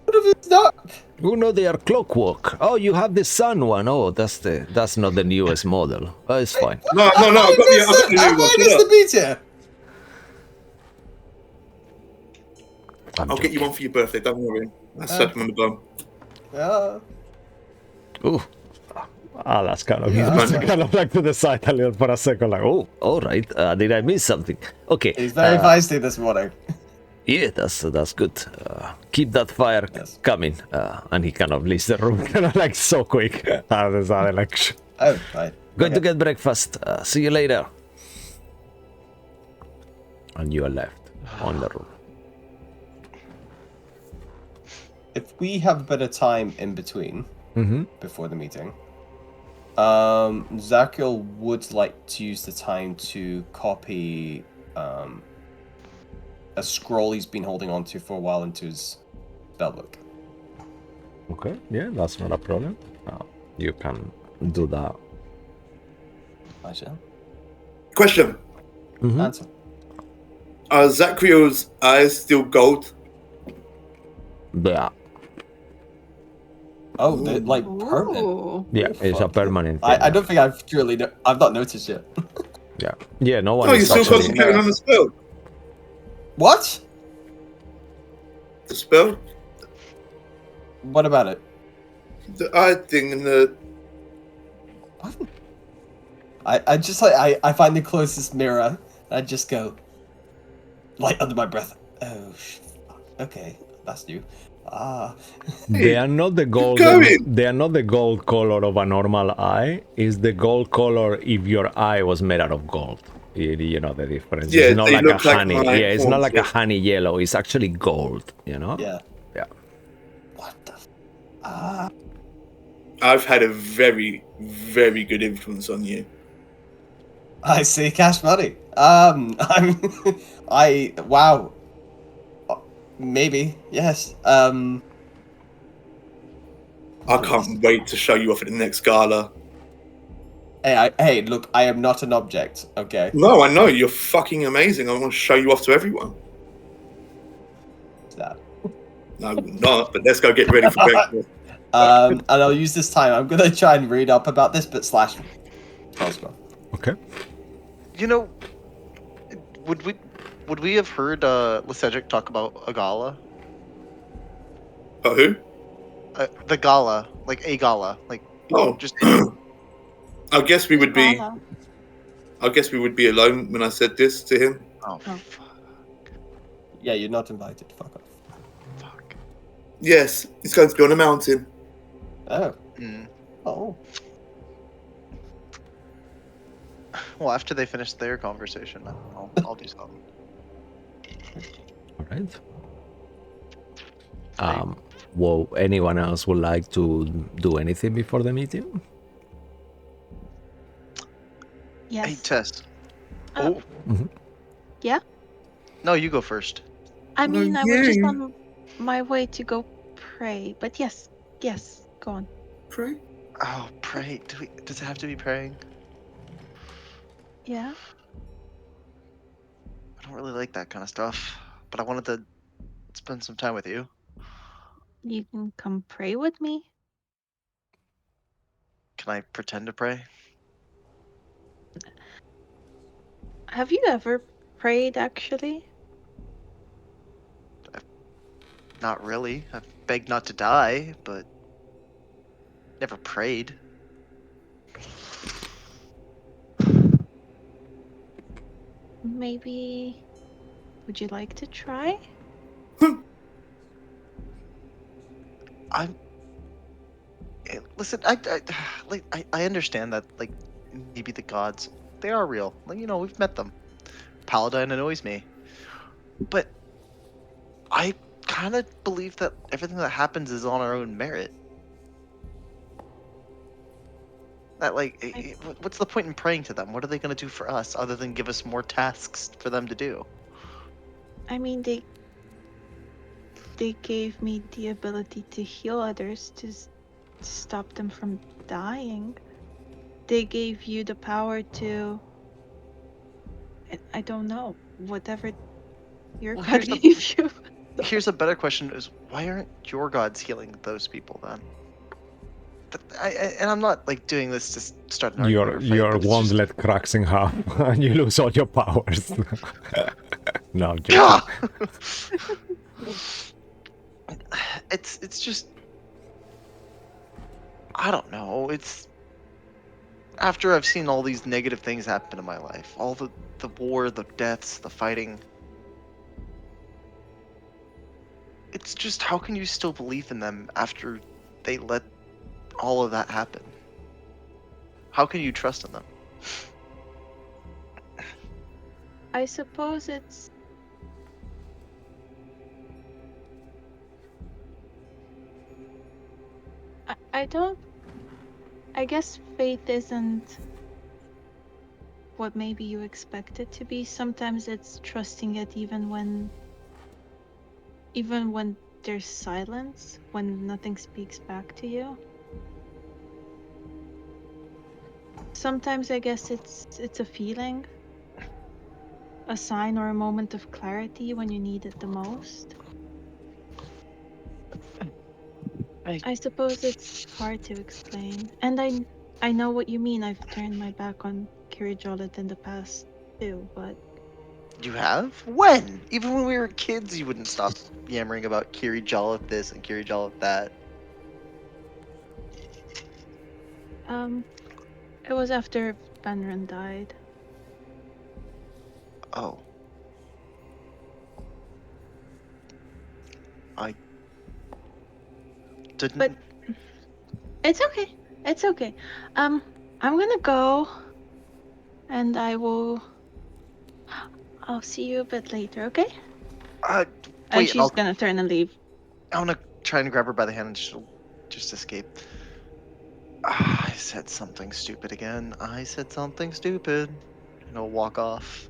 What if it's not? They are clockwork. Oh, you have the sun one. Oh, that's not the newest model. Oh, it's fine. No, I've got the new I one. missed Shut the up. beat here. I'll get you one for your birthday. Don't worry. I slapped him on the bum. Yeah. Ooh. That's kind of, Yeah. he's kind of like to the side a little for a second, like, oh, all right, did I miss something? Okay, He's very feisty this morning. yeah, that's good. Keep that fire Yes. coming. And he kind of leaves the room, kind of like so quick. There's like, Oh, right. going to Okay. get breakfast. See you later. And you are left on the room. If we have a bit of time in between, Mm-hmm. before the meeting, Zakiel would like to use the time to copy a scroll he's been holding on to for a while into his spellbook. Okay, yeah, that's not a problem. You can do that. I shall. Question. Mhm. Answer. Are Zacriel's eyes still gold? Yeah, Oh, they're like permanent. Ooh. yeah, Oh, it's a fuck. permanent thing. I don't think I've truly. I've not noticed yet. Yeah, no one Oh, you're is still actually. concentrating on the spell. What? The spell? What about it? The eye thing and the... What? I just like I find the closest mirror. And I just go, like under my breath. Oh, fuck. Okay, that's new. Ah, They are not the gold. going. They are not the gold color of a normal eye. It's the gold color if your eye was made out of gold. You know the difference. Yeah, it's not they like a look like honey. my Yeah, it's not horns, like a yeah. honey yellow. It's actually gold. You know. yeah. Yeah. What the? Ah. I've had a very, very good influence on you. I see cash money. Wow. Maybe yes. I can't wait to show you off at the next gala. Hey, look, I am not an object. Okay. No, I know, you're fucking amazing. I want to show you off to everyone. That. No, I will not, but let's go get ready for breakfast. And I'll use this time. I'm gonna try and read up about this, but slash. Cosmo. Okay. You know, would we have heard with Cedric talk about a gala? Oh, who? The gala, like a gala, like Oh, just I guess we would be. Gala. I guess we would be alone when I said this to him. oh, Oh. fuck. Yeah, you're not invited. Fuck off. Fuck. Yes, he's going to be on a mountain. Oh. Mm. Oh. Well, after they finish their conversation, I'll do something. All right. Well, anyone else would like to do anything before the meeting? Yes. Hey, Tess. Oh. Mhm. Yeah? No, you go first. I No, mean, I was just yay. on my way to go pray, but yes, go on. Pray. Oh, pray. Does it have to be praying? Yeah? I don't really like that kind of stuff, but I wanted to spend some time with you. You can come pray with me. Can I pretend to pray? Have you ever prayed, actually? Not really. I've begged not to die, but never prayed. Maybe. Would you like to try? I'm. Listen, I understand that, like, maybe the gods, they are real. Like, we've met them. Paladin annoys me. But I kind of believe that everything that happens is on our own merit. That, like, what's the point in praying to them? What are they going to do for us other than give us more tasks for them to do? I mean, they gave me the ability to heal others to stop them from dying. They gave you the power to. I don't know, whatever your Well, god gave you. here's a better question: is why aren't your gods healing those people then? And I'm not like doing this to start an argument or fight, Your but it's just. wandlet cracks in half and you lose all your powers. No, I'm joking. Gah! It's just, I don't know. It's after I've seen all these negative things happen in my life, all the war, the deaths, the fighting. It's just, how can you still believe in them after they let all of that happen? How can you trust in them? I suppose it's. I don't. I guess faith isn't what maybe you expect it to be. Sometimes it's trusting it even when there's silence, when nothing speaks back to you. Sometimes I guess it's a feeling, a sign or a moment of clarity when you need it the most. I suppose it's hard to explain. And I know what you mean. I've turned my back on Kirijolit in the past too, but You have? When? Even when we were kids, you wouldn't stop yammering about Kiri Jolliffe this and Kiri Jolliffe that. it was after Benren died. Oh. I didn't. But it's okay. It's okay. I'm gonna go and I'll see you a bit later, okay? Uh, And wait, she's gonna turn and leave. I want to try and grab her by the hand and just escape. I said something stupid again. I said something stupid. And I'll walk off.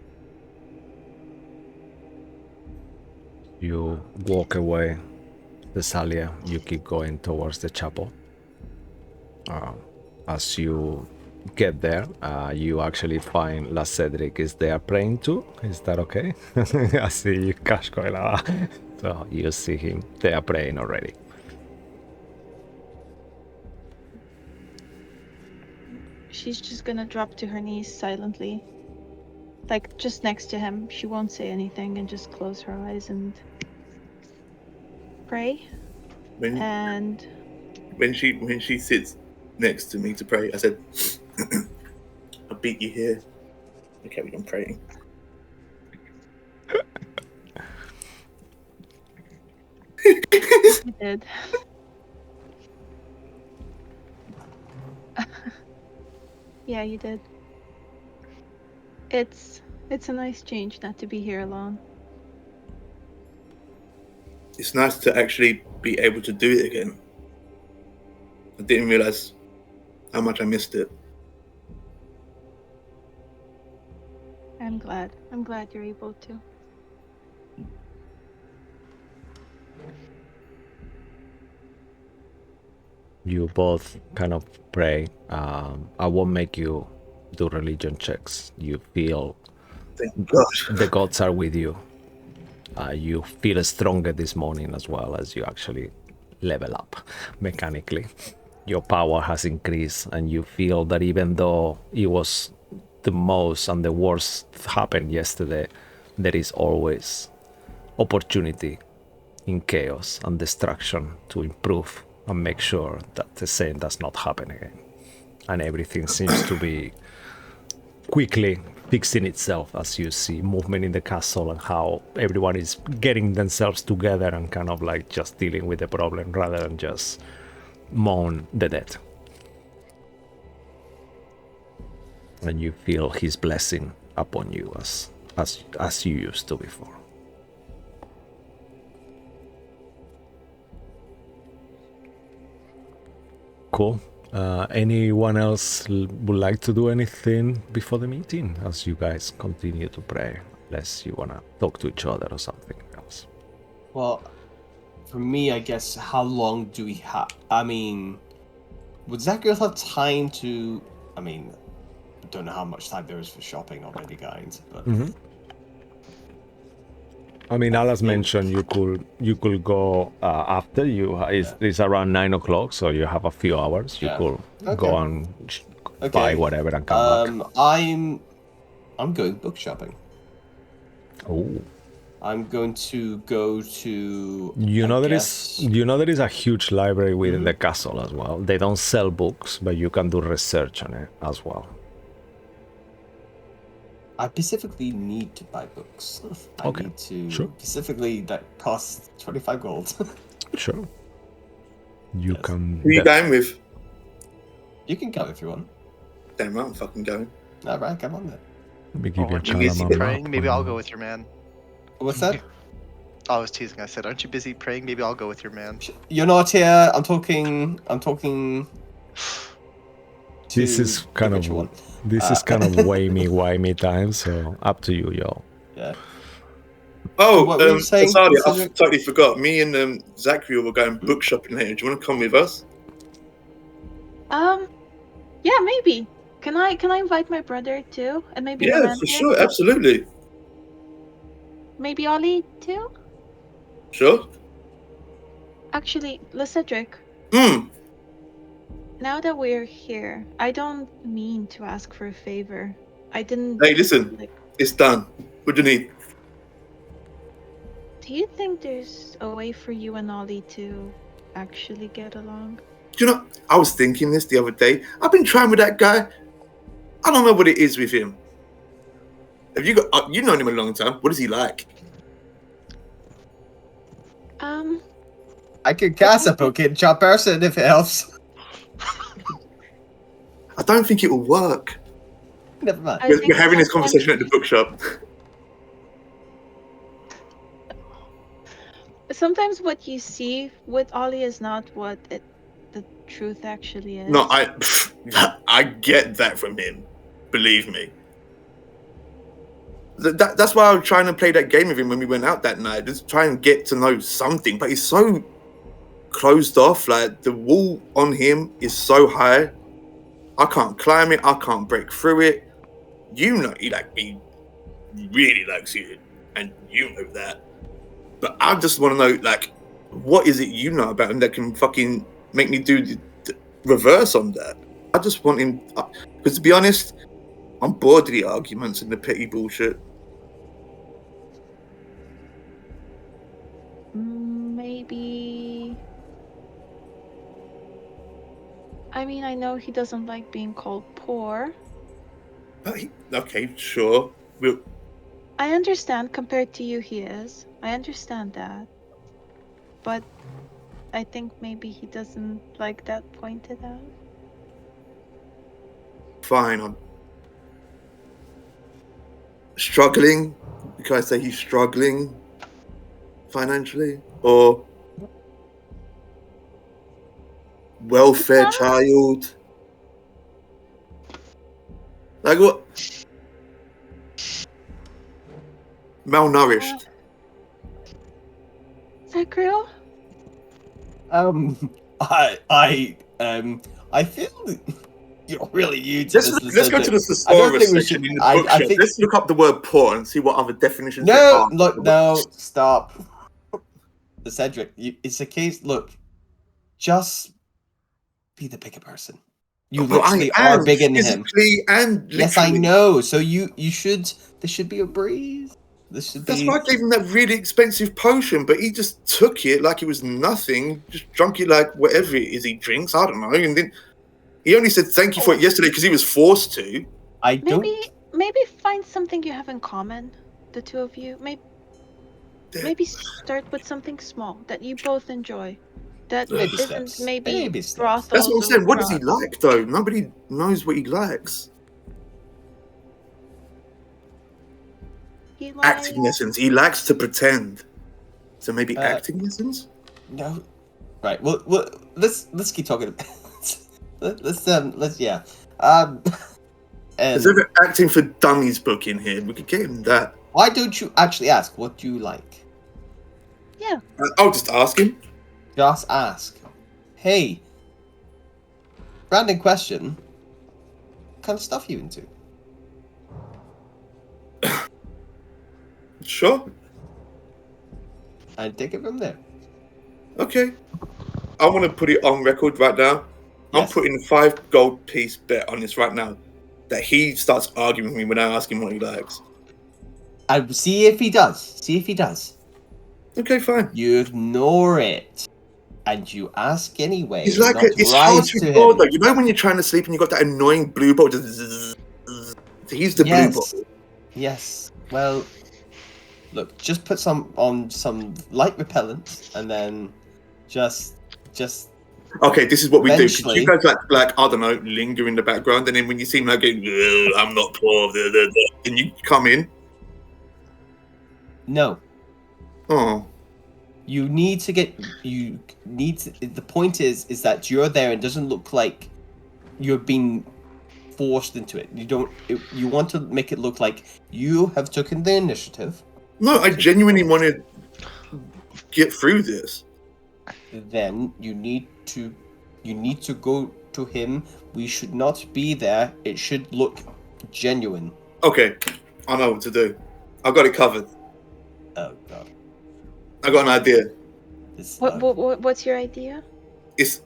You walk away, Thessalia. You keep going towards the chapel. As you get there, you actually find La Cedric is there praying too. Is that okay? I see you, Cash going out. So you see him there praying already. She's just gonna drop to her knees silently. Like just next to him. She won't say anything and just close her eyes and pray. When And when she sits next to me to pray, I said, "I'll beat you here." I carried on praying. you did. Yeah, you did. It's a nice change not to be here alone. It's nice to actually be able to do it again. I didn't realize how much I missed it. I'm glad. I'm glad you're able to. You both kind of pray. I won't make you do religion checks. You feel Thank God. the gods are with you. You feel stronger this morning as well as you actually level up mechanically. Your power has increased, and you feel that even though it was the most and the worst happened yesterday, there is always opportunity in chaos and destruction to improve and make sure that the same does not happen again. And everything seems to be quickly fixing itself as you see movement in the castle and how everyone is getting themselves together and kind of like just dealing with the problem rather than just mourn the dead. And you feel his blessing upon you as you used to before. Cool. Anyone else would like to do anything before the meeting as you guys continue to pray? Unless you want to talk to each other or something else. Well, for me, I guess, how long do we have? I mean, would Zacharias have time to? I mean, I don't know how much time there is for shopping already, guys. But I mean, I Alas think- mentioned you could go after you. It's around 9 o'clock, so you have a few hours. You Yeah. could Okay. go and buy Okay. whatever and come back. I'm going book shopping. Oh, I'm going to go to. you I know guess- there is a huge library within the castle as well. They don't sell books, but you can do research on it as well. I specifically need to buy books. I Okay, need to sure. specifically that costs 25 gold. Sure. You Yes. can. Who are you going with? You can come if you want. Damn right, I'm fucking going. All right, come on then. Let me Oh, give you a aren't you colour busy map. praying? Maybe I'll go with your man. What's that? I was teasing. I said, aren't you busy praying? Maybe I'll go with your man. You're not here. I'm talking. This to is kind the of rich one. this is kind of why me time. So up to you, y'all. Yeah. Oh, What were you saying, Asali, I Cedric? totally forgot. Me and Zachary were going book shopping later. Do you want to come with us? Yeah, maybe. Can I invite my brother too? And maybe Yeah, Lorenzo? for sure, absolutely. Maybe Ollie too? Sure. Actually, Cedric, Hmm. now that we're here, I don't mean to ask for a favor. I didn't Hey, listen, like it's done. What do you need? do you think there's a way for you and Ollie to actually get along? Do you know, I was thinking this the other day. I've been trying with that guy. I don't know what it is with him. Have you got? You've known him a long time. What is he like? I could cast a poke in chop person if it helps. I don't think it will work. Never mind. I We're think having this sometimes- conversation at the bookshop. Sometimes what you see with Ollie is not what the truth actually is. No, I get that from him. Believe me. That's why I was trying to play that game with him when we went out that night. Just try and get to know something. But he's so closed off. Like the wall on him is so high. I can't climb it. I can't break through it. You know, he really likes you, and you know that. But I just want to know, like, what is it you know about him that can fucking make me do the reverse on that? I just want him, because to be honest, I'm bored of the arguments and the petty bullshit. Maybe. I mean, I know he doesn't like being called poor. Okay, sure. I understand compared to you he is. I understand that. But I think maybe he doesn't like that pointed out. Fine. I'm struggling. Can I say he's struggling financially? Or welfare child? Like what? Malnourished. Is that real? I I feel that you're really new to Let's this. let's go to the I don't thesaurus think we section should. in the I bookshelf. think Let's look up the word poor and see what other definitions there no. are. Look, no, stop. Cedric, it's a case. Look, just be the bigger person. You But literally I are am bigger than him. physically and literally. Yes, I know. So you should. There should be a breeze. This should That's be. why I gave him that really expensive potion, but he just took it like it was nothing. Just drunk it like whatever it is he drinks. I don't know. And then he only said thank you for it yesterday because he was forced to. I don't. Maybe find something you have in common, the two of you. Maybe start with something small that you both enjoy. That Baby isn't steps. maybe Baby steps. brothels. That's what I'm saying. or What does he drugs. like though? Nobody knows what he likes. He likes Acting lessons. He likes to pretend. So maybe Uh, acting lessons. No. Right. Well, let's keep talking. Let's yeah. There's And ever acting for dummies book in here. We could get him that. why don't you actually ask what do you like? Yeah. I'll just ask him. Just ask. Hey, random question. What kind of stuff are you into? Sure. And take it from there. Okay. I want to put it on record right now. I'm Yes. putting a 5 gold piece bet on this right now. That he starts arguing with me when I ask him what he likes. And see if he does. See if he does. Okay, fine. You ignore it, and you ask anyway. It's like not it's hard rise to to ignore him. though. You know when you're trying to sleep and you got that annoying blue ball. Just he's the blue Yes. ball. Yes. Well, look, just put some light repellent, and then just Okay, this is what we do. 'Cause Eventually- you guys like I don't know, linger in the background, and then when you see me going, "Ugh, I'm not poor," and you come in. no. Oh, You need to get. You need to. The point is that you're there. It doesn't look like you're being forced into it. You don't. You want to make it look like you have taken the initiative. no, I genuinely want to get through this. Then you need to go to him. We should not be there. It should look genuine. Okay, I know what to do. I got it covered. Oh god. I got an idea. This, What's your idea? It's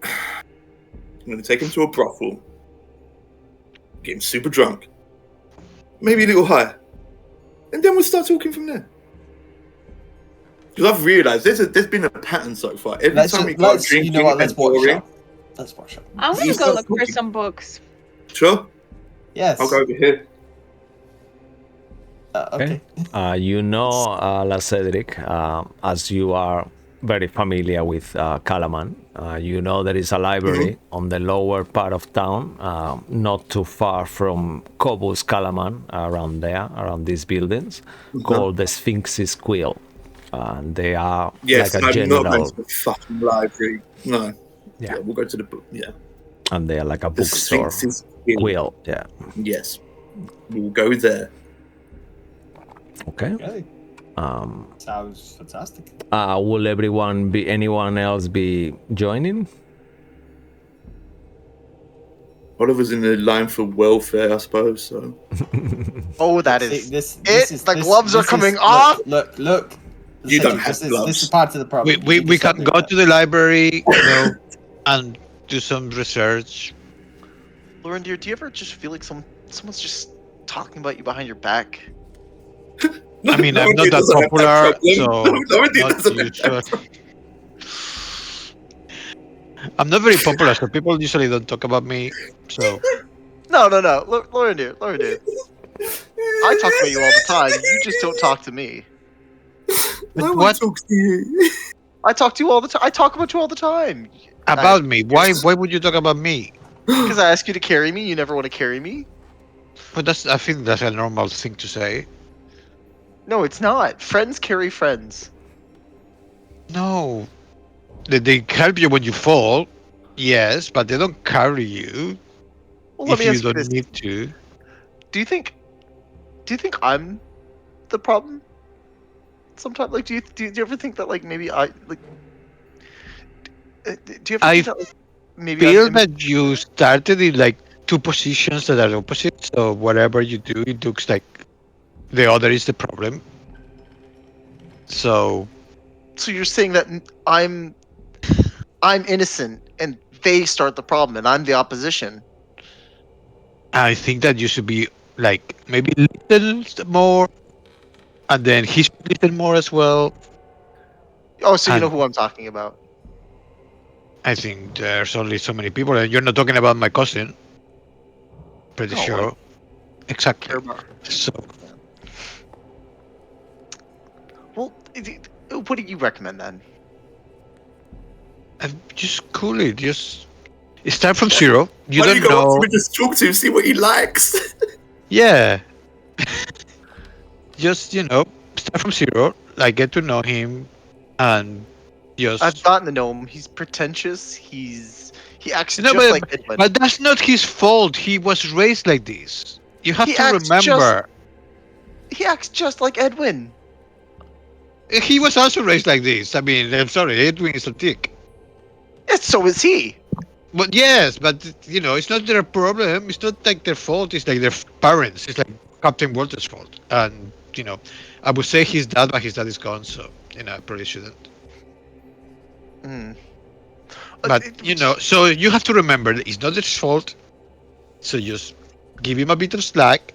I'm gonna take him to a brothel, get him super drunk, maybe a little high, and then we'll start talking from there. Because I've realised there's been a pattern so far. Every time we go drinking, you know what? Let's and boring. workshop. Let's workshop. I'm gonna He's go not look for talking. some books. Sure, Yes. I'll go over here. Okay. You know, La Cedric, as you are very familiar with Calaman, you know there is a library on the lower part of town, not too far from Cobus Calaman, around these buildings, called the Sphinx's Quill. They are Yes, like a I'm general, not going to the fucking library. No. Yeah. We'll go to the book. Yeah. and they are like a The bookstore. Sphinx's Quill, yeah. Yes. We'll go there. Okay. Okay. Sounds fantastic. Will anyone else be joining? Oliver's in the line for welfare, I suppose. So Oh, that See, is this it. The gloves are this coming is, off. Look. You don't Cedric, have this gloves. is part of the problem. We You need can to go separate to the library, and do some research. Lauren, dear, do you ever just feel like someone's just talking about you behind your back? I mean, I'm not that popular, so not usual. I'm not very popular, so people usually don't talk about me. So No. Lauren, dear. I talk about you all the time. You just don't talk to me. No one what talks to you. I talk to you all the time. I talk about you all the time. about me? Why would you talk about me? Because I ask you to carry me, you never want to carry me. But I think that's a normal thing to say. No, it's not. Friends carry friends. No, they help you when you fall. Yes, but they don't carry you Well, let if me you ask you don't this: need to. Do you think I'm the problem? Sometimes, like, do you ever think that, like, maybe I like? Do you ever think that, like, maybe feel I'm that you started in like two positions that are opposite. So whatever you do, it looks like the other is the problem. So so you're saying that I'm innocent and they start the problem and I'm the opposition. I think that you should be like maybe listen more, and then he should listen more as well. Oh, so you know And who I'm talking about. I think there's only so many people, and you're not talking about my cousin. Pretty No, sure. Exactly. care about. So Well, what do you recommend then? just cool it. Just start from zero. You Why don't you don't go up to him know. and just talk to him, see what he likes? Yeah. Just start from zero. Like get to know him, and I've just gotten to know him. He's pretentious. He acts no, just like Edwin. but that's not his fault. He was raised like this. You have He to acts remember. He acts just like Edwin. He was also raised like this. I mean, I'm sorry, Edwin is a dick. And so is he. But yes, but it's not their problem. It's not like their fault. It's like their parents. It's like Captain Walter's fault. And I would say his dad, but his dad is gone, so I probably shouldn't. Hmm. But so you have to remember that it's not his fault. So just give him a bit of slack,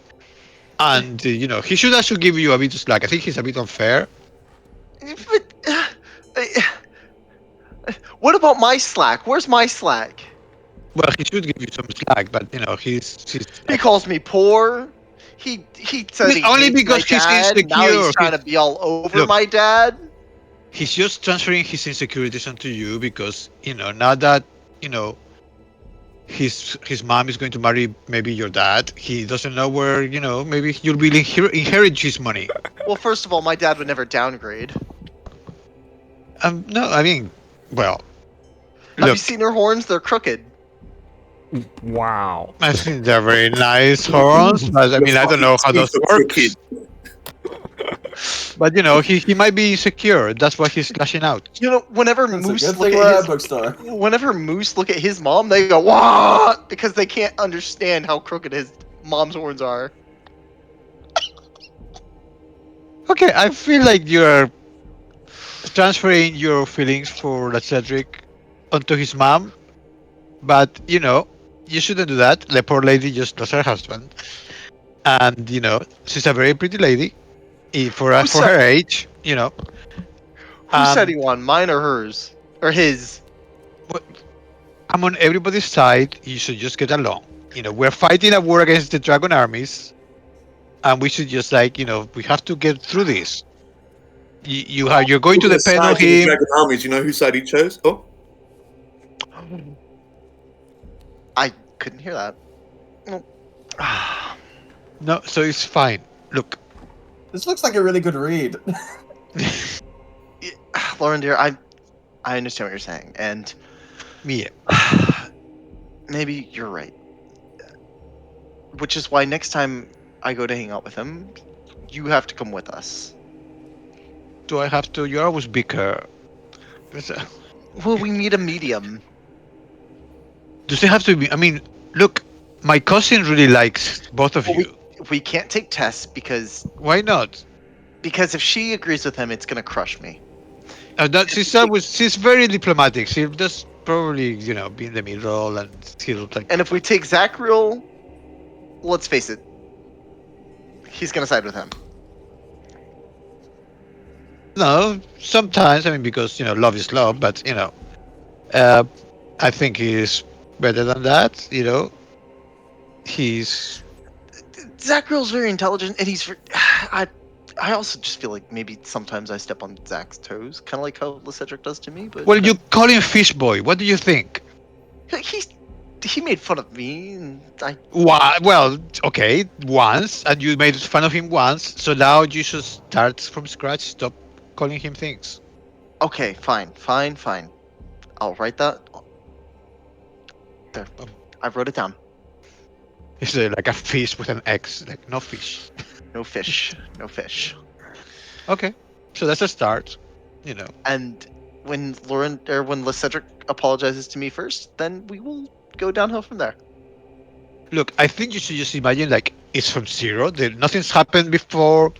and he should also give you a bit of slack. I think he's a bit unfair. But, what about my slack? Where's my slack? Well, he should give you some slack, but he's He calls me poor. He says he only hates because my he's dad. Now insecure. he's trying to be all over Look. my dad. He's just transferring his insecurities onto you because now that his mom is going to marry maybe your dad, he doesn't know where maybe you'll be inherit his money. Well, first of all, my dad would never downgrade. No, I mean, well, Have you look, seen her horns? They're crooked. Wow. I think they're very nice horns, but I mean, I don't know how those work. But he might be insecure. That's why he's lashing out. Whenever That's a Moose good look thing we're at at his, bookstore. whenever Moose look at his mom, they go what? Because they can't understand how crooked his mom's horns are. Okay, I feel like you're transferring your feelings for Cedric onto his mom, but you shouldn't do that. The poor lady just lost her husband, and she's a very pretty lady for her age. Who said he won? Mine or hers? Or his? I'm on everybody's side. You should just get along. We're fighting a war against the dragon armies, and we should just we have to get through this. You're going to depend on him. Dragon armies, you know whose side he chose? Oh, I couldn't hear that. No, so it's fine. Look, This looks like a really good read. Lauren, dear, I understand what you're saying, and Mia. maybe you're right. Which is why next time I go to hang out with him, you have to come with us. Do I have to? You always bicker. Will we meet a medium? Does it have to be? I mean, look, my cousin really likes both of Well, you. we can't take tests because Why not? if she agrees with him, it's gonna crush me. She's very diplomatic. She'll just probably be in the middle, and he'll like. And if we take Zachriel, let's face it, he's gonna side with him. No, sometimes I mean because love is love, but I think he's better than that. He's Zachriel's very intelligent, and he's. I also just feel like maybe sometimes I step on Zach's toes, kind of like how Cedric does to me. But well, you call him Fish Boy. What do you think? he made fun of me, and I. Why? Well, okay, once, and you made fun of him once, so now you should start from scratch. Stop calling him things. Okay, fine. I'll write that. There, I wrote it down. It's like a fish with an X, like no fish. No fish. Okay, so that's a start. And when Cedric apologizes to me first, then we will go downhill from there. Look, I think you should just imagine like it's from zero. Nothing's happened before.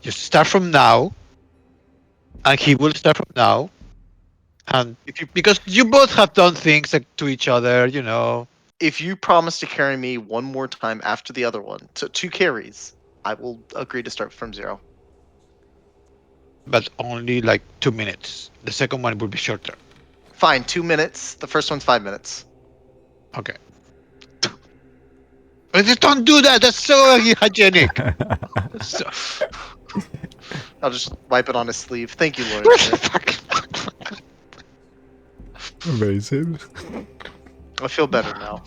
Just start from now, and he will start from now. And because you both have done things like, to each other, you know. If you promise to carry me one more time after the other one, so 2 carries, I will agree to start from 0. But only like 2 minutes. The second one will be shorter. Fine, 2 minutes. The first one's 5 minutes. Okay. Just don't do that. That's so hygienic. So, I'll just wipe it on his sleeve. Thank you, Lord. what the fuck? Amazing. I feel better now.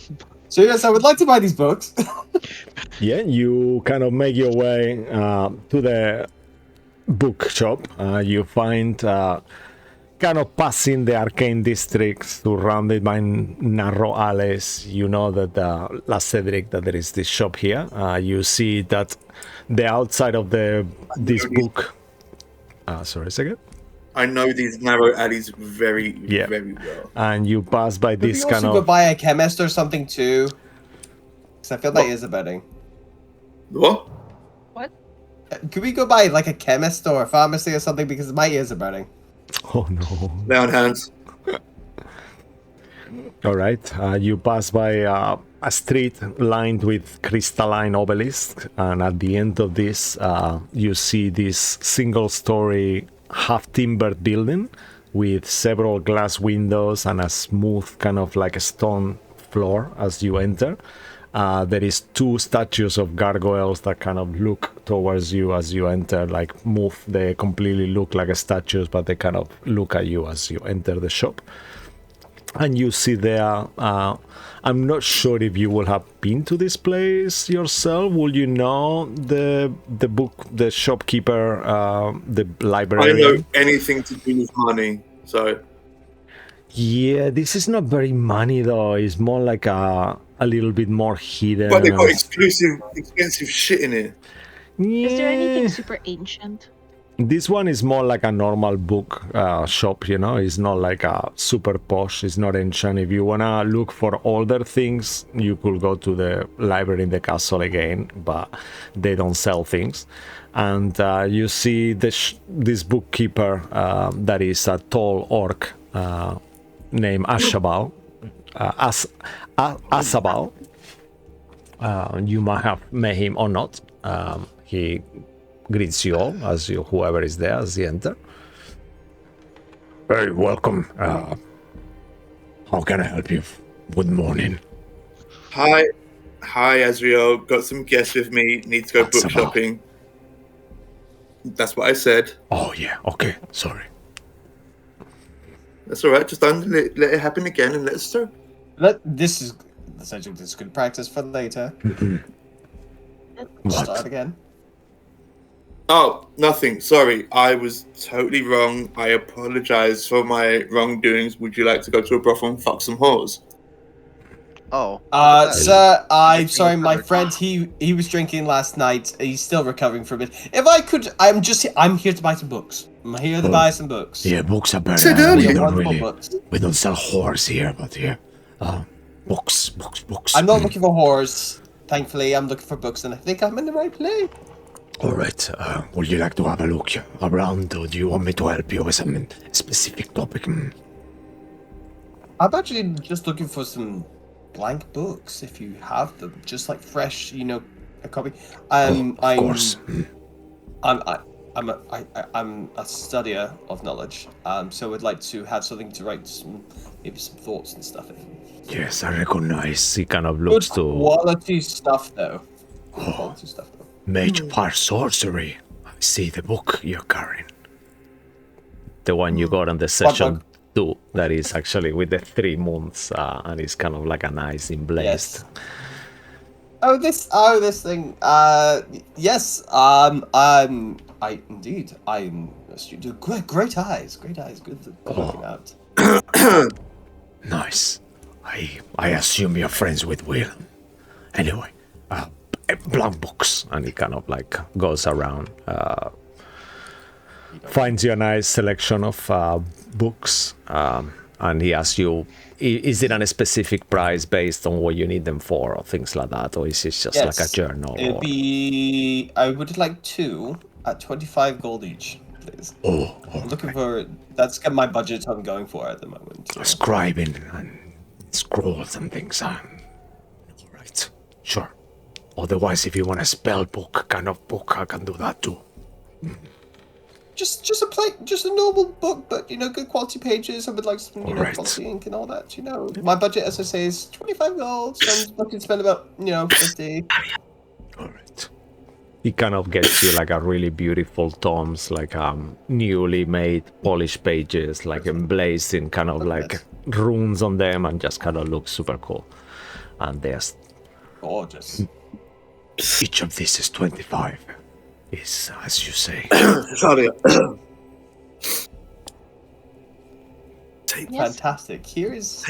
So yes, I would like to buy these books. Yeah, you kind of make your way to the bookshop. You find kind of passing the arcane district, surrounded by narrow alleys. You know that last Cedric, that there is this shop here. You see that the outside of this book. Sorry a second. I know these narrow alleys very, Yeah. very well. And you pass by Could we this also kind go of. buy a chemist or something too? Because I feel that is a betting. What? Could we go buy like a chemist or a pharmacy or something? Because my ears are burning. Oh no. Lay on hands. All right. You pass by a street lined with crystalline obelisks, and at the end of this, you see this single-story, half-timbered building with several glass windows and a smooth kind of like a stone floor as you enter. There is 2 statues of gargoyles that kind of look towards you as you enter, like move. They completely look like statues, but they kind of look at you as you enter the shop. And you see there, I'm not sure if you will have been to this place yourself. Will you know the shopkeeper, the I librarian? know anything to do with money, so Yeah, this is not very money though. It's more like a little bit more hidden. but they got and- expensive shit in it. Is there anything Yeah. super ancient? This one is more like a normal book shop, you know. It's not like a super posh. It's not ancient. If you wanna look for older things, you could go to the library in the castle again, but they don't sell things. And you see this bookkeeper that is a tall orc named Ashabal. Asabal. You might have met him or not. He greets you all as you, whoever is there, as you enter. Hey, welcome. How can I help you? Good morning. Hi, Azriel. Got some guests with me. Need to go What's book about? shopping. That's what I said. Oh yeah. Okay. Sorry. That's all right. Just don't let it happen again, and let's start. This is essentially this is good practice for later. Start What? again. Oh, nothing. Sorry, I was totally wrong. I apologize for my wrongdoings. Would you like to go to a brothel and fuck some whores? Oh. look at that. Sir, I'm Interesting sorry, my coverage. friend. He was drinking last night. He's still recovering from it. If I could, I'm here to buy some books. I'm here to buy some books. Yeah, books are better. Said They're earlier. We don't wonderful really. books. We don't sell whores here, but here, books. I'm not looking for whores. Thankfully, I'm looking for books, and I think I'm in the right place. All right. Would you like to have a look around, or do you want me to help you with some specific topic? I'm actually just looking for some blank books, if you have them, just like fresh, a copy. Of course. I'm a studier of knowledge, so I'd like to have something to write maybe some thoughts and stuff in. Yes, I recognize. He kind of Good looks to quality stuff, though. Good quality stuff, though. Mage of Fire Sorcery. I see the book you're carrying. The one you got on the session 2, that is actually with the 3 moons, and it's kind of like a nice emblazed. Yes. This thing. Yes. I'm a student. Great eyes. Good looking out. Nice. I assume you're friends with Will. Anyway, blank books, and he kind of like goes around, finds you a nice selection of books, and he asks you, is it on a specific price based on what you need them for, or things like that, or is it just like a Yes, journal? It'd Or... be. I would like 2 at 25 gold each, please. Oh, I'm looking for. That's my budget I'm going for at the moment. Yeah. scribing and scrolls and things. All right, sure. Otherwise, if you want a spell book kind of book, I can do that too. Just a normal book, but good quality pages. I would like some, Alright. quality ink and all that. My budget, as I say, is 25 gold. So I'm looking to spend about 50. All right. He kind of gets you like a really beautiful tomes, like newly made polished pages, like emblazing kind of like runes on them, and just kind of looks super cool. And there's Gorgeous. each of these is 25. Is as you say. Sorry. Take. Yes. Fantastic. Here is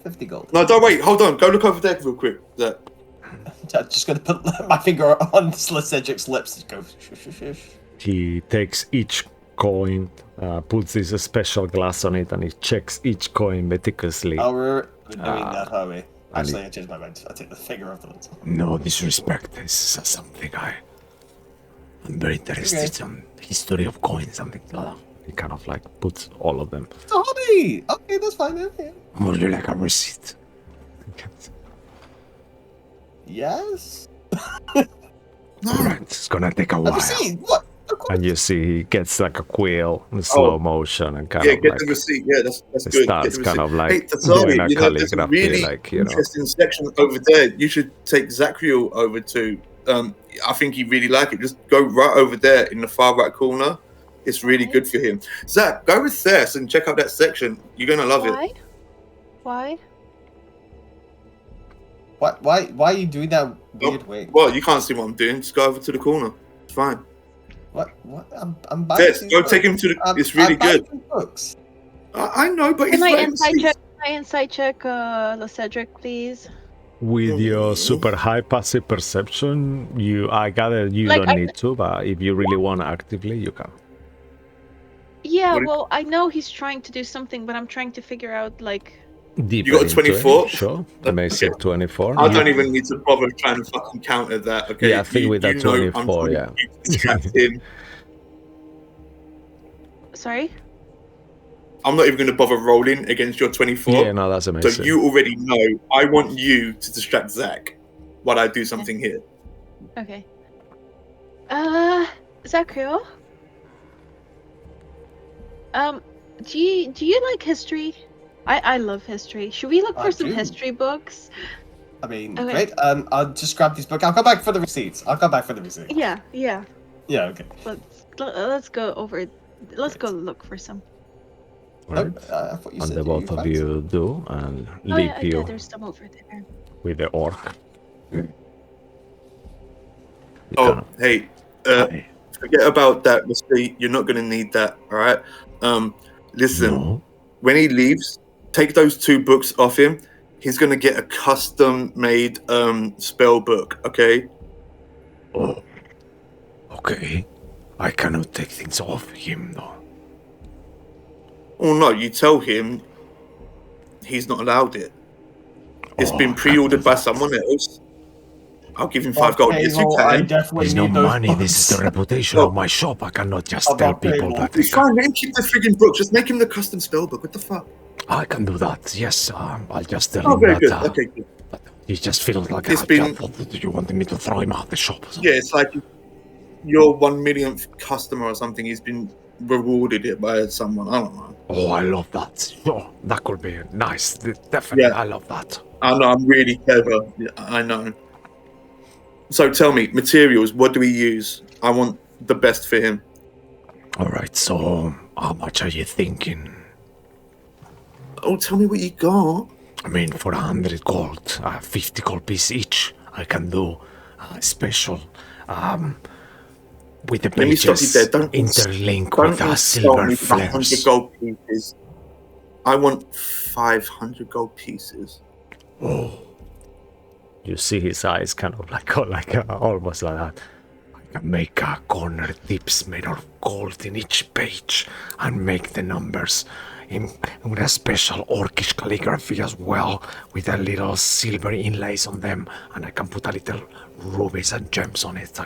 50 gold. No, don't wait. Hold on. Go look over there real quick. That. I'm just going to put my finger on Cedric's lips and go shush, shush, shush. He takes each coin, puts this special glass on it, and he checks each coin meticulously. We're doing that, are we? and Actually, I changed my mind. I take the finger off the lips. No disrespect, this is something I'm very interested in. History of coins, something like that. He kind of like puts all of them. It's a hobby! Okay, that's fine. Okay. Would you like a receipt? Yes? Alright, it's gonna take a Let while. me see. What? Of course. And you see he gets like a quill in slow motion and kind Yeah, of get like the receipt. Yeah, that's it good. starts Get the kind receipt. of like Hey, doing Tatari, a there's a calligraphy, really like, interesting section over there. You should take Zachriel over to. I think he'd really like it. Just go right over there in the far right corner. It's really good for him. Zach, go with Thess and check out that section. You're gonna love it. Why? Why are you doing that weird way? Well, you can't see what I'm doing. Just go over to the corner. It's fine. What? I'm buying Thess, these go books. take him to the. It's I'm really buying good. these books. I know, but Can it's I right insight in check? Can I insight check Cedric, please? with your super high passive perception, I gather you Like, don't need to, but if you really want actively, you can. Yeah, What- well, I know he's trying to do something, but I'm trying to figure out, like... Deeper You got a into 24? it, sure. It may say 24. I don't even need to bother trying to fucking counter that. Okay. Yeah, I think with that 24, I'm trying yeah. to distract him. Sorry? I'm not even going to bother rolling against your 24. Yeah, no, that's amazing. So you already know I want you to distract Zach while I do something here. Okay. Zachriel? Do you like history? I love history. Should we look I for some do. history books? I mean, Okay. great. I'll just grab these books. I'll come back for the receipts. Yeah. Yeah, okay. Let's go over... Let's go look for some. Right. I thought you And said the both of found some. you do, and Oh leave yeah, you there's some over there. with the orc. You Oh, kinda- hey, Hey, forget about that receipt. You're not going to need that, all right? Listen, no. when he leaves, take those 2 books off him. He's going to get a custom-made spell book, okay? Oh, okay. I cannot take things off him, though. Oh, no, you tell him he's not allowed it. It's Oh, been I pre-ordered can't by do that. someone else. I'll give him 5 gold. Okay, Yes, you well, I can. definitely There's need no those money. books. This is the reputation Oh. of my shop. I cannot just I'm tell not people payable. that they It's can. fine. Let him keep the friggin' book. Just make him the custom spell book. What the fuck? I can do that. Yes, I'll just tell Oh, him very that. good. Okay, good. He just feels like It's been- you wanted me to throw him out the shop. Or something. Yeah, it's like your 1 millionth customer or something. He's been rewarded it by someone. I don't know. Oh, I love that. Sure, that could be nice. Definitely, Yeah. I love that. I know. I'm really clever. Yeah, I know. So tell me, materials. What do we use? I want the best for him. All right. So, how much are you thinking? Oh, tell me what you got. I mean, for 100 gold, 50 gold piece each, I can do special. With the Let me stop you pages there. Don't interlink Don't with insult silver me for 100 flares. gold pieces. I want 500 gold pieces. Oh. You see his eyes kind of like, almost like that. I can make corner tips made of gold in each page and make the numbers in with a special orcish calligraphy as well, with a little silver inlays on them, and I can put a little rubies and gems on it.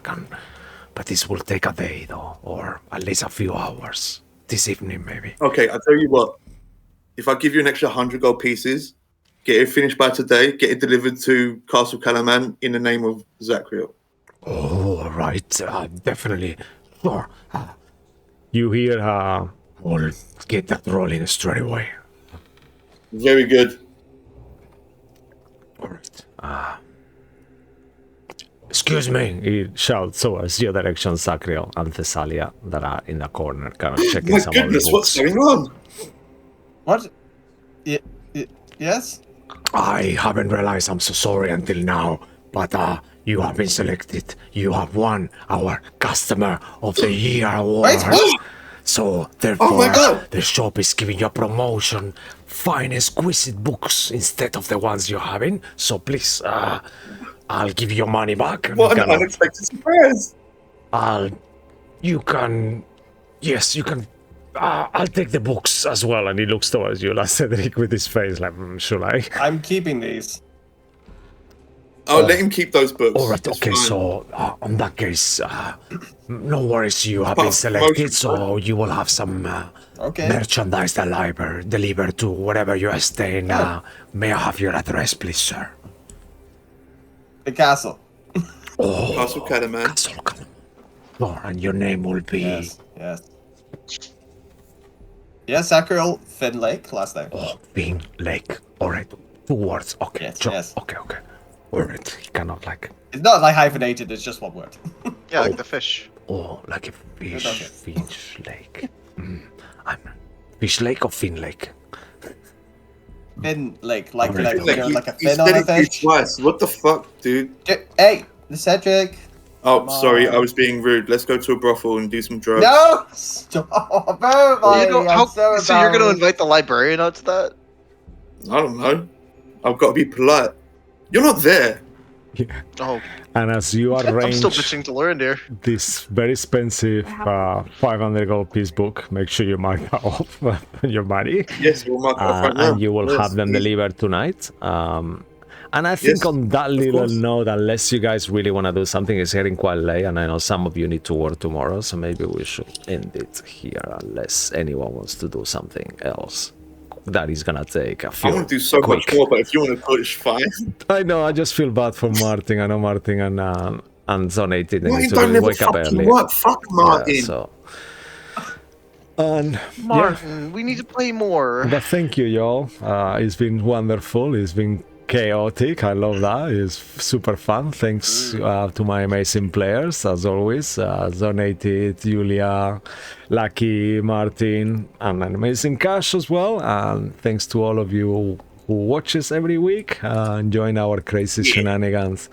But this will take a day though, or at least a few hours. This evening maybe. Okay, I'll tell you what. If I give you an extra 100 gold pieces, get it finished by today, get it delivered to Castle Calaman in the name of Zachriel. Oh, right, definitely. Sure. You hear, we'll get that rolling straight away. Very good. All right. Excuse me, he shouts towards your direction, Zachriel and Thessalia, that are in the corner, kind of checking My some of the goodness, what's books. going on? What? Yes? I haven't realized, I'm so sorry until now, but you have been selected. You have won our Customer of the Year award. Wait, what? So, therefore, Oh my God. the shop is giving you a promotion. Fine, exquisite books instead of the ones you're having. So please, I'll give you your money back. What an unexpected surprise. You can... Yes, you can... I'll take the books as well. And he looks towards you, like Cedric, with his face like, should I? I'm keeping these. I'll let him keep those books. All right, It's okay, fine. so in that case, no worries, you have Part been of the selected, promotion, so you will have some Okay. merchandise delivered to wherever you are staying. May I have your address, please, sir? The castle. Castle Calaman. Castle Calaman. Oh, and your name will be... Yes. Yes, Zachriel Finn Lake, last name. Oh, Finn Lake. All right, 2 words. Okay, Yes, sure. yes. Okay. All right, he cannot like... It's not like hyphenated, it's just one word. Yeah, like the fish. Oh, like a fish, Okay. Fish Lake. Fish Lake or Finn Lake? Finn Lake, like, Alright. like, you know, like a He fin on said a it to you fish. twice. What the fuck, dude? Hey, Cedric. Oh, Come sorry, on. I was being rude. Let's go to a brothel and do some drugs. No! Stop! Oh, You know, I'm so so you're gonna embarrassed. invite the librarian out to that? I don't know. I've got to be polite. You're not there. Yeah. Oh, And as you I'm arrange still pitching to Lorendir. this very expensive 500 gold piece book, make sure you mark that off your money. Yes, we'll mark it off right now. And you will Yes, have them please. delivered tonight. And I think Yes, on that of little course. note, unless you guys really want to do something, it's getting quite late, and I know some of you need to work tomorrow, so maybe we should end it here, unless anyone wants to do something else. That is gonna take a few. I want to do so much more, but if you want to push, fine. I know. I just feel bad for Martin. I know Martin and Zonated. They need Martin to don't never wake up fucking early. work. Fuck Martin. Yeah, so. And yeah. Martin, we need to play more. But thank you, y'all. It's been wonderful. It's been chaotic. I love that. It's super fun. Thanks to my amazing players, as always. Zonated, Julia, Lucky, Martin, and an amazing Cash as well. And thanks to all of you who watches every week, enjoying our crazy shenanigans.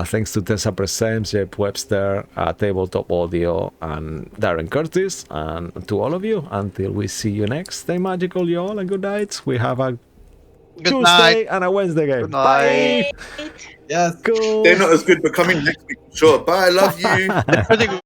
Thanks to Tessa Presents, Jeb Webster, Tabletop Audio, and Darren Curtis. And to all of you, until we see you next, stay magical, y'all, and good night. We have a Good Tuesday night. and a Wednesday game. Good night. Bye. Yes. Cool. They're not as good, but coming next week. Sure. Bye. Love you. I think